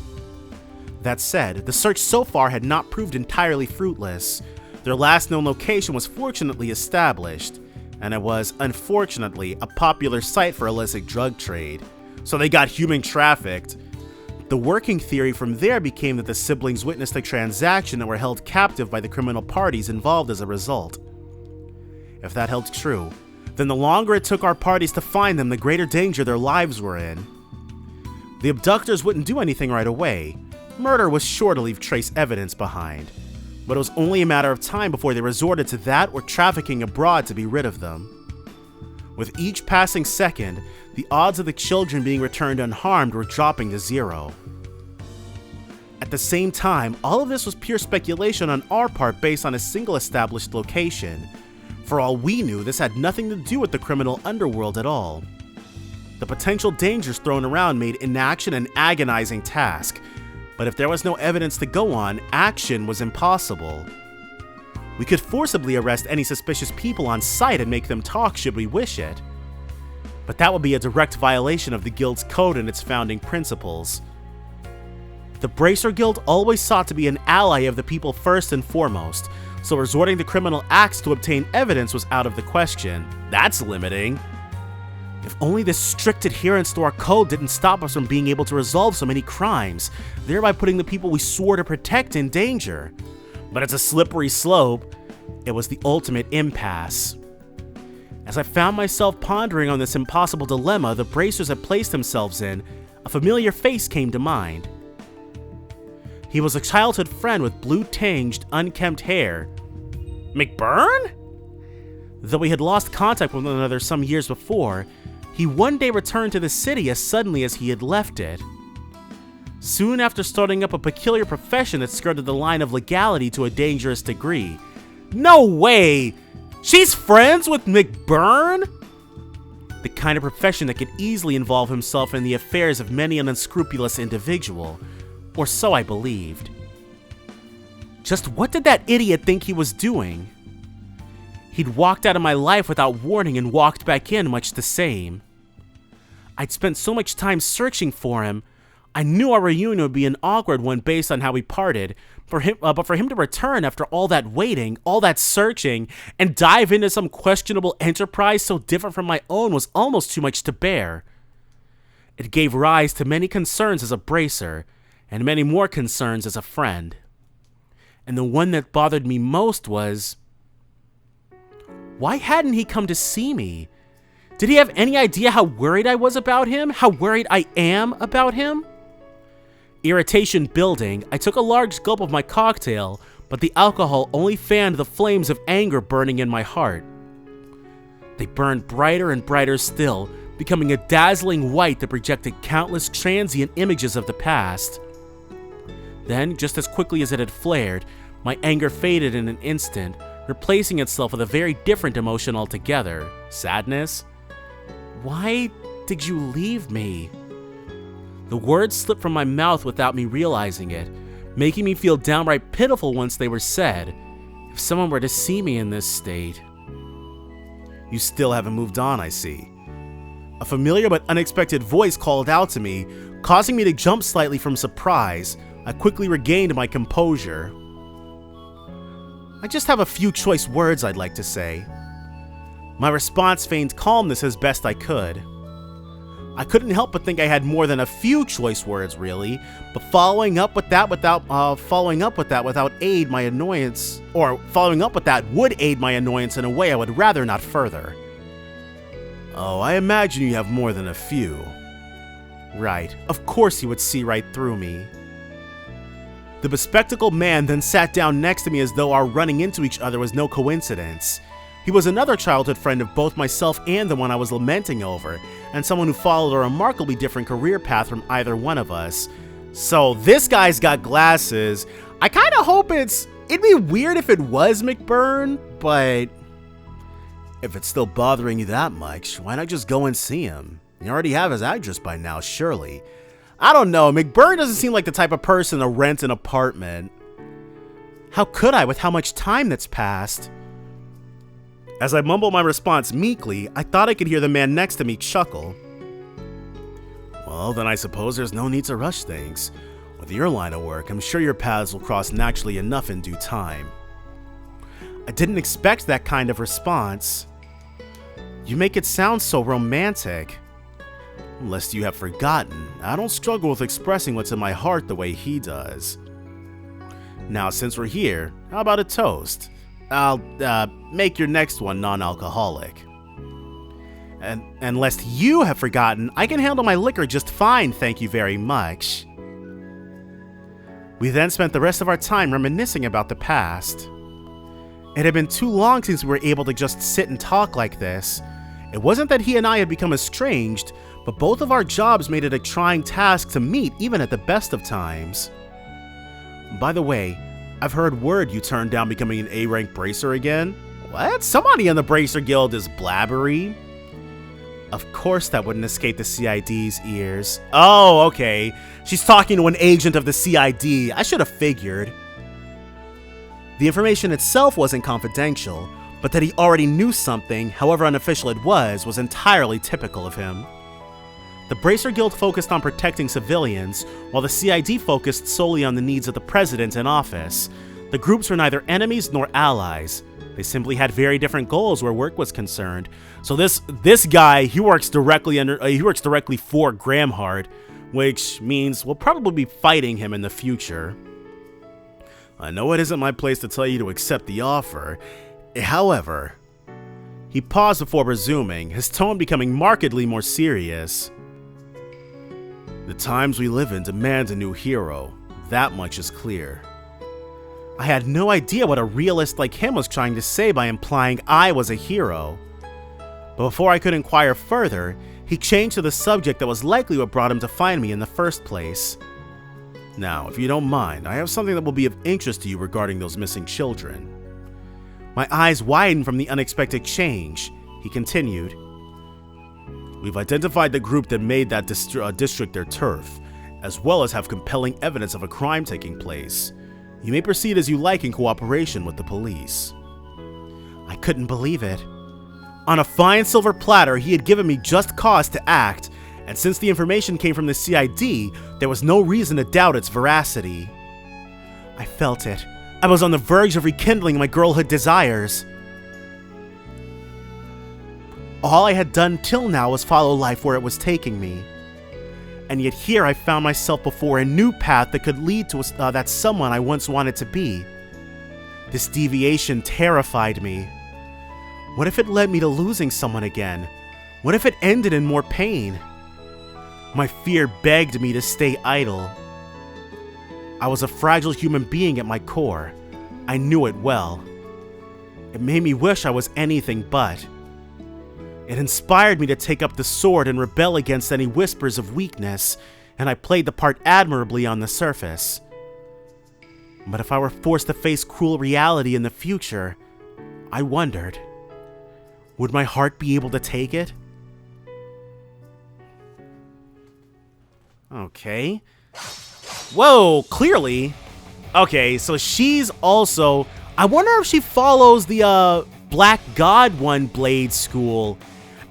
That said, the search so far had not proved entirely fruitless. Their last known location was fortunately established, and it was, unfortunately, a popular site for illicit drug trade, so they got human trafficked. The working theory from there became that the siblings witnessed a transaction and were held captive by the criminal parties involved as a result. If that held true, then the longer it took our parties to find them, the greater danger their lives were in. The abductors wouldn't do anything right away. Murder was sure to leave trace evidence behind, but it was only a matter of time before they resorted to that or trafficking abroad to be rid of them. With each passing second, the odds of the children being returned unharmed were dropping to zero. At the same time, all of this was pure speculation on our part based on a single established location. For all we knew, this had nothing to do with the criminal underworld at all. The potential dangers thrown around made inaction an agonizing task, but if there was no evidence to go on, action was impossible. We could forcibly arrest any suspicious people on sight and make them talk should we wish it, but that would be a direct violation of the guild's code and its founding principles. The Bracer Guild always sought to be an ally of the people first and foremost, so resorting to criminal acts to obtain evidence was out of the question. That's limiting. If only this strict adherence to our code didn't stop us from being able to resolve so many crimes, thereby putting the people we swore to protect in danger. But it's a slippery slope. It was the ultimate impasse. As I found myself pondering on this impossible dilemma the Bracers had placed themselves in, a familiar face came to mind. He was a childhood friend with blue-tinged, unkempt hair. McBurn? Though we had lost contact with one another some years before, he one day returned to the city as suddenly as he had left it. Soon after starting up a peculiar profession that skirted the line of legality to a dangerous degree. No way! She's friends with McBurn? The kind of profession that could easily involve himself in the affairs of many an unscrupulous individual. Or so I believed. Just what did that idiot think he was doing? He'd walked out of my life without warning and walked back in much the same. I'd spent so much time searching for him. I knew our reunion would be an awkward one based on how we parted, but for him to return after all that waiting, all that searching, and dive into some questionable enterprise so different from my own was almost too much to bear. It gave rise to many concerns as a bracer, and many more concerns as a friend. And the one that bothered me most was, why hadn't he come to see me? Did he have any idea how worried I was about him? How worried I am about him? Irritation building, I took a large gulp of my cocktail, but the alcohol only fanned the flames of anger burning in my heart. They burned brighter and brighter still, becoming a dazzling white that projected countless transient images of the past. Then, just as quickly as it had flared, my anger faded in an instant, replacing itself with a very different emotion altogether. Sadness? Why did you leave me? The words slipped from my mouth without me realizing it, making me feel downright pitiful once they were said. If someone were to see me in this state. You still haven't moved on, I see. A familiar but unexpected voice called out to me, causing me to jump slightly from surprise. I quickly regained my composure. I just have a few choice words I'd like to say. My response feigned calmness as best I could. I couldn't help but think I had more than a few choice words, really, but following up with that would aid my annoyance in a way I would rather not further. Oh, I imagine you have more than a few. Right, of course he would see right through me. The bespectacled man then sat down next to me as though our running into each other was no coincidence. He was another childhood friend of both myself and the one I was lamenting over, and someone who followed a remarkably different career path from either one of us. So this guy's got glasses. I kind of hope it'd be weird if it was McBurn, but if it's still bothering you that much, why not just go and see him? You already have his address by now, surely. I don't know, McBurn doesn't seem like the type of person to rent an apartment. How could I with how much time that's passed? As I mumbled my response meekly, I thought I could hear the man next to me chuckle. Well, then I suppose there's no need to rush things. With your line of work, I'm sure your paths will cross naturally enough in due time. I didn't expect that kind of response. You make it sound so romantic. Lest you have forgotten, I don't struggle with expressing what's in my heart the way he does. Now, since we're here, how about a toast? I'll, make your next one non-alcoholic. And lest you have forgotten, I can handle my liquor just fine, thank you very much. We then spent the rest of our time reminiscing about the past. It had been too long since we were able to just sit and talk like this. It wasn't that he and I had become estranged, but both of our jobs made it a trying task to meet even at the best of times. By the way, I've heard word you turned down becoming an A-rank bracer again. What? Somebody in the Bracer Guild is blabbery? Of course that wouldn't escape the CID's ears. Oh, okay. She's talking to an agent of the CID. I should have figured. The information itself wasn't confidential, but that he already knew something, however unofficial it was entirely typical of him. The Bracer Guild focused on protecting civilians, while the CID focused solely on the needs of the president in office. The groups were neither enemies nor allies. They simply had very different goals where work was concerned. So this guy, he works directly for Gramhard, which means we'll probably be fighting him in the future. I know it isn't my place to tell you to accept the offer. However, he paused before resuming, his tone becoming markedly more serious. The times we live in demand a new hero. That much is clear. I had no idea what a realist like him was trying to say by implying I was a hero. But before I could inquire further, he changed to the subject that was likely what brought him to find me in the first place. Now, if you don't mind, I have something that will be of interest to you regarding those missing children. My eyes widened from the unexpected change. He continued. We've identified the group that made that district their turf, as well as have compelling evidence of a crime taking place. You may proceed as you like in cooperation with the police. I couldn't believe it. On a fine silver platter, he had given me just cause to act, and since the information came from the CID, there was no reason to doubt its veracity. I felt it. I was on the verge of rekindling my girlhood desires. All I had done till now was follow life where it was taking me. And yet here I found myself before a new path that could lead to that someone I once wanted to be. This deviation terrified me. What if it led me to losing someone again? What if it ended in more pain? My fear begged me to stay idle. I was a fragile human being at my core. I knew it well. It made me wish I was anything but. It inspired me to take up the sword and rebel against any whispers of weakness, and I played the part admirably on the surface. But if I were forced to face cruel reality in the future, I wondered, would my heart be able to take it? Okay. Whoa, clearly. Okay, so she's also... I wonder if she follows the, Black God One Blade School.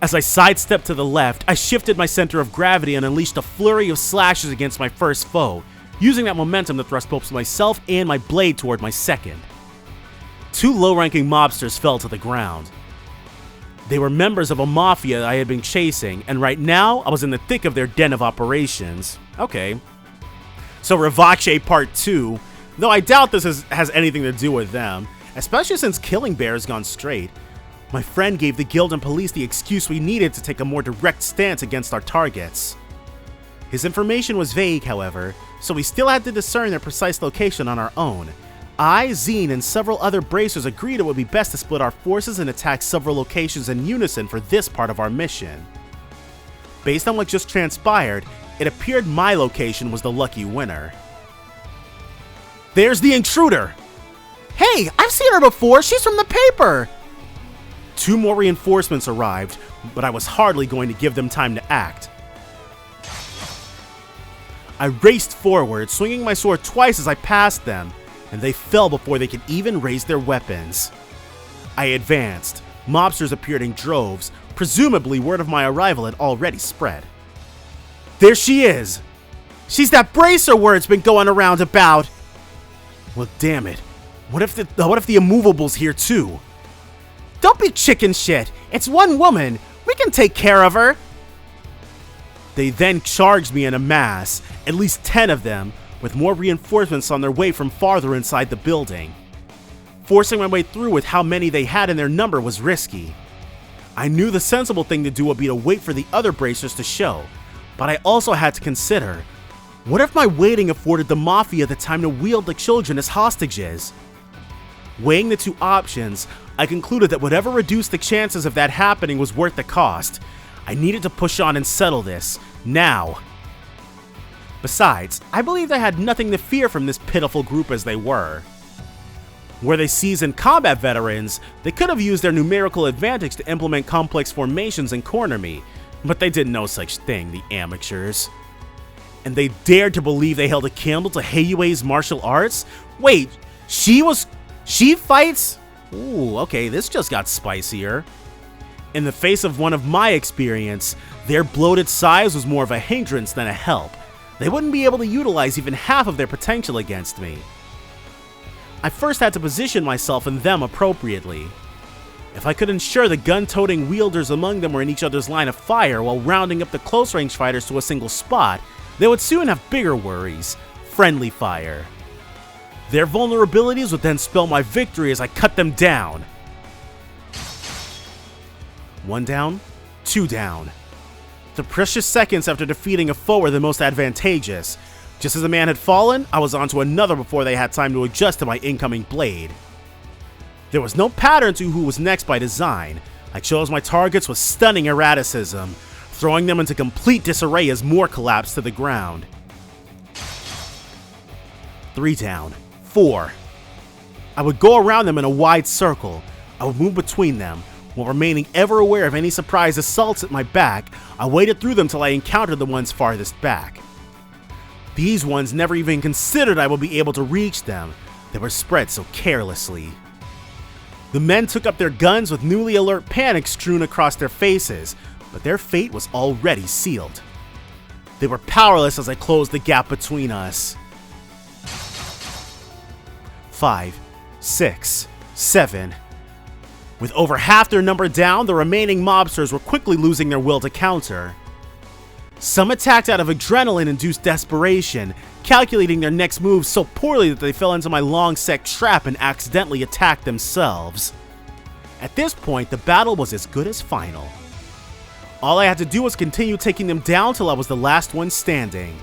As I sidestepped to the left, I shifted my center of gravity and unleashed a flurry of slashes against my first foe, using that momentum to thrust both myself and my blade toward my second. Two low-ranking mobsters fell to the ground. They were members of a mafia I had been chasing, and right now, I was in the thick of their den of operations. Okay. So Reverie Part 2, though I doubt this has anything to do with them, especially since Killing Bear has gone straight. My friend gave the guild and police the excuse we needed to take a more direct stance against our targets. His information was vague, however, so we still had to discern their precise location on our own. I, Zine, and several other bracers agreed it would be best to split our forces and attack several locations in unison for this part of our mission. Based on what just transpired, it appeared my location was the lucky winner. There's the intruder! Hey, I've seen her before! She's from the paper! 2 more reinforcements arrived, but I was hardly going to give them time to act. I raced forward, swinging my sword twice as I passed them, and they fell before they could even raise their weapons. I advanced. Mobsters appeared in droves. Presumably, word of my arrival had already spread. There she is! She's that bracer word's been going around about! Well, damn it. What if the immovable's here too? Don't be chicken shit! It's one woman! We can take care of her! They then charged me in a mass, at least 10 of them, with more reinforcements on their way from farther inside the building. Forcing my way through with how many they had in their number was risky. I knew the sensible thing to do would be to wait for the other bracers to show, but I also had to consider, what if my waiting afforded the Mafia the time to wield the children as hostages? Weighing the 2 options, I concluded that whatever reduced the chances of that happening was worth the cost. I needed to push on and settle this, now. Besides, I believed I had nothing to fear from this pitiful group as they were. Were they seasoned combat veterans, they could have used their numerical advantage to implement complex formations and corner me, but they did no such thing, the amateurs. And they dared to believe they held a candle to Heiyue's martial arts? Wait, she fights? Ooh, okay, this just got spicier. In the face of one of my experience, their bloated size was more of a hindrance than a help. They wouldn't be able to utilize even half of their potential against me. I first had to position myself and them appropriately. If I could ensure the gun-toting wielders among them were in each other's line of fire while rounding up the close-range fighters to a single spot, they would soon have bigger worries: friendly fire. Their vulnerabilities would then spell my victory as I cut them down. 1 down, 2 down. The precious seconds after defeating a foe were the most advantageous. Just as a man had fallen, I was onto another before they had time to adjust to my incoming blade. There was no pattern to who was next by design. I chose my targets with stunning erraticism, throwing them into complete disarray as more collapsed to the ground. 3 down, 4. I would go around them in a wide circle. I would move between them. While remaining ever aware of any surprise assaults at my back, I waited through them till I encountered the ones farthest back. These ones never even considered I would be able to reach them. They were spread so carelessly. The men took up their guns with newly alert panic strewn across their faces, but their fate was already sealed. They were powerless as I closed the gap between us. 5, 6, 7. With over half their number down, the remaining mobsters were quickly losing their will to counter. Some attacked out of adrenaline-induced desperation, calculating their next moves so poorly that they fell into my long-set trap and accidentally attacked themselves. At this point, the battle was as good as final. All I had to do was continue taking them down till I was the last one standing.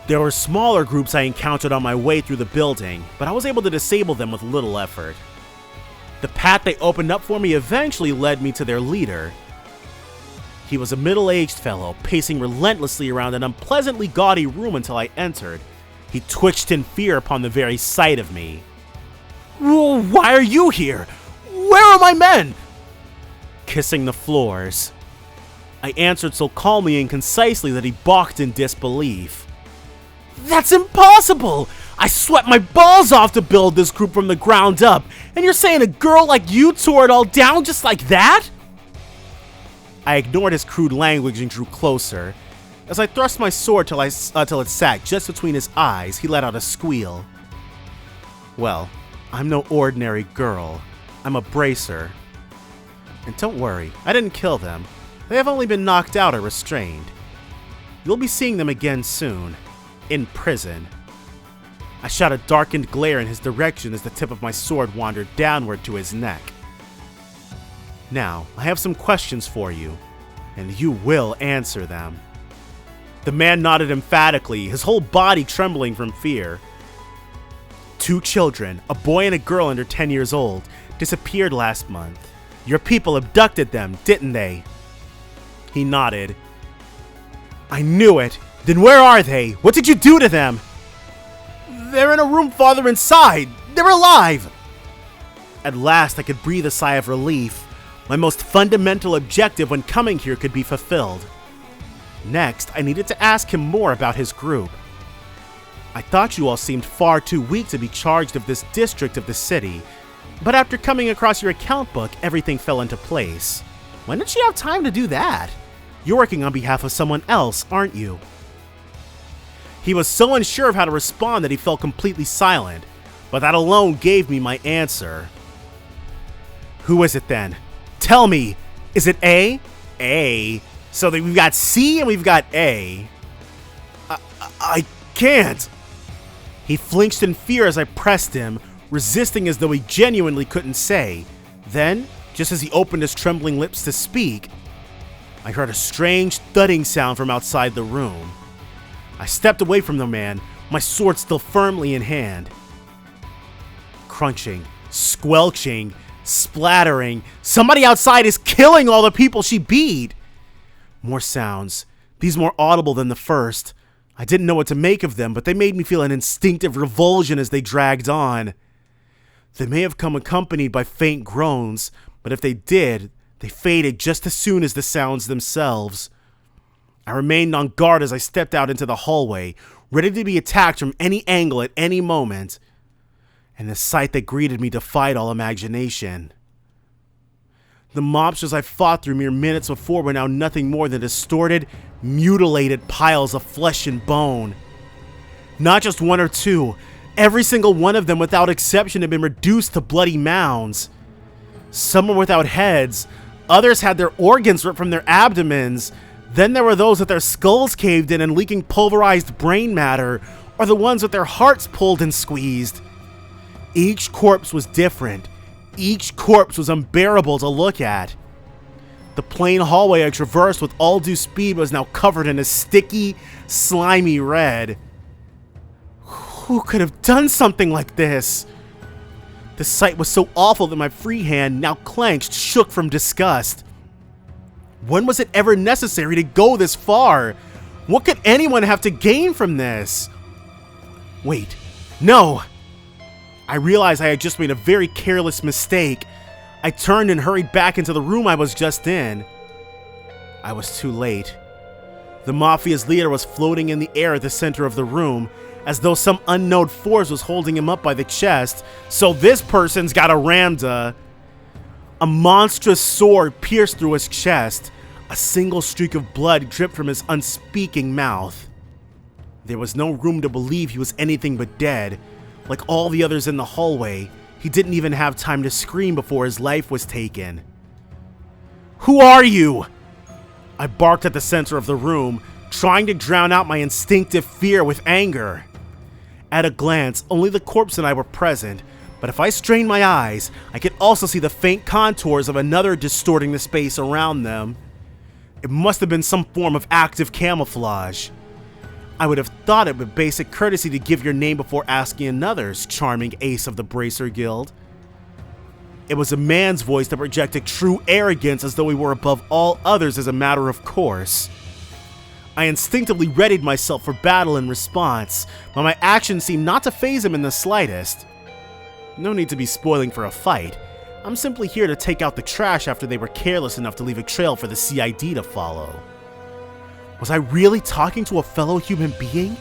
There were smaller groups I encountered on my way through the building, but I was able to disable them with little effort. The path they opened up for me eventually led me to their leader. He was a middle-aged fellow, pacing relentlessly around an unpleasantly gaudy room until I entered. He twitched in fear upon the very sight of me. Why are you here? Where are my men? Kissing the floors. I answered so calmly and concisely that he balked in disbelief. That's impossible! I sweat my balls off to build this group from the ground up, and you're saying a girl like you tore it all down just like that? I ignored his crude language and drew closer. As I thrust my sword till it sat just between his eyes, he let out a squeal. Well, I'm no ordinary girl. I'm a bracer. And don't worry, I didn't kill them. They have only been knocked out or restrained. You'll be seeing them again soon. In prison. I shot a darkened glare in his direction as the tip of my sword wandered downward to his neck. Now, I have some questions for you, and you will answer them. The man nodded emphatically, his whole body trembling from fear. 2 children, a boy and a girl under 10 years old, disappeared last month. Your people abducted them, didn't they? He nodded. I knew it. Then where are they? What did you do to them? They're in a room farther inside. They're alive. At last I could breathe a sigh of relief. My most fundamental objective when coming here could be fulfilled. Next, I needed to ask him more about his group. I thought you all seemed far too weak to be charged of this district of the city, but after coming across your account book, everything fell into place. When did she have time to do that? You're working on behalf of someone else, aren't you? He was so unsure of how to respond that he fell completely silent, but that alone gave me my answer. Who is it then? Tell me, is it A? A. So we've got C and we've got A. I can't. He flinched in fear as I pressed him, resisting as though he genuinely couldn't say. Then, just as he opened his trembling lips to speak, I heard a strange thudding sound from outside the room. I stepped away from the man, my sword still firmly in hand. Crunching, squelching, splattering. Somebody outside is killing all the people she beat. More sounds, these more audible than the first. I didn't know what to make of them, but they made me feel an instinctive revulsion as they dragged on. They may have come accompanied by faint groans, but if they did, they faded just as soon as the sounds themselves. I remained on guard as I stepped out into the hallway, ready to be attacked from any angle at any moment. And the sight that greeted me defied all imagination. The mobsters I fought through mere minutes before were now nothing more than distorted, mutilated piles of flesh and bone. Not just 1 or 2, every single one of them without exception had been reduced to bloody mounds. Some were without heads, others had their organs ripped from their abdomens. Then there were those with their skulls caved in and leaking pulverized brain matter, or the ones with their hearts pulled and squeezed. Each corpse was different. Each corpse was unbearable to look at. The plain hallway I traversed with all due speed was now covered in a sticky, slimy red. Who could have done something like this? The sight was so awful that my free hand, now clenched, shook from disgust. When was it ever necessary to go this far? What could anyone have to gain from this? Wait, no! I realized I had just made a very careless mistake. I turned and hurried back into the room I was just in. I was too late. The Mafia's leader was floating in the air at the center of the room, as though some unknown force was holding him up by the chest. So this person's got a Ramda. A monstrous sword pierced through his chest. A single streak of blood dripped from his unspeaking mouth. There was no room to believe he was anything but dead. Like all the others in the hallway, he didn't even have time to scream before his life was taken. Who are you? I barked at the center of the room, trying to drown out my instinctive fear with anger. At a glance, only the corpse and I were present, but if I strained my eyes, I could also see the faint contours of another distorting the space around them. It must have been some form of active camouflage. I would have thought it would be basic courtesy to give your name before asking another's, charming ace of the Bracer Guild. It was a man's voice that projected true arrogance as though he were above all others as a matter of course. I instinctively readied myself for battle in response, but my actions seemed not to faze him in the slightest. No need to be spoiling for a fight. I'm simply here to take out the trash after they were careless enough to leave a trail for the CID to follow. Was I really talking to a fellow human being?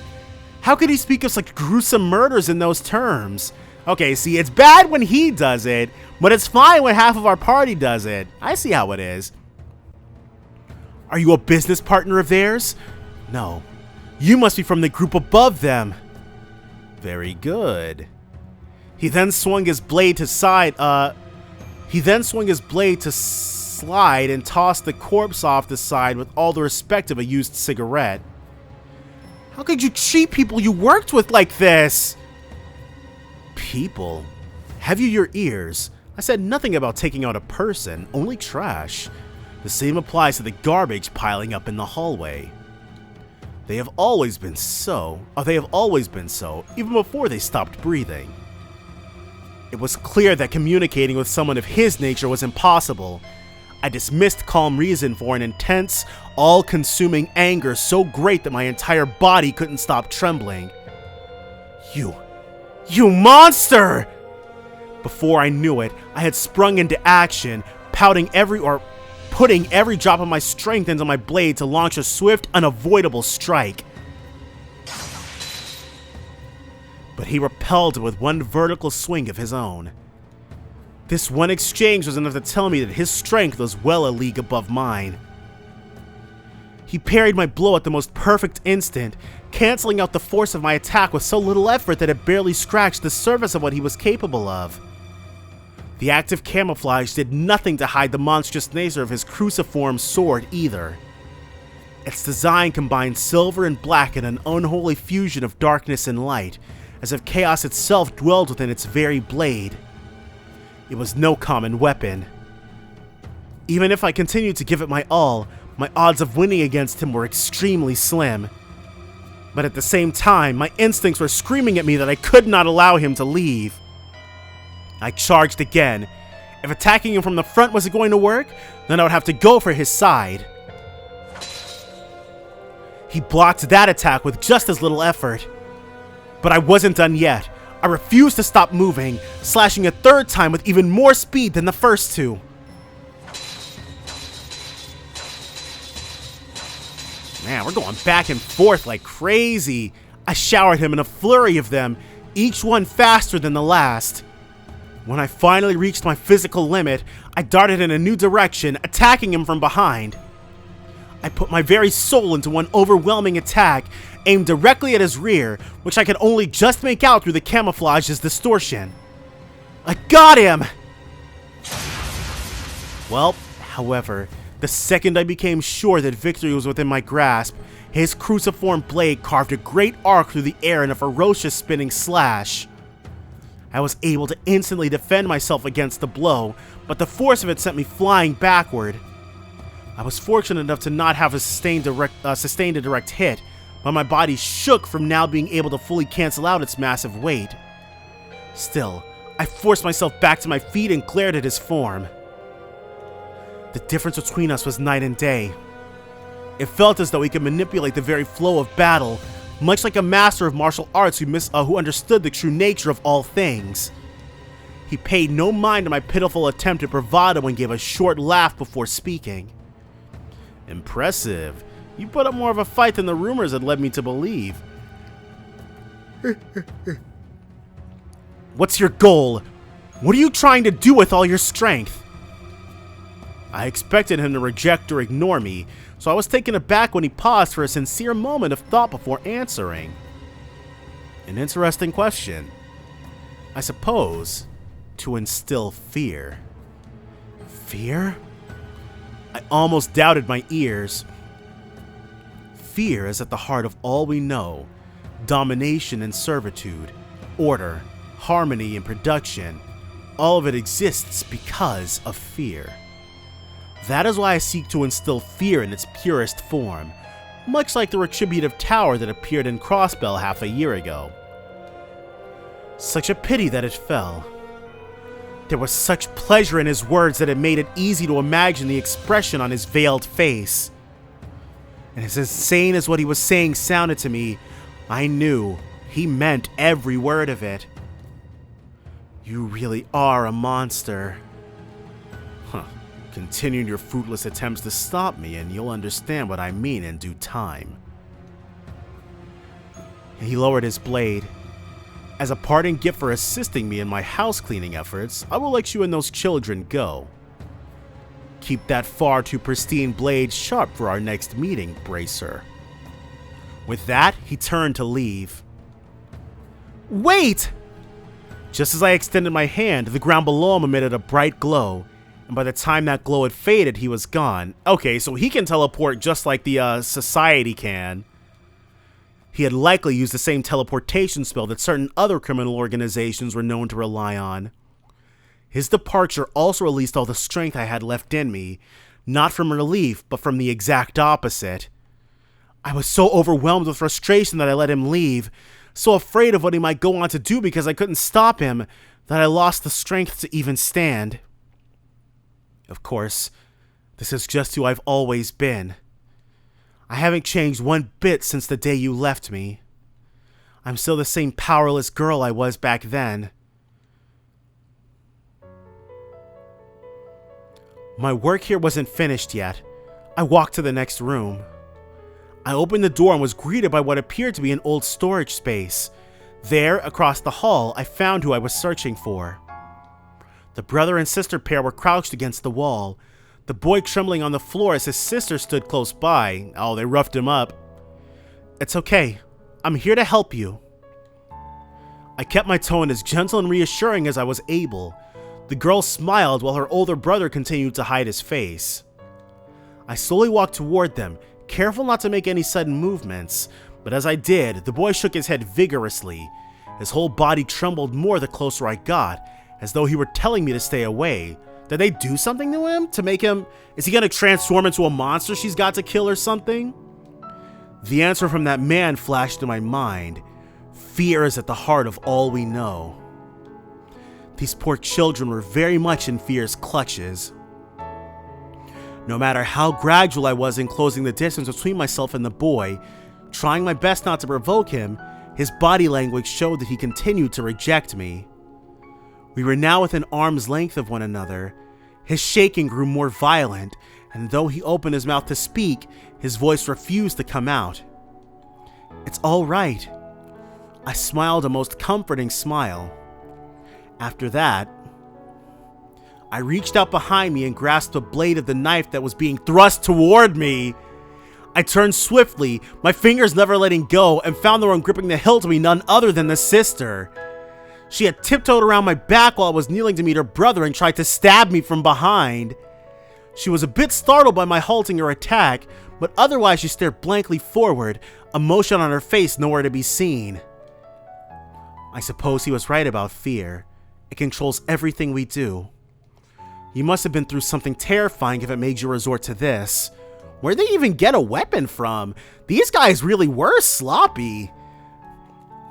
How could he speak of such gruesome murders in those terms? Okay, see, it's bad when he does it, but it's fine when half of our party does it. I see how it is. Are you a business partner of theirs? No, you must be from the group above them. Very good. He then swung his blade to slide and tossed the corpse off the side with all the respect of a used cigarette. How could you treat people you worked with like this? People? Have you your ears? I said nothing about taking out a person, only trash. The same applies to the garbage piling up in the hallway. They have always been so, even before they stopped breathing. It was clear that communicating with someone of his nature was impossible. I dismissed calm reason for an intense, all-consuming anger so great that my entire body couldn't stop trembling. You monster! Before I knew it, I had sprung into action, putting every drop of my strength into my blade to launch a swift, unavoidable strike. But he repelled it with one vertical swing of his own. This one exchange was enough to tell me that his strength was well a league above mine. He parried my blow at the most perfect instant, canceling out the force of my attack with so little effort that it barely scratched the surface of what he was capable of. The act of camouflage did nothing to hide the monstrous nature of his cruciform sword either. Its design combined silver and black in an unholy fusion of darkness and light, as if chaos itself dwelled within its very blade. It was no common weapon. Even if I continued to give it my all, my odds of winning against him were extremely slim. But at the same time, my instincts were screaming at me that I could not allow him to leave. I charged again. If attacking him from the front wasn't going to work, then I would have to go for his side. He blocked that attack with just as little effort. But I wasn't done yet. I refused to stop moving, slashing a third time with even more speed than the first two. Man, we're going back and forth like crazy. I showered him in a flurry of them, each one faster than the last. When I finally reached my physical limit, I darted in a new direction, attacking him from behind. I put my very soul into one overwhelming attack, aimed directly at his rear, which I could only just make out through the camouflage's distortion. I got him! Well, however, the second I became sure that victory was within my grasp, his cruciform blade carved a great arc through the air in a ferocious spinning slash. I was able to instantly defend myself against the blow, but the force of it sent me flying backward. I was fortunate enough to not have sustained a direct hit, but my body shook from now being able to fully cancel out its massive weight. Still, I forced myself back to my feet and glared at his form. The difference between us was night and day. It felt as though he could manipulate the very flow of battle, much like a master of martial arts who understood the true nature of all things. He paid no mind to my pitiful attempt at bravado and gave a short laugh before speaking. Impressive. You put up more of a fight than the rumors had led me to believe. What's your goal? What are you trying to do with all your strength? I expected him to reject or ignore me, so I was taken aback when he paused for a sincere moment of thought before answering. An interesting question. I suppose, to instill fear. Fear? I almost doubted my ears. Fear is at the heart of all we know. Domination and servitude, order, harmony and production. All of it exists because of fear. That is why I seek to instill fear in its purest form, much like the retributive tower that appeared in Crossbell half a year ago. Such a pity that it fell. There was such pleasure in his words that it made it easy to imagine the expression on his veiled face. And as insane as what he was saying sounded to me, I knew he meant every word of it. You really are a monster. Huh. Continue your fruitless attempts to stop me and you'll understand what I mean in due time. He lowered his blade. As a parting gift for assisting me in my house cleaning efforts, I will let you and those children go. Keep that far too pristine blade sharp for our next meeting, Bracer. With that, he turned to leave. Wait! Just as I extended my hand, the ground below him emitted a bright glow, and by the time that glow had faded, he was gone. Okay, so he can teleport just like the society can. He had likely used the same teleportation spell that certain other criminal organizations were known to rely on. His departure also released all the strength I had left in me, not from relief, but from the exact opposite. I was so overwhelmed with frustration that I let him leave, so afraid of what he might go on to do because I couldn't stop him, that I lost the strength to even stand. Of course, this is just who I've always been. I haven't changed one bit since the day you left me. I'm still the same powerless girl I was back then. My work here wasn't finished yet. I walked to the next room. I opened the door and was greeted by what appeared to be an old storage space. There, across the hall, I found who I was searching for. The brother and sister pair were crouched against the wall, the boy trembling on the floor as his sister stood close by. Oh, they roughed him up. It's okay. I'm here to help you. I kept my tone as gentle and reassuring as I was able. The girl smiled while her older brother continued to hide his face. I slowly walked toward them, careful not to make any sudden movements, but as I did, the boy shook his head vigorously. His whole body trembled more the closer I got, as though he were telling me to stay away. Did they do something to him to make him... Is he gonna transform into a monster she's got to kill or something? The answer from that man flashed in my mind. Fear is at the heart of all we know. These poor children were very much in fear's clutches. No matter how gradual I was in closing the distance between myself and the boy, trying my best not to provoke him, his body language showed that he continued to reject me. We were now within arm's length of one another. His shaking grew more violent, and though he opened his mouth to speak, his voice refused to come out. It's all right. I smiled a most comforting smile. After that, I reached out behind me and grasped a blade of the knife that was being thrust toward me. I turned swiftly, my fingers never letting go, and found the one gripping the hilt to be none other than the sister. She had tiptoed around my back while I was kneeling to meet her brother and tried to stab me from behind. She was a bit startled by my halting her attack, but otherwise she stared blankly forward, emotion on her face nowhere to be seen. I suppose he was right about fear. It controls everything we do. You must have been through something terrifying if it made you resort to this. Where'd they even get a weapon from? These guys really were sloppy.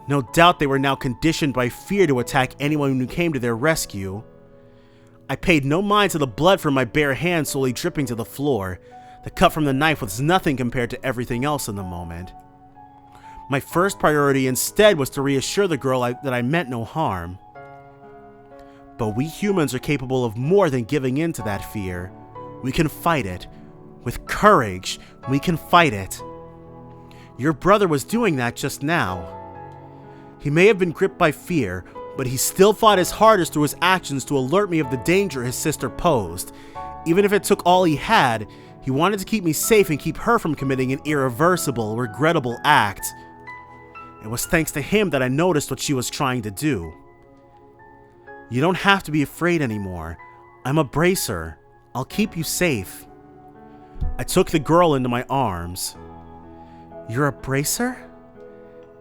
No doubt they were now conditioned by fear to attack anyone who came to their rescue. I paid no mind to the blood from my bare hand slowly dripping to the floor. The cut from the knife was nothing compared to everything else in the moment. My first priority instead was to reassure the girl that I meant no harm. But we humans are capable of more than giving in to that fear. We can fight it. With courage, we can fight it. Your brother was doing that just now. He may have been gripped by fear, but he still fought his hardest through his actions to alert me of the danger his sister posed. Even if it took all he had, he wanted to keep me safe and keep her from committing an irreversible, regrettable act. It was thanks to him that I noticed what she was trying to do. You don't have to be afraid anymore. I'm a bracer. I'll keep you safe. I took the girl into my arms. You're a bracer?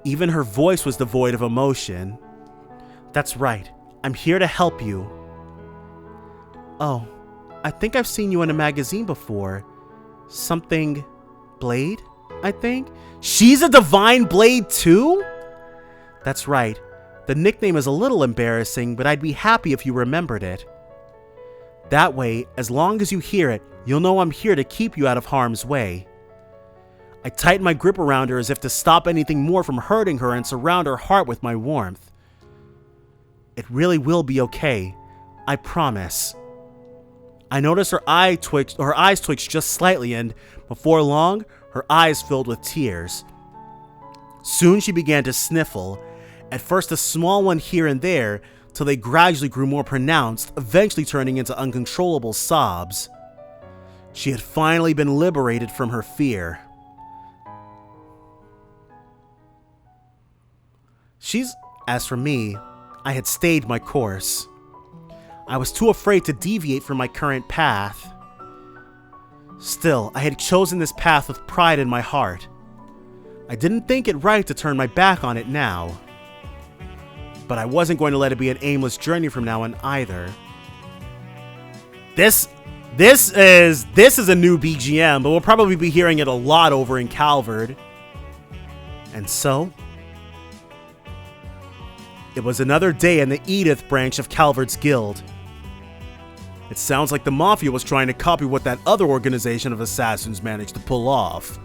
Even her voice was devoid of emotion. That's right. I'm here to help you. Oh, I think I've seen you in a magazine before. Something Blade, I think? She's a Divine Blade too? That's right. The nickname is a little embarrassing, but I'd be happy if you remembered it. That way, as long as you hear it, you'll know I'm here to keep you out of harm's way. I tightened my grip around her as if to stop anything more from hurting her and surround her heart with my warmth. It really will be okay. I promise. I noticed her eyes twitched just slightly, and before long, her eyes filled with tears. Soon she began to sniffle, at first a small one here and there, till they gradually grew more pronounced, eventually turning into uncontrollable sobs. She had finally been liberated from her fear. As for me, I had stayed my course. I was too afraid to deviate from my current path. Still, I had chosen this path with pride in my heart. I didn't think it right to turn my back on it now. But I wasn't going to let it be an aimless journey from now on either. This is a new BGM, but we'll probably be hearing it a lot over in Calvard. And so, it was another day in the Edith branch of Calvard's guild. It sounds like the Mafia was trying to copy what that other organization of assassins managed to pull off.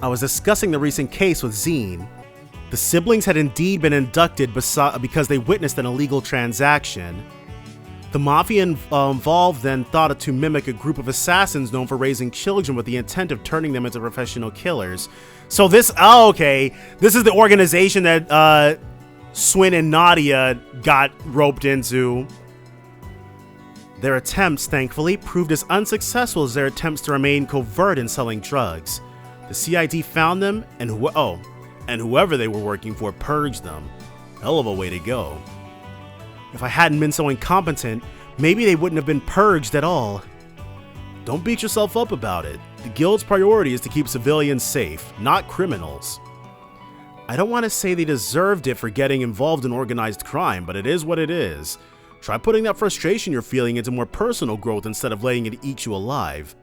I was discussing the recent case with Zine. The siblings had indeed been inducted because they witnessed an illegal transaction. The Mafia involved then thought to mimic a group of assassins known for raising children with the intent of turning them into professional killers. So this is the organization that Swin and Nadia got roped into. Their attempts, thankfully, proved as unsuccessful as their attempts to remain covert in selling drugs. The CID found them, and whoever they were working for purged them. Hell of a way to go. If I hadn't been so incompetent, maybe they wouldn't have been purged at all. Don't beat yourself up about it. The guild's priority is to keep civilians safe, not criminals. I don't want to say they deserved it for getting involved in organized crime, but it is what it is. Try putting that frustration you're feeling into more personal growth instead of letting it eat you alive.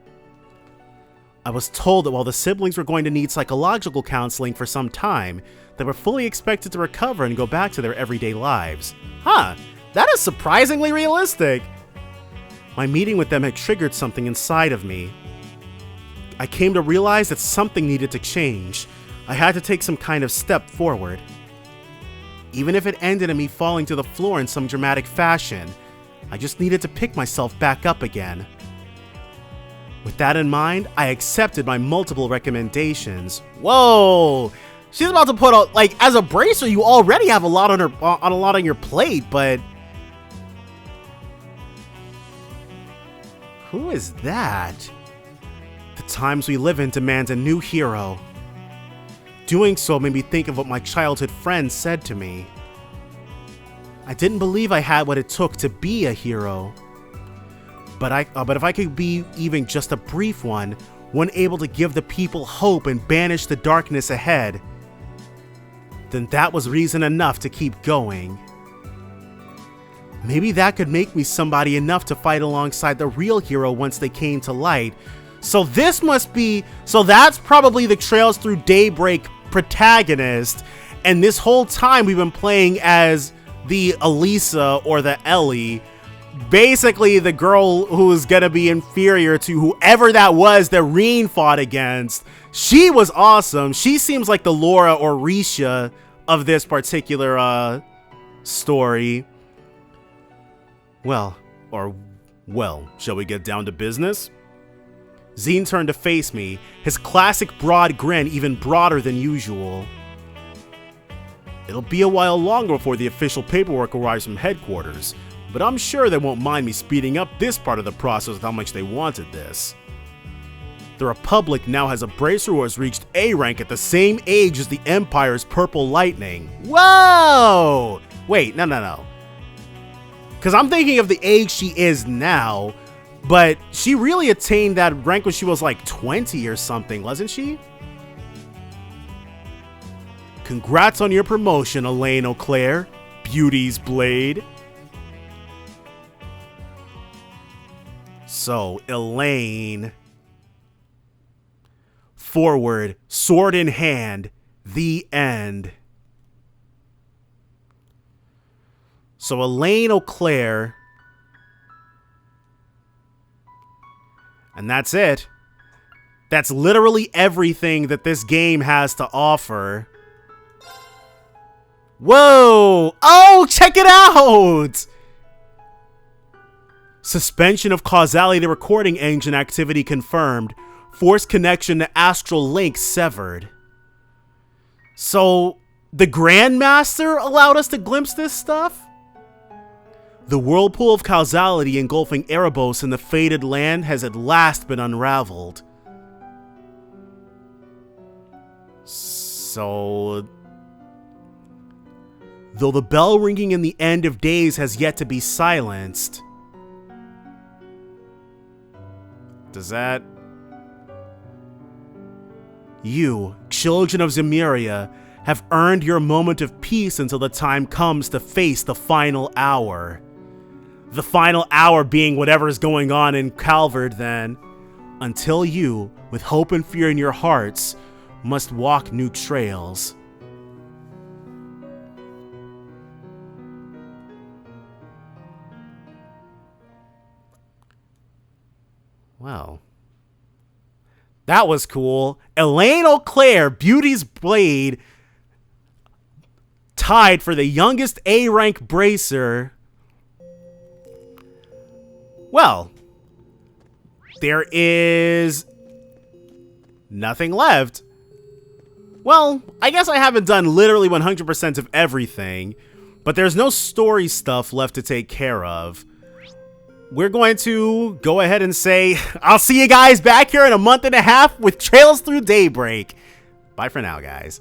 I was told that while the siblings were going to need psychological counseling for some time, they were fully expected to recover and go back to their everyday lives. Huh, that is surprisingly realistic. My meeting with them had triggered something inside of me. I came to realize that something needed to change. I had to take some kind of step forward. Even if it ended in me falling to the floor in some dramatic fashion, I just needed to pick myself back up again. With that in mind, I accepted my multiple recommendations. Whoa! She's about to put out, as a bracer, you already have a lot on your plate, but who is that? The times we live in demand a new hero. Doing so made me think of what my childhood friends said to me. I didn't believe I had what it took to be a hero. But if I could be even just a brief one able to give the people hope and banish the darkness ahead, then that was reason enough to keep going. Maybe that could make me somebody enough to fight alongside the real hero once they came to light. So that's probably the Trails Through Daybreak protagonist, and this whole time we've been playing as the Elisa or the Ellie, basically the girl who is gonna be inferior to whoever that was that Renne fought against. She was awesome. She seems like the Laura or Risha of this particular story. Well, shall we get down to business? Zine turned to face me, his classic broad grin even broader than usual. It'll be a while longer before the official paperwork arrives from headquarters, but I'm sure they won't mind me speeding up this part of the process with how much they wanted this. The Republic now has a bracer who has reached A rank at the same age as the Empire's Purple Lightning. Whoa! Wait, no. Because I'm thinking of the age she is now, but she really attained that rank when she was like 20 or something, wasn't she? Congrats on your promotion, Elaine Auclair, Beauty's Blade. So, Elaine. Forward, sword in hand, the end. So, Elaine Auclair. And that's it. That's literally everything that this game has to offer. Whoa! Oh, check it out! Suspension of causality recording engine activity confirmed. Force connection to astral link severed. So, the Grandmaster allowed us to glimpse this stuff? The whirlpool of causality engulfing Erebos in the fated land has at last been unraveled. So, though the bell ringing in the end of days has yet to be silenced. Does that... You, children of Zemuria, have earned your moment of peace until the time comes to face the final hour. The final hour being whatever is going on in Calvard then. Until you, with hope and fear in your hearts, must walk new trails. Wow. That was cool. Elaine Auclair, Beauty's Blade, tied for the youngest A-rank bracer. Well, there is nothing left. Well, I guess I haven't done literally 100% of everything, but there's no story stuff left to take care of. We're going to go ahead and say, I'll see you guys back here in a month and a half with Trails Through Daybreak. Bye for now, guys.